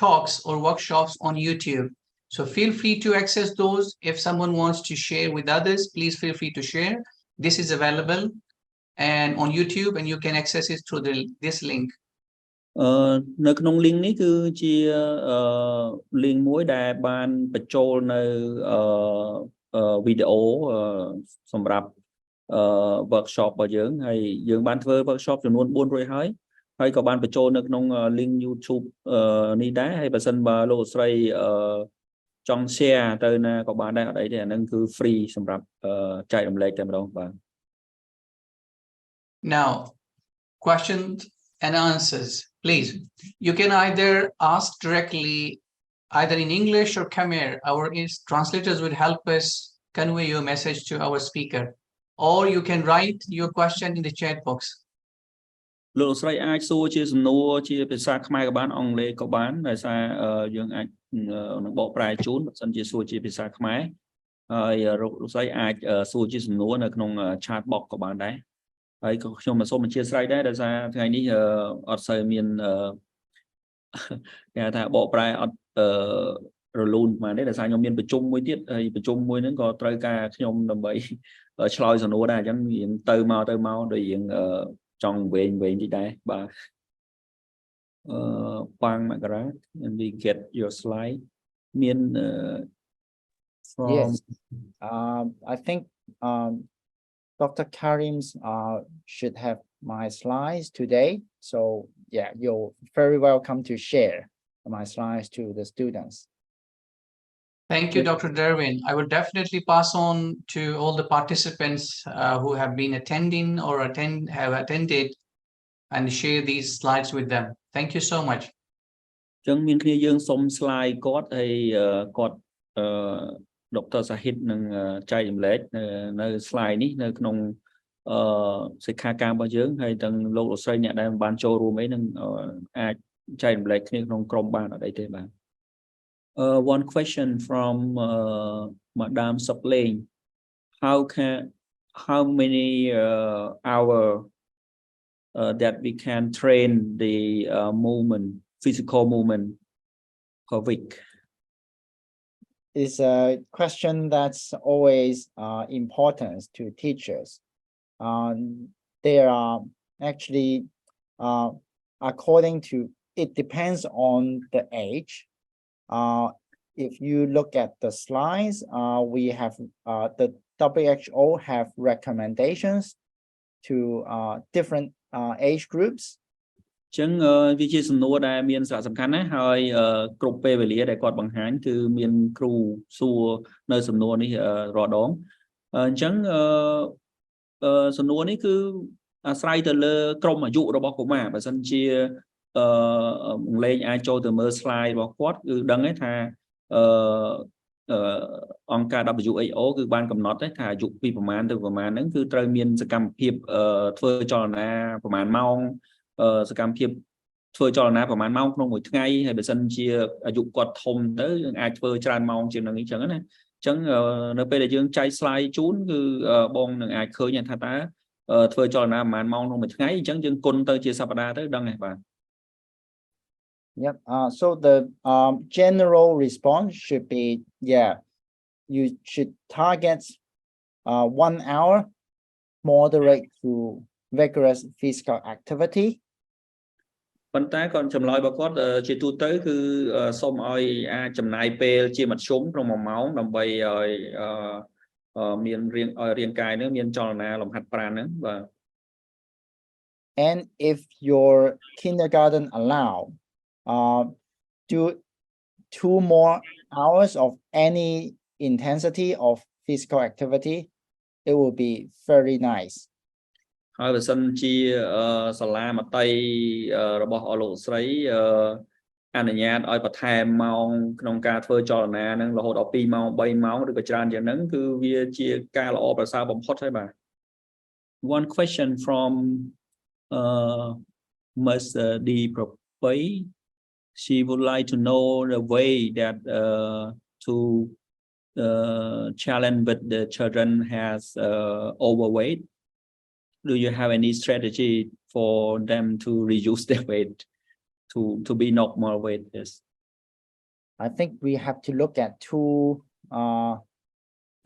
talks or workshops on YouTube. So feel free to access those. If someone wants to share with others, please feel free to share. This is available and on YouTube, and you can access it through this link. នៅក្នុង link នេះគឺជា link មួយដែលបានបញ្ចូលនៅវីដេអូសម្រាប់workshop របស់យើងហើយយើងបានធ្វើ workshop ចំនួន 400 ហើយក៏បានបញ្ចូលនៅក្នុង link YouTube នេះដែរហើយបើសិនបើលោកស្រីចង់ share ទៅណាក៏បានដែរអត់អីទេអាហ្នឹងគឺ free សម្រាប់ចែករំលែកតែម្ដងបាទ Now, questions and answers, please. You can either ask directly, either in English or Khmer. Our translators will help us convey your message to our speaker. Or you can write your question in the chat box. លោកស្រីអាចសួរជាសំណួរជាភាសាខ្មែរក៏បានអង់គ្លេសក៏បានដោយសារយើងអាចនឹងបកប្រែជូនបើសិនជាសួរជាភាសាខ្មែរហើយលោកស្រីអាចសួរជាសំណួរនៅក្នុង chat box ក៏បានដែរហើយក៏ខ្ញុំសូមអធិស្ឋានដែរដោយសារថ្ងៃនេះអត់សូវមានគេថាបកប្រែអត់រលូនប៉ុន្មានទេដោយសារខ្ញុំមានប្រជុំមួយទៀតហើយប្រជុំមួយហ្នឹងក៏ត្រូវការខ្ញុំដើម្បីឆ្លើយសំណួរដែរអញ្ចឹងរៀងទៅមកដោយរៀងចង់វែងតិចដែរបាទប៉ាងមករា and we get your slide មាន from Yes. I think Dr. Karim's should have my slides today. So yeah, you're very welcome to share my slides to the students. Thank you, Dr. Derwin. I will definitely pass on to all the participants who have been attending or have attended and share these slides with them. Thank you so much. ចឹងមានគ្នាយើងសុំ slide គាត់ហើយគាត់ Dr. Sahid នឹងចែករំលែកនៅ slide នេះនៅក្នុងសិក្ខាកាមរបស់យើងហើយទាំងលោកលោកស្រីអ្នកដែលបានចូលរួមអីនឹងអាចចែករំលែកគ្នាក្នុងក្រុមបានអត់អីទេបាទ one question from Madam Soplane. How many hour that we can train the physical movement per week? It's a question that's always important to teachers. There are actually, according to, it depends on the age. If you look at the slides, we have the WHO have recommendations to different age groups. ចឹងវាជាសំណួរដែលមានសារៈសំខាន់ណាស់ហើយគ្រប់ពេលវេលាដែលគាត់បង្ហាញគឺមានគ្រូសួរនៅសំណួរនេះរាល់ដងអញ្ចឹងសំណួរនេះគឺអាស្រ័យទៅលើក្រុមអាយុរបស់កុមារបើសិនជាលេងអាចចូលទៅមើល slide របស់គាត់គឺដឹងថាអង្គការ WHO គឺបានកំណត់ថាអាយុពីប្រមាណទៅប្រមាណហ្នឹងគឺត្រូវមានសកម្មភាពធ្វើចលនាប្រមាណម៉ោងសកម្មភាពធ្វើចលនាប្រមាណម៉ោងក្នុងមួយថ្ងៃហើយបើសិនជាអាយុគាត់ធំទៅយើងអាចធ្វើច្រើនម៉ោងជាងហ្នឹងអញ្ចឹងណាអញ្ចឹងនៅពេលដែលយើងចែក slide ជូនគឺបងនឹងអាចឃើញថាតើធ្វើចលនាប្រមាណម៉ោងក្នុងមួយថ្ងៃអញ្ចឹងយើងគុណទៅជាសប្តាហ៍ទៅដឹងហើយបាទ Yep. So the general response should be, yeah, you should target 1 hour moderate to vigorous physical activity. ប៉ុន្តែគាត់ចម្លើយរបស់គាត់ជាទូទៅគឺសូមឲ្យអាចចំណាយពេលជាមធ្យមក្នុង1ម៉ោងដើម្បីឲ្យមានរាងកាយនឹងមានចលនាលំហាត់ប្រាណហ្នឹងបាទ And if your kindergarten allow do 2 more hours of any intensity of physical activity, it will be very nice. ហើយបើសិនជាសាលាមត្តេយ្យរបស់អលោកស្រីអនុញ្ញាតឲ្យបន្ថែមម៉ោងក្នុងការធ្វើចលនានឹងរហូតដល់2ម៉ោង3ម៉ោងឬក៏ច្រើនជាងហ្នឹងគឺវាជាការល្អប្រសើរបំផុតហើយបាទ One question from Ms. D. Propay. She would like to know the way that to challenge with the children has overweight. Do you have any strategy for them to reduce their weight to be normal weight? Yes. I think we have to look at two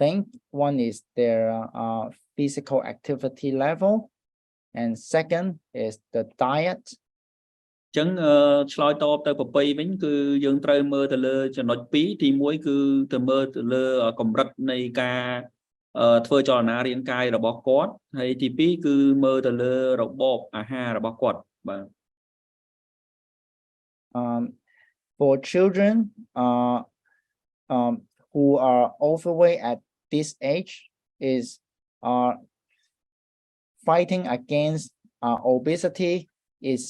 things. One is their physical activity level, and second is the diet. អញ្ចឹងឆ្លើយតបទៅប្រពៃវិញគឺយើងត្រូវមើលទៅលើចំណុច2ទី1គឺទៅមើលទៅលើកម្រិតនៃការធ្វើចលនារាងកាយរបស់គាត់ហើយទី2គឺមើលទៅលើរបបអាហាររបស់គាត់បាទ For children who are overweight at this age is fighting against obesity is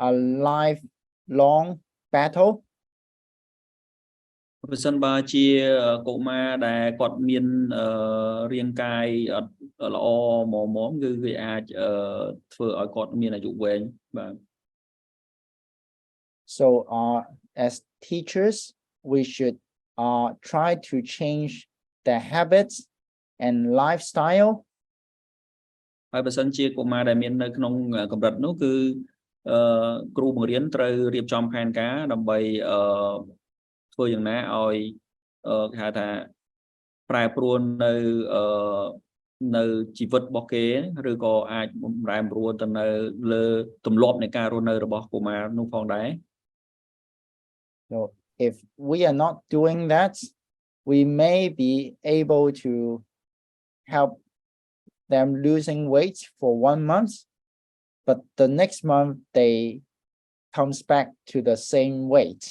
a lifelong battle. បើសិនបើជាកុមារដែលគាត់មានរាងកាយល្អមមគឺវាអាចធ្វើឲ្យគាត់មានអាយុវែងបាទ So as teachers we should try to change their habits and lifestyle. ហើយបើសិនជាកុមារដែលមាននៅក្នុងកម្រិតនោះគឺគ្រូបង្រៀនត្រូវរៀបចំផែនការដើម្បីធ្វើយ៉ាងណាឲ្យគេហៅថាប្រែប្រួលនៅជីវិតរបស់គេឬក៏អាចប្រែប្រួលទៅនៅលើទម្លាប់នៃការរស់នៅរបស់កុមារនោះផងដែរ So if we are not doing that, we may be able to help them losing weight for 1 month, but the next month they comes back to the same weight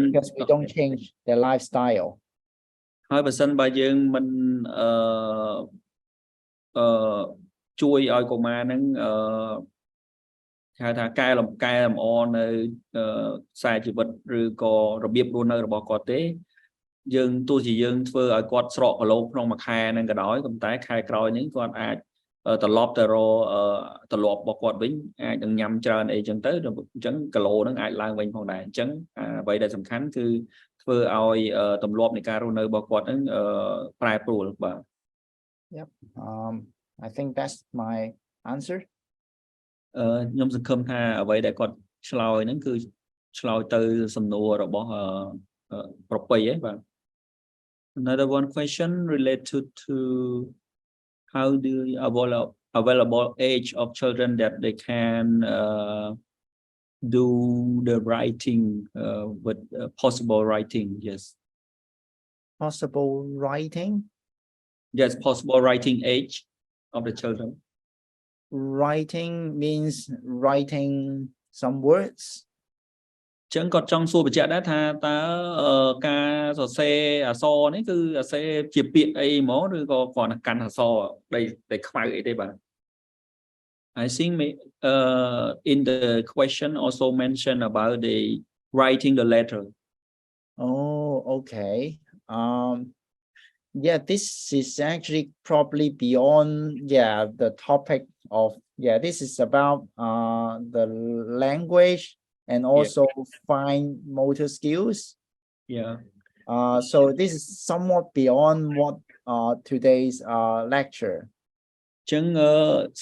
because we don't change their lifestyle. ហើយបើសិនបើយើងមិនជួយឲ្យកុមារហ្នឹងហៅថាកែលម្អនៅខ្សែជីវិតឬក៏របៀបរស់នៅរបស់គាត់ទេយើងទោះជាយើងធ្វើឲ្យគាត់ស្រកគីឡូក្នុងមួយខែហ្នឹងក៏ដោយប៉ុន្តែខែក្រោយហ្នឹងគាត់អាចត្រឡប់ទៅរកទម្លាប់របស់គាត់វិញអាចនឹងញ៉ាំច្រើនអីចឹងទៅអញ្ចឹងគីឡូហ្នឹងអាចឡើងវិញផងដែរអញ្ចឹងអ្វីដែលសំខាន់គឺធ្វើឲ្យទម្លាប់នៃការរស់នៅរបស់គាត់ហ្នឹងប្រែប្រួលបាទ Yep. I think that's my answer. ខ្ញុំសង្ឃឹមថាអ្វីដែលគាត់ឆ្លើយហ្នឹងគឺឆ្លើយទៅសំណួររបស់ប្រពៃហ៎បាទ Another one question related to how do available age of children that they can do the writing with possible writing. Yes. Possible writing? Yes, possible writing age of the children. Writing means writing some words. ចឹងគាត់ចង់សួរបញ្ជាក់ដែរថាតើការសរសេរអក្សរនេះគឺសរសេរជាពាក្យអីហ្មងឬក៏គ្រាន់តែកាន់អក្សរដីខ្មៅអីទេបាទ I think in the question also mentioned about the writing the letter. Oh, okay. Yeah, this is actually probably beyond the topic of this is about the language and also fine motor skills. Yeah. So this is somewhat beyond what today's lecture. ចឹង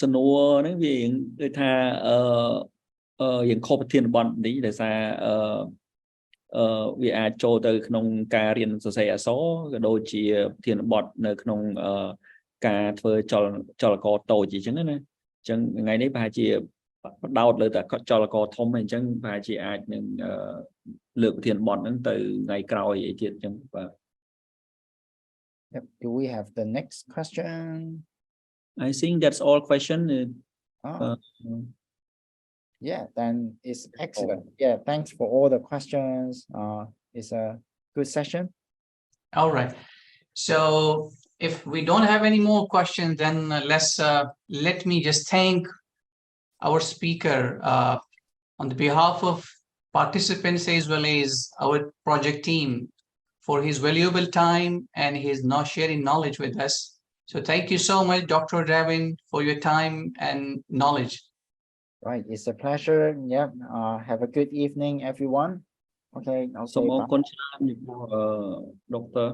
សំណួរហ្នឹងវាដូចថាយើងខុសប្រធានបទនេះដោយសារវាអាចចូលទៅក្នុងការរៀនសរសេរអក្សរក៏ដូចជាប្រធានបទនៅក្នុងការធ្វើចលករតូចអញ្ចឹងណាអញ្ចឹងថ្ងៃនេះប្រហែលជាបដោតលើតែចលករធំអញ្ចឹងប្រហែលជាអាចនឹងលើកប្រធានបទហ្នឹងទៅថ្ងៃក្រោយអីទៀតអញ្ចឹងបាទ Yep. Do we have the next question? I think that's all question. Yeah, then it's excellent. Yeah, thanks for all the questions. It's a good session. All right. So if we don't have any more questions, then let me just thank our speaker on the behalf of participants as well as our project team for his valuable time and his sharing knowledge with us. So thank you so much, Dr. Derwin, for your time and knowledge. Right, it's a pleasure. Yeah. Have a good evening, everyone. Okay. សូមអរ Okay. គុណច្រើនចំពោះដុកទ័រ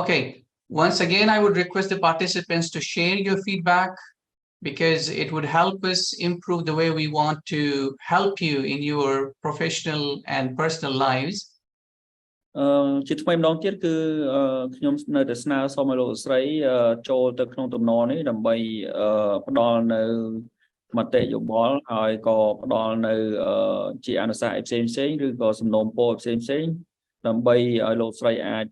Okay, once again, I would request the participants to share your feedback because it would help us improve the way we want to help you in your professional and personal lives. ជាថ្មីម្ដងទៀតគឺខ្ញុំនៅតែស្នើសុំឲ្យលោកស្រីចូលទៅក្នុងទំនោរនេះដើម្បីផ្ដល់នៅមតិយោបល់ហើយក៏ផ្ដល់នៅជាអនុសាសន៍ផ្សេងៗឬក៏សំណូមពរផ្សេងៗដើម្បីឲ្យលោកស្រីអាច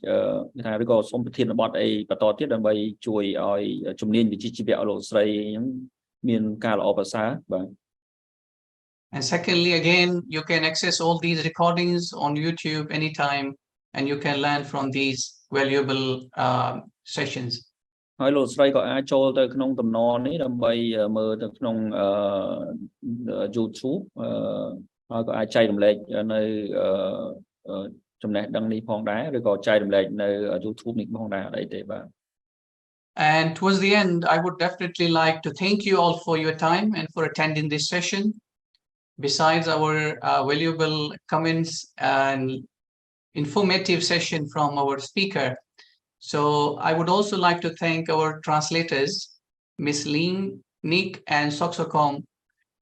ថាឬក៏សូមប្រធានបទអីបន្តទៀតដើម្បីជួយឲ្យជំនាញវិជ្ជាជីវៈឲ្យលោកស្រីមានការល្អប្រសើរបាទ And secondly, again, you can access all these recordings on YouTube anytime, and you can learn from these valuable sessions. ហើយលោកស្រីក៏អាចចូលទៅក្នុងតំណនេះដើម្បីមើលទៅក្នុងYouTube ហើយក៏អាចចែករំលែកនៅចំណេះដឹងនេះផងដែរឬក៏ចែករំលែកនៅ YouTube នេះផងដែរអីទេបាទ And towards the end, I would definitely like to thank you all for your time and for attending this session. Besides our valuable comments and informative session from our speaker. So I would also like to thank our translators, Miss Ling, Nick, and Soxocom,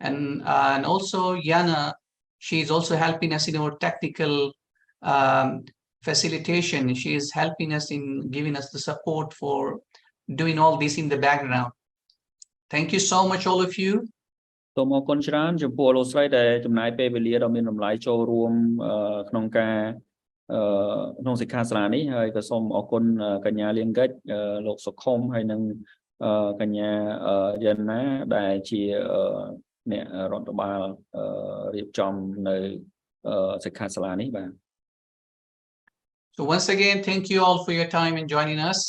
and also Yana. She is also helping us in our technical facilitation. She is helping us in giving us the support for doing all this in the background. Thank you so much, all of you. សូមអរគុណច្រើនចំពោះលោកស្រីដែលចំណាយពេលវេលាដ៏មានតម្លៃចូលរួមក្នុងការក្នុងសិក្ខាសាលានេះហើយក៏សូមអរគុណកញ្ញាលៀងកិច្ចលោកសុខុមហើយនិងកញ្ញាយ៉ាណាដែលជាអ្នករដ្ឋបាលរៀបចំនៅសិក្ខាសាលានេះបាទ So once again, thank you all for your time and joining us,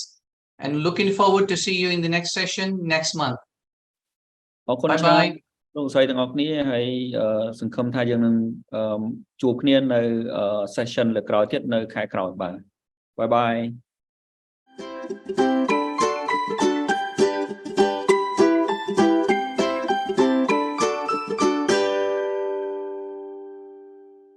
and looking forward to see you in the next session next month. អរគុណ Bye ច្រើន bye. លោកស្រីទាំងអស់គ្នាហើយសង្ឃឹមថាយើងនឹងជួបគ្នានៅ session លើក្រោយទៀតនៅខែក្រោយបាទ Bye bye